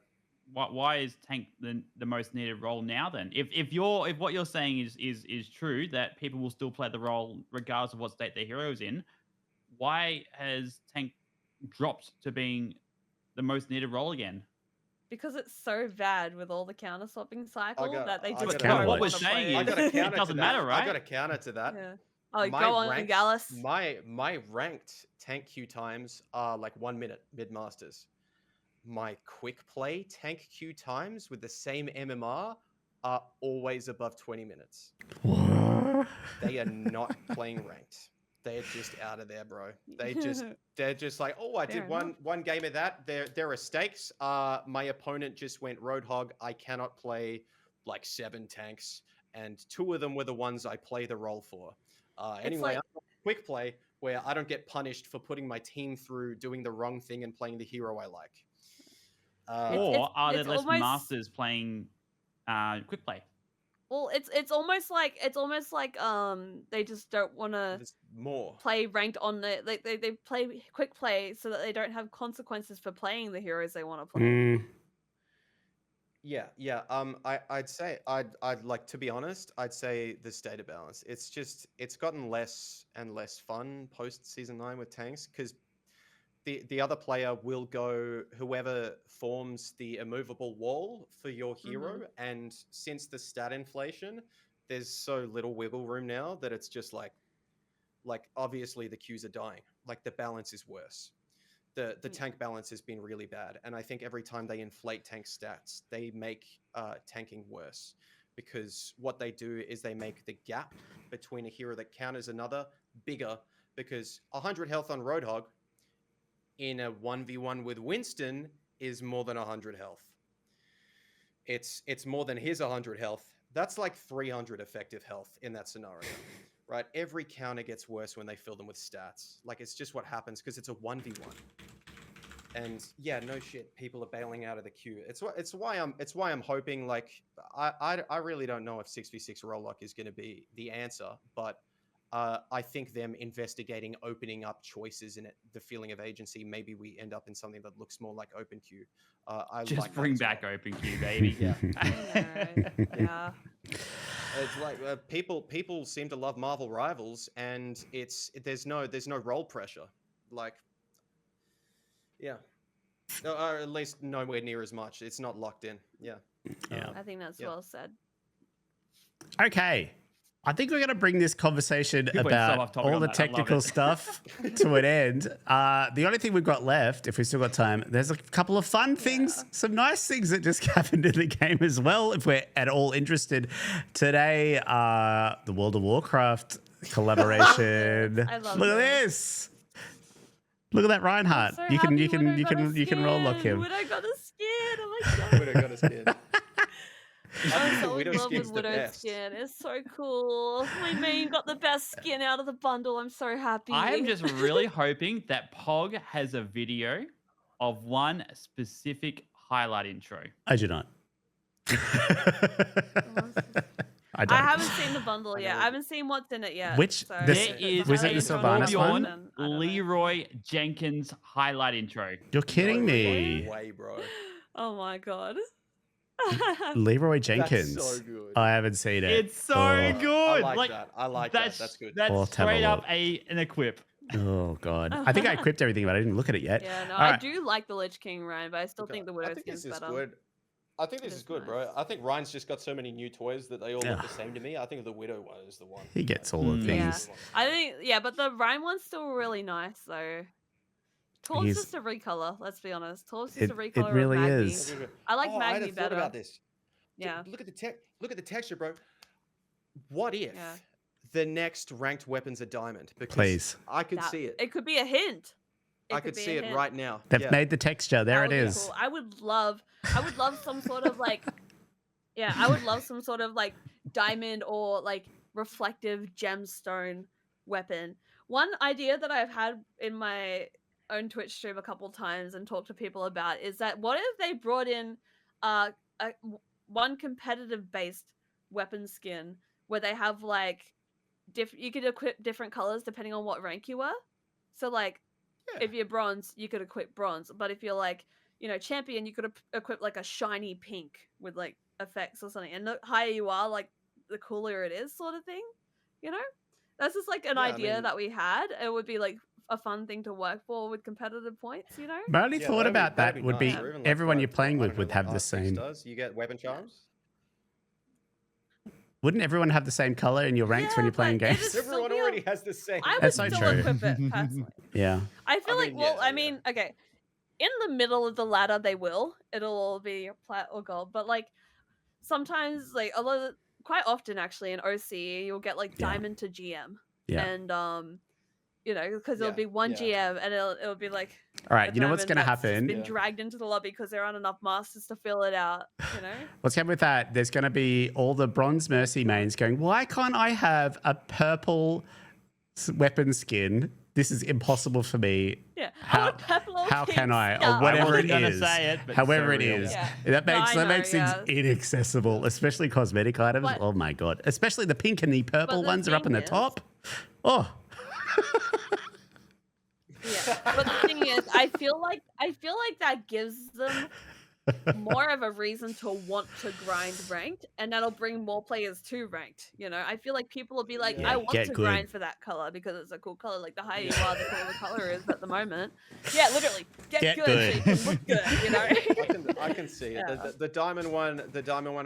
Why is tank the most needed role now then? If what you're saying is true, that people will still play the role regardless of what state their hero is in, why has tank dropped to being the most needed role again? Because it's so bad with all the counter swapping cycle that they just don't what we're want to saying I is got a counter it doesn't to matter, that. right? I got a counter to that. Yeah. Oh, go on, Gallus. My ranked tank queue times are like 1 minute mid-masters. My quick play tank queue times with the same MMR are always above 20 minutes. What? They are not playing ranked. They're just out of there, bro. They're just like, oh, I did one game of that. There are stakes. My opponent just went Roadhog. I cannot play like 7 tanks, and 2 of them were the ones I play the role for. Anyway, I'm quick play where I don't get punished for putting my team through doing the wrong thing and playing the hero I like. Or are there less masters playing quick play? Well, it's almost like they just don't want to play ranked on the they play quick play so that they don't have consequences for playing the heroes they want to play. Yeah. I'd say I'd like, to be honest, I'd say the state of balance. It's gotten less and less fun post season 9 with tanks, because the other player will go whoever forms the immovable wall for your hero, and since the stat inflation, there's so little wiggle room now that it's just like obviously the queues are dying. Like the balance is worse. The tank balance has been really bad, and I think every time they inflate tank stats, they make tanking worse, because what they do is they make the gap between a hero that counters another bigger, because 100 health on Roadhog in a 1v1 with Winston is more than 100 health. It's more than his 100 health. That's like 300 effective health in that scenario. Right, every counter gets worse when they fill them with stats. Like, it's just what happens because it's a 1v1. And yeah, no shit, people are bailing out of the queue. It's why I'm hoping, like, I really don't know if 6v6 role lock is going to be the answer, but I think them investigating opening up choices in it, the feeling of agency, maybe we end up in something that looks more like open queue. Just like bring back open queue, baby. Yeah. It's like people seem to love Marvel Rivals, and there's no role pressure, like, yeah, or at least nowhere near as much. It's not locked in. Yeah. I think that's well said. Okay. I think we're going to bring this conversation about all the technical stuff to an end. The only thing we've got left, if we've still got time, there's a couple of fun things, some nice things that just happened in the game as well, if we're at all interested. Today, the World of Warcraft collaboration. I love Look at this. Look at that Reinhardt. So you can roll lock him. Widow got a skin. Oh my god. Widow got a skin. I'm so in love with Widow's skin. It's so cool. My main got the best skin out of the bundle. I'm so happy. I am just really hoping that POG has a video of one specific highlight intro. I do not. I I don't. haven't seen the bundle I yet. know. I haven't seen what's in it yet. Which- so this- There if is it's was it a the highlight Sylvanas intro, one? then I don't know. Leroy Jenkins highlight intro. You're kidding No me. way, bro. Oh my god. Leroy That's Jenkins. so good. I haven't seen it. It's so Oh. good. I like that. I like that. That's good. That's We'll have to have a straight up look. an equip. Oh god. I think I equipped everything, but I didn't look at it yet. Yeah, no, All I right. do like the Lich King Ryan, but I still think the Widow I think skin's this is better. good. I think It this is is good, bro. nice. I think Ryan's just got so many new toys that they all look Yeah. the same to me. I think the Widow one is the one. He gets all the Mm. Yeah. things. I think, yeah, but the Ryan one's still really nice though. Tor's He's- just a recolor, let's be honest. Tor's just It- a it recolor really of Magni. is. I like I had Magni a thought better. about this. Yeah. Look at the texture, bro. What if Yeah. the next ranked weapons are diamond? Because Please. I could That- see it. It could be a hint. I could could be see a it hint. right now. They've Yeah. made the texture. There That it would be is. cool. I would love some sort of like, yeah, I would love some sort of like diamond or like reflective gemstone weapon. One idea that I've had in my own Twitch stream a couple times and talked to people about is that what if they brought in one competitive based weapon skin where they have like you could equip different colors depending on what rank you were. So like Yeah. if you're bronze, you could equip bronze, but if you're like, you know, champion, you could equip like a shiny pink with like effects or something. And the higher you are, like the cooler it is, sort of thing. You know, that's just like an Yeah, I idea mean- that we had. It would be like a fun thing to work for with competitive points. You know, My only Yeah, thought that'd be- about that'd that be would be nice. Or even, like, everyone you're what- playing I with don't know would what have the Arctic same. Does. You get weapon charms. Wouldn't everyone have the same color in your ranks when Yeah, you're playing but it games? is- still Everyone be a- already has the same. I would That's so still true. equip it personally. Yeah. I feel I like, mean, well, yeah, I yeah. mean, okay, in the middle of the ladder, they will. It'll all be plat or gold, but like sometimes, like quite often actually in OC, you'll get like Yeah. diamond to GM, Yeah. and you know, because it'll Yeah, be one yeah. GM, and it'll be like All a right. You know what's diamond going to that's just happen? been Yeah. dragged into the lobby because there aren't enough masters to fill it out. You know, What's happening with that? There's going to be all the bronze mercy mains going, why can't I have a purple weapon skin? This is impossible for me. yeah. How- I want purple or How pink can I? Or stuff. whatever wasn't it gonna is. say it, but However so it real. is. Yeah. That No, makes I that know, makes things yeah. inaccessible, especially cosmetic items. But- Oh my god. Especially the pink and the purple the ones are up in thing the is- top. Oh. Yeah, but the thing is, I feel like that gives them more of a reason to want to grind ranked, and that'll bring more players to ranked. You know, I feel like people will be like, Yeah, I want get to good. grind for that color because it's a cool color. Like the higher you are, the cooler the color is at the moment. Yeah, literally, get good, so you can look good. You know. I can see it. Yeah. The diamond one.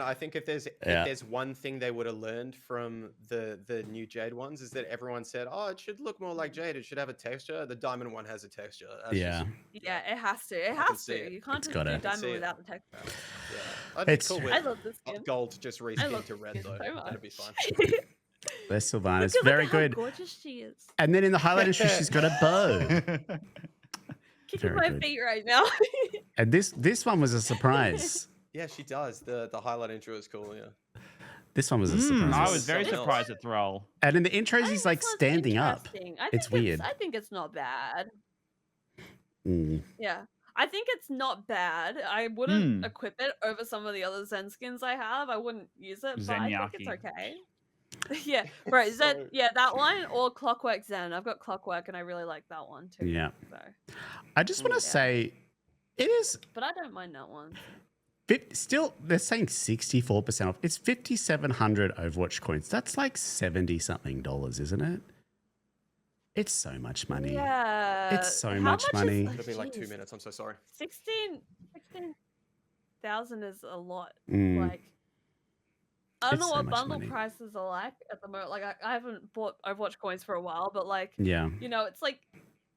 I think if there's one thing they would have learned from the new Jade ones is that everyone said, oh, it should look more like Jade. It should have a texture. The diamond one has a texture. That's Yeah. just- Yeah, it has to. It can has see to. it. You can't It's just gotta. do I can see diamond it. without the texture. yeah. I'd be It's cool true. with I love this skin. gold just I reskin love to red this though. skin so much. That'd be fun. There's Sylvanas. Look Very at how good. gorgeous she is. And then in the highlight intro, she's got a bow. Kicking Very my good. feet right now. And this one was a surprise. Yeah, she does. The highlight intro is cool. Yeah. This one was a surprise. I was very Something else. surprised at the roll. And in the I intros, think he's this like one's standing up. interesting. I It's think weird. I think it's not bad. Mm. Yeah. I think it's not bad. I wouldn't Hmm. equip it over some of the other Zen skins I have. I wouldn't use it, but I think it's Zenyaki. okay. Yeah, right. Zen, So- yeah, that one or Clockwork Zen. I've got Clockwork and I really like that one too. Yeah. So, I just want to Yeah. say, it is but I don't mind that one. still, they're saying 64% off. It's 5,700 Overwatch coins. That's like 70 something dollars, isn't it? It's so much money. Yeah. It's so how much is- money. oh, It'll be like 2 jeez. minutes. I'm so sorry. 16,000 is a lot. Mm. Like, I don't It's know so what much bundle money. prices are like at the moment. Like, I haven't bought Overwatch coins for a while, but like, Yeah. you know, it's like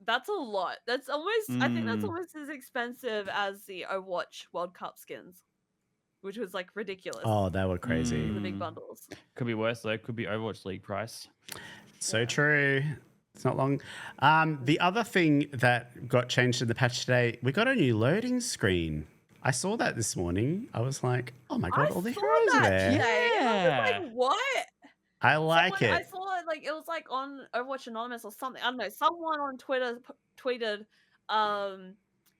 that's a lot. That's almost, I think that's Mm. almost as expensive as the Overwatch World Cup skins, which was like ridiculous. Oh, they were crazy. The big Mm. bundles. Could be worse though. Could be Overwatch League price. So true. It's not long. The other thing that got changed in the patch today, we got a new loading screen. I saw that this morning. I was like, oh my God, all the saw heroes are that there. today, and I was Yeah. like, what? I like I it. saw it like it was like on Overwatch Anonymous or something. I don't know. Someone on Twitter tweeted,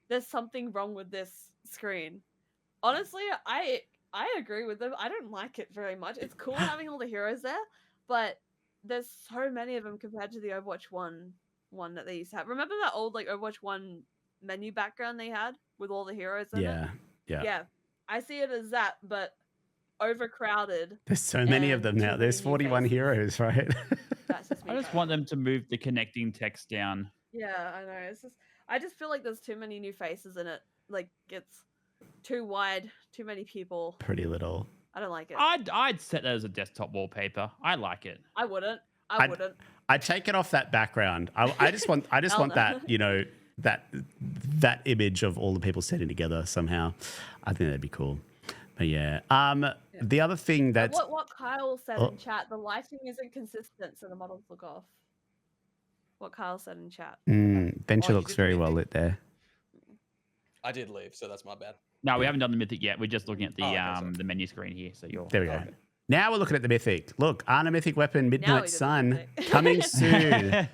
"There's something wrong with this screen." Honestly, I I agree with them. I don't like it very much. It's cool having all the heroes there, but there's so many of them compared to the Overwatch one that they used to have. Remember that old like Overwatch 1 menu background they had with all the heroes in it? Yeah. Yeah. I see it as that, but overcrowded. There's so many of and them too now. many There's new 41 faces. heroes, right? That's just me. I just though. want them to move the connecting text down. Yeah, I know. It's just I just feel like there's too many new faces in it. Like it's too wide, too many people. Pretty little. I don't like it. I'd set that as a desktop wallpaper. I like it. I wouldn't. I I'd- wouldn't. I'd take it off that background. I just want Hell no. that, you know, that image of all the people sitting together somehow. I think that'd be cool. But yeah. The other thing But that's what Kyle said Oh. in chat, the lighting isn't consistent, so the models look off. What Kyle said in chat. Venture you looks did very Mythic? well lit there. I did leave, so that's my bad. No, we haven't done the Mythic yet. We're just looking at the Oh, okay, sorry. the menu screen here. So you're There we go. Okay. Now we're looking at the Mythic. Look, Arna Mythic Weapon, Now we Midnight did the Sun, Mythic. coming soon.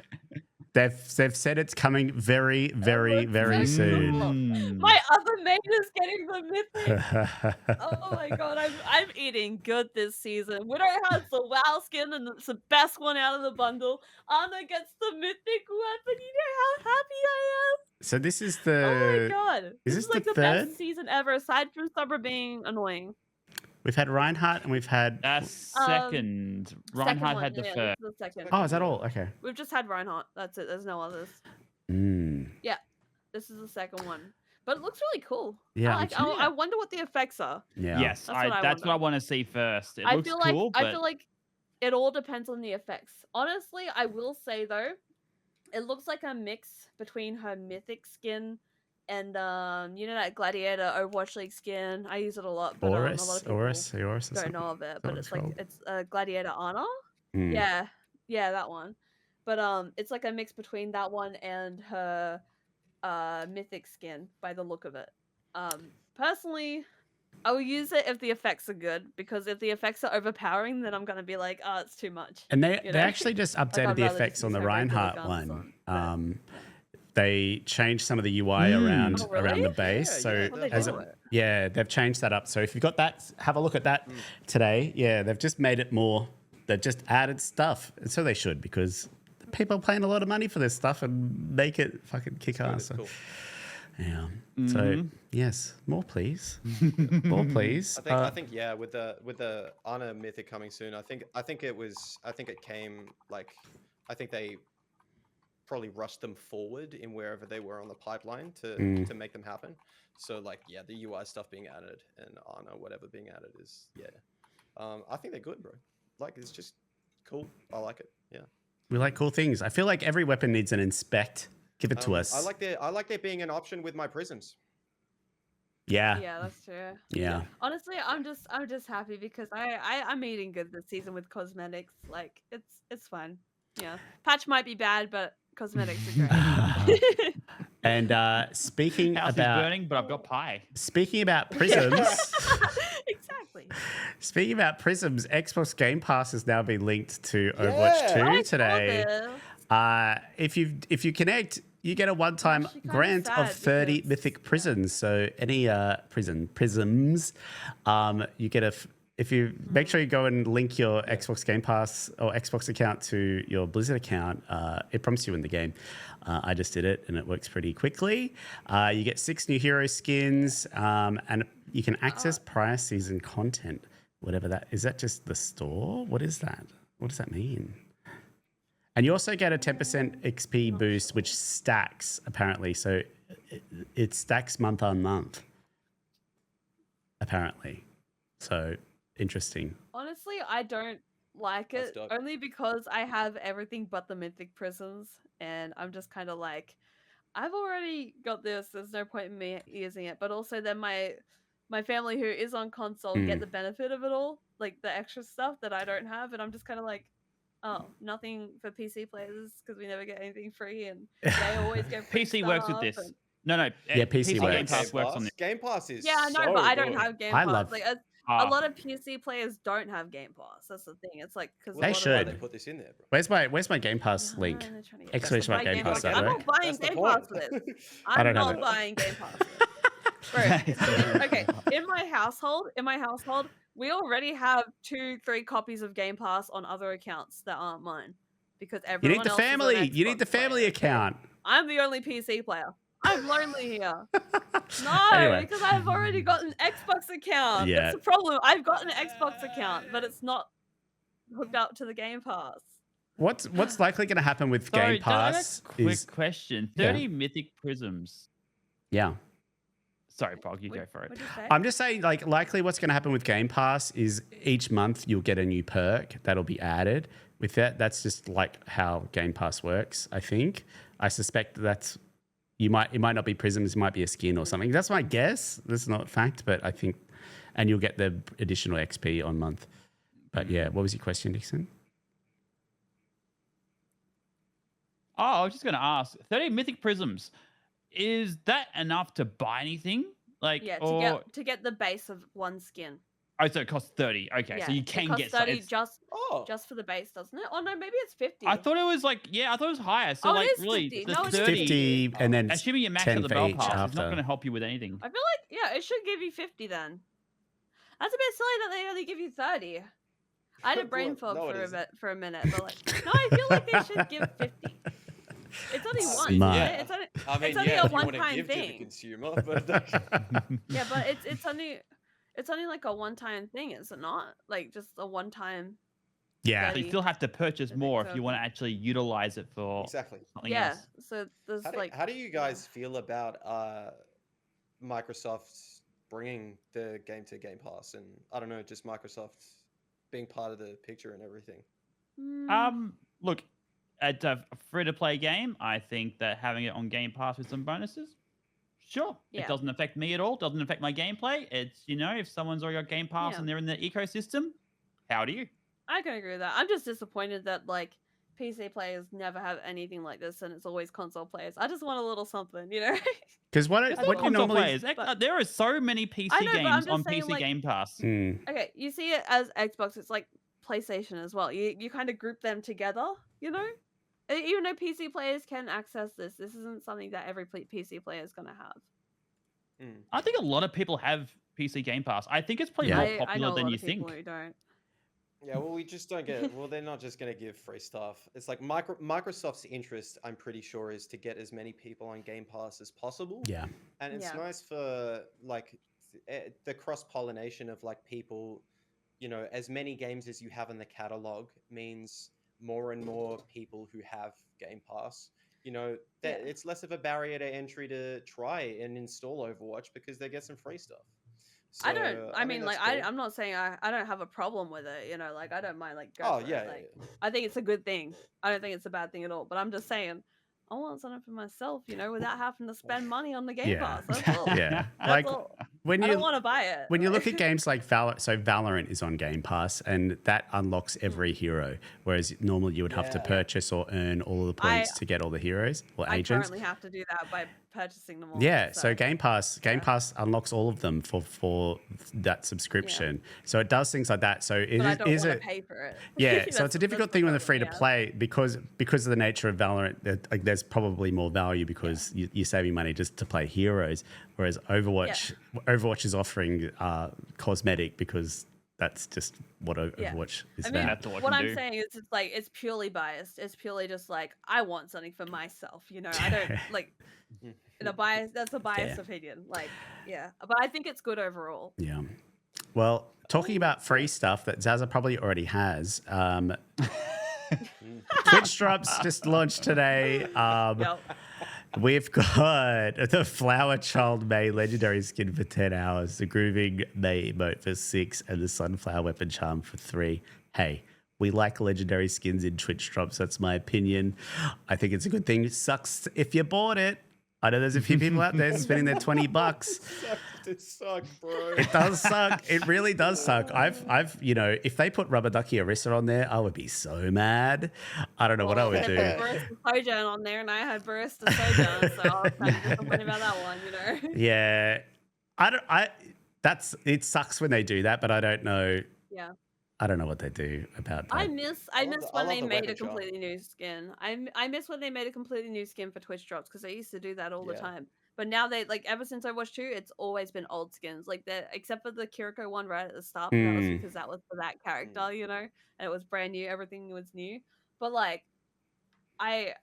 They've said it's coming very, very, looks very so soon. cool. Mm. My other mate is getting the mythic. Oh my god, I'm eating good this season. Widow has the WoW skin and it's the best one out of the bundle. Anna gets the mythic weapon. You know how happy I So this is am? Oh my the. god. is This this is like the the best third? season ever, aside from Summer being annoying. We've had Reinhardt and we've had. Second. Reinhardt one, had the yeah, first. this is the second. Oh, is that all? Okay. We've just had Reinhardt. That's it. There's no others. Mm. This is the second one. But it looks really cool. Yeah, I wonder what the effects are. Yeah. Yes, That's what I that's what I wonder. want to see first. It I looks feel cool, like but I feel like it all depends on the effects. Honestly, I will say though, it looks like a mix between her mythic skin and you know that Gladiator Overwatch League skin. I use it a lot, but a lot Oris, of people Oris, or don't something. know of it. what But it's it's like called? it's Gladiator Honor. Mm. Yeah, that one. But it's like a mix between that one and her mythic skin by the look of it. Personally, I will use it if the effects are good, because if the effects are overpowering, then I'm gonna be like, oh, it's too much. And they You they know? actually just updated I'd the rather effects just on use the her regular Reinhardt guns one. on, They changed some of the UI around Oh, around the really? base. Yeah, so yeah, What they as do? they've changed that up. So if you've got that, have a look at that today. Yeah, they've just made it more. They've just added stuff, and so they should, because people are paying a lot of money for this stuff and make it fucking kick ass. Cool. Yeah. So yes, more please, more please. I think yeah, with the Ana Mythic coming soon, I think it came like, I think they probably rushed them forward in wherever they were on the pipeline to make them happen. So like, yeah, the UI stuff being added and Ana whatever being added is I think they're good, bro. Like, it's just cool. I like it. Yeah. We like cool things. I feel like every weapon needs an inspect. Give it to us. I like there being an option with my prisms. Yeah. Yeah, that's true. Yeah. Honestly, I'm just happy because I'm eating good this season with cosmetics. Like it's fun. Yeah, patch might be bad, but cosmetics are great. And speaking house is about burning, but I've got pie. prisms. Exactly. Speaking about prisms, Xbox Game Pass has now been linked to Overwatch 2 I saw today. this. If you connect, you get a one-time Actually, kinda grant of sad 30 because- mythic prisms. So any prisms, you get if you make sure you go and link your Xbox Game Pass or Xbox account to your Blizzard account, it prompts you in the game. I just did it and it works pretty quickly. You get 6 new hero skins, and you can access prior season content. Whatever that is, that just the store? What is that? What does that mean? And you also get a 10% XP boost, which stacks apparently. So it stacks month on month, apparently. So interesting. Honestly, I don't like That's it dope. only because I have everything but the mythic prisms, and I'm just kind of like, I've already got this. There's no point in me using it. But also, then my family who is on console get the benefit of it all, like the extra stuff that I don't have, and I'm just kind of like, oh, nothing for PC players because we never get anything free, and they always get free PC works with stuff, this. and- No, Yeah, PC Game works. Pass works on this. Game Pass is Yeah, I know, so but I don't good. have Game I Pass. love- Like Ah, a lot of PC players don't have Game Pass. That's the thing. It's like because Well, They I don't know why should. They put this in there, bro. Where's my Game Pass link? Exclamation mark Game Pass, that I'm work? not buying That's the Game Pass point. for this. I I'm don't have not it. buying Game Pass for this. Bro, okay, in my house, household, we already have 2-3 copies of Game Pass on other accounts that aren't mine because You everyone need the else is an family. You need the Xbox player, family okay? account. I'm the only PC player. I'm lonely here. No, Anyway. because I've already got an Xbox account. Yeah. That's the problem. I've got an Xbox account, but it's not hooked up to the Game Pass. What's likely going to happen with Sorry, Game Pass quick is question. Yeah. 30 Mythic Prisms. yeah. Sorry, Pog, you go for it. What'd you say? I'm just saying, like, likely what's going to happen with Game Pass is each month you'll get a new perk that'll be added with that. That's just like how Game Pass works, I think. I suspect that's it might not be prisms, it might be a skin or something. That's my guess. That's not fact, but I think, and you'll get the additional XP on month. But yeah, what was your question, Dixon? Oh, I was just going to ask 30 Mythic Prisms. Is that enough to buy anything? Like, Yeah, or... to get the base of one skin. Oh, so it costs 30. Okay, Yeah, so you it can costs get 30 it's- just for the base, doesn't it? Oh no, maybe it's 50. I thought it was like, yeah, I thought it was higher. So Oh, it like, is really, 50. the No, it's 30, 50 and then assuming you max 10 out the for bell each pass, it's after. not going to help you with anything. I feel like, yeah, it should give you 50 then. That's a bit silly that they only give you 30. I had a brain fog No, it for a minute, but like, no, I feel like they should give 50. It's only once, isn't Smart. it? It's only, I mean, it's only yeah, a if you want to one-time give to the thing. consumer, but Yeah, but it's only like a one-time thing, is it not? Like just a one-time. Yeah. So you still have to purchase I think more so. if you want to actually utilize it for exactly. something Yeah. else. So there's How do you guys feel about Microsoft bringing the game to Game Pass, and I don't know, just Microsoft being part of the picture and everything? Look, at a free-to-play game, I think that having it on Game Pass with some bonuses, sure. Yeah. It doesn't affect me at all. Doesn't affect my gameplay. It's, if someone's already got Game Pass Yeah. and they're in the ecosystem, how do you? I can agree with that. I'm just disappointed that like PC players never have anything like this, and it's always console players. I just want a little something, Because what It's not you console normally... players. There are so many PC I know, but I'm games just on saying, PC like- Game Pass. Okay, you see it as Xbox. It's like PlayStation as well. You kind of group them together, Even though PC players can access this isn't something that every PC player is gonna have. I think a lot of people have PC Game Pass. I think it's probably Yeah. more I know popular a than lot you of people think. who don't. Yeah, well, we just don't get. Well, they're not just going to give free stuff. It's like Microsoft's interest, I'm pretty sure, is to get as many people on Game Pass as possible. Yeah. And it's Yeah. nice for like the cross pollination of like people. As many games as you have in the catalog means more and more people who have Game Pass. It's less of a barrier to entry to try and install Overwatch because they get some free stuff. I don't. So, I mean, that's like, cool. I'm not saying I don't have a problem with it. Like, I don't mind like. Oh going for yeah, it. Like, I think it's a good thing. I don't think it's a bad thing at all. But I'm just saying, I want something for myself, without having to spend money on the Game Yeah. Pass. That's all. Yeah. That's Like all. when I you don't want to buy it. when you look at games like Valorant is on Game Pass, and that unlocks every hero, whereas normally you would have to Yeah. purchase or earn all of the points to get all the heroes or I agents. currently have to do that by purchasing them all. Yeah, so Game Pass unlocks all of them for that subscription. So it does things like that. So But I don't is want it to pay for it. Yeah, so That's- it's a difficult that's the thing when they're problem, free to yeah. play because of the nature of Valorant. There's probably more value because you're saving money just to play heroes, whereas Overwatch is offering cosmetic because that's just what Overwatch is I mean, about. That's all I what can I'm do. saying is it's purely biased. It's purely just like I want something for myself. I don't like in a bias. That's a biased Yeah. opinion. Like, yeah, but I think it's good overall. Yeah. Well, talking about free stuff that Zaza probably already has. Twitch drops just launched today. Yep. We've got the Flower Child May legendary skin for 10 hours, the Grooving May emote for 6, and the Sunflower Weapon Charm for 3. Hey, we like legendary skins in Twitch drops. That's my opinion. I think it's a good thing. It sucks if you bought it. I know there's a few people out there spending their $20. It sucks, bro. It does suck. It really does suck. I've if they put Rubber Ducky Orisa on there, I would be so mad. I don't know what I would do. Barista Sojourn on there, and I had Barista Sojourn, so I was kind of disappointed about that one. Yeah, it sucks when they do that, but I don't know. Yeah. I don't know what they do about that. I miss I when love they the made a weapon charm. completely new skin. I miss when they made a completely new skin for Twitch drops because they used to do that all the Yeah. time. But now they like ever since Overwatch 2, it's always been old skins. Like except for the Kiriko one right at the start, but that was because that was for that character, you know, and it was brand new. Everything was new. But like, I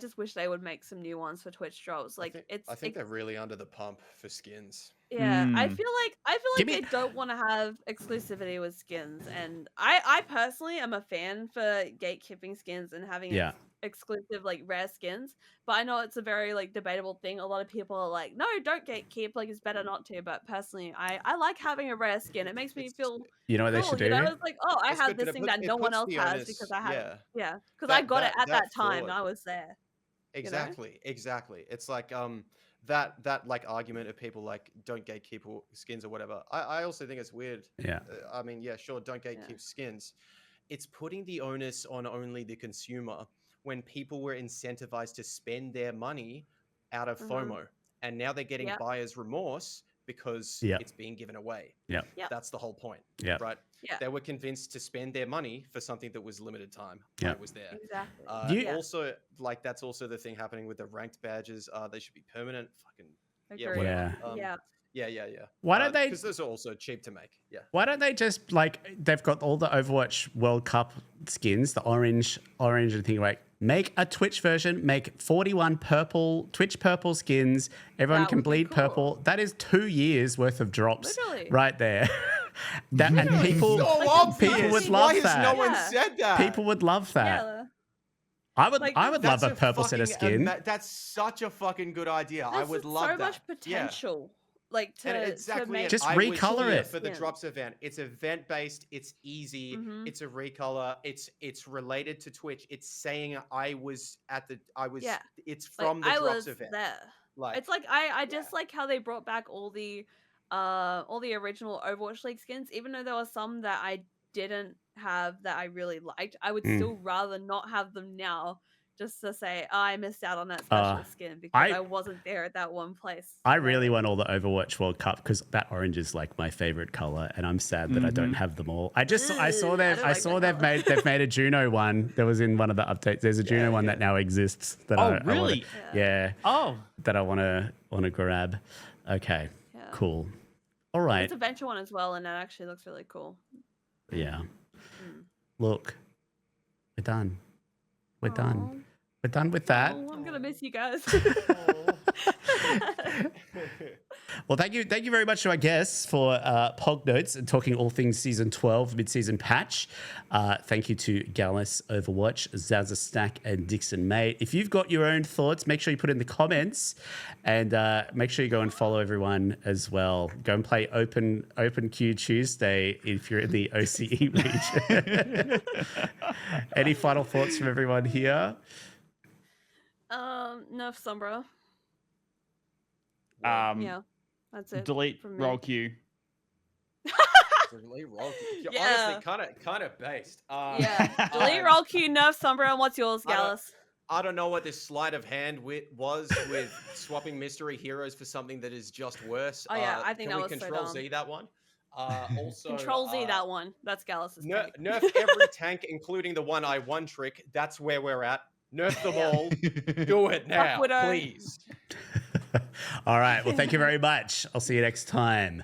just wish they would make some new ones for Twitch drops. Like I think they're really under the pump for skins. yeah, I Mm. feel like they don't want to have exclusivity with skins, and I personally am a fan for gatekeeping skins and having Yeah. exclusive like rare skins. But I know it's a very like debatable thing. A lot of people are like, no, don't gatekeep. Like it's better not to. But personally, I like having a rare skin. It makes me feel You know what they cool. should do? You know, it's like, oh, I It's have good, but this it thing puts- that it no one puts else the has onus- because I have it. yeah. Yeah, because I got it at that time forward. and I was there. Exactly. It's like that like argument of people like don't gatekeep skins or whatever. I also think it's weird. Yeah. I mean, yeah, sure, don't gatekeep skins. It's putting the onus on only the consumer when people were incentivized to spend their money out of FOMO, and now they're getting buyer's remorse because it's being given away. Yeah. That's the whole point. Yeah. Right. Yeah. They were convinced to spend their money for something that was limited time. Yeah. It was there. Exactly. Also, like that's also the thing happening with the ranked badges. They should be permanent. Fucking Agreed. whatever. Yeah. Why don't they? Because those are also cheap to make. Yeah. Why don't they just like they've got all the Overwatch World Cup skins, the orange and thing like make a Twitch version, make 41 purple Twitch purple skins. Everyone That can would be bleed cool. purple. That is 2 years worth of drops Literally. right there. And people So obvious. people would Why love has that. no one Yeah. said that? People would love that. Yeah. I would Like, I would love a purple set of skin. That's such a fucking good idea. I There's would just love so that. much potential. Like And to exactly, make and Just I was recolor here it. for the Yeah. drops event. It's event based. It's easy. It's a recolor. It's related to Twitch. It's saying I was. Yeah. It's like, from the I drops was event. there. Like It's like I just like how they brought back all the original Overwatch League skins, even though there were some that I didn't have that I really liked. I would still rather not have them now, just to say I missed out on that special skin because I wasn't there at that one place. I really want all the Overwatch World Cup because that orange is like my favorite color, and I'm sad that I don't have them all. I saw they've made a Juno one that was in one of the updates. There's a Juno one that now exists. That Oh, really? that I want to grab. Okay, cool. All right. It's a venture one as well, and that actually looks really cool. Yeah. Look, we're done. We're done. We're done with that. Oh, I'm gonna miss you guys. Well, thank you very much to our guests for POG Notes and talking all things Season 12 Midseason Patch. Thank you to Gallus, Overwatch, Zaza Stack, and Dixon Mate. If you've got your own thoughts, make sure you put in the comments, and make sure you go and follow everyone as well. Go and play Open Queue Tuesday if you're in the OCE region. Any final thoughts from everyone here? Nerf Sombra. Yeah, that's it. delete from me. roll queue. Delete roll. Yeah. Honestly, kind of based. Delete roll queue, Nerf Sombra, and what's yours, Gallus? I don't know what this sleight of hand was with swapping mystery heroes for something that is just worse. Oh yeah, I think can that we was Control so dumb. Z that one? Also, Control Z that one. That's Gallus's nerf pick. every tank, including the one trick. That's where we're at. Nerf them all. Do it now, Widow. please. All right. Well, thank you very much. I'll see you next time.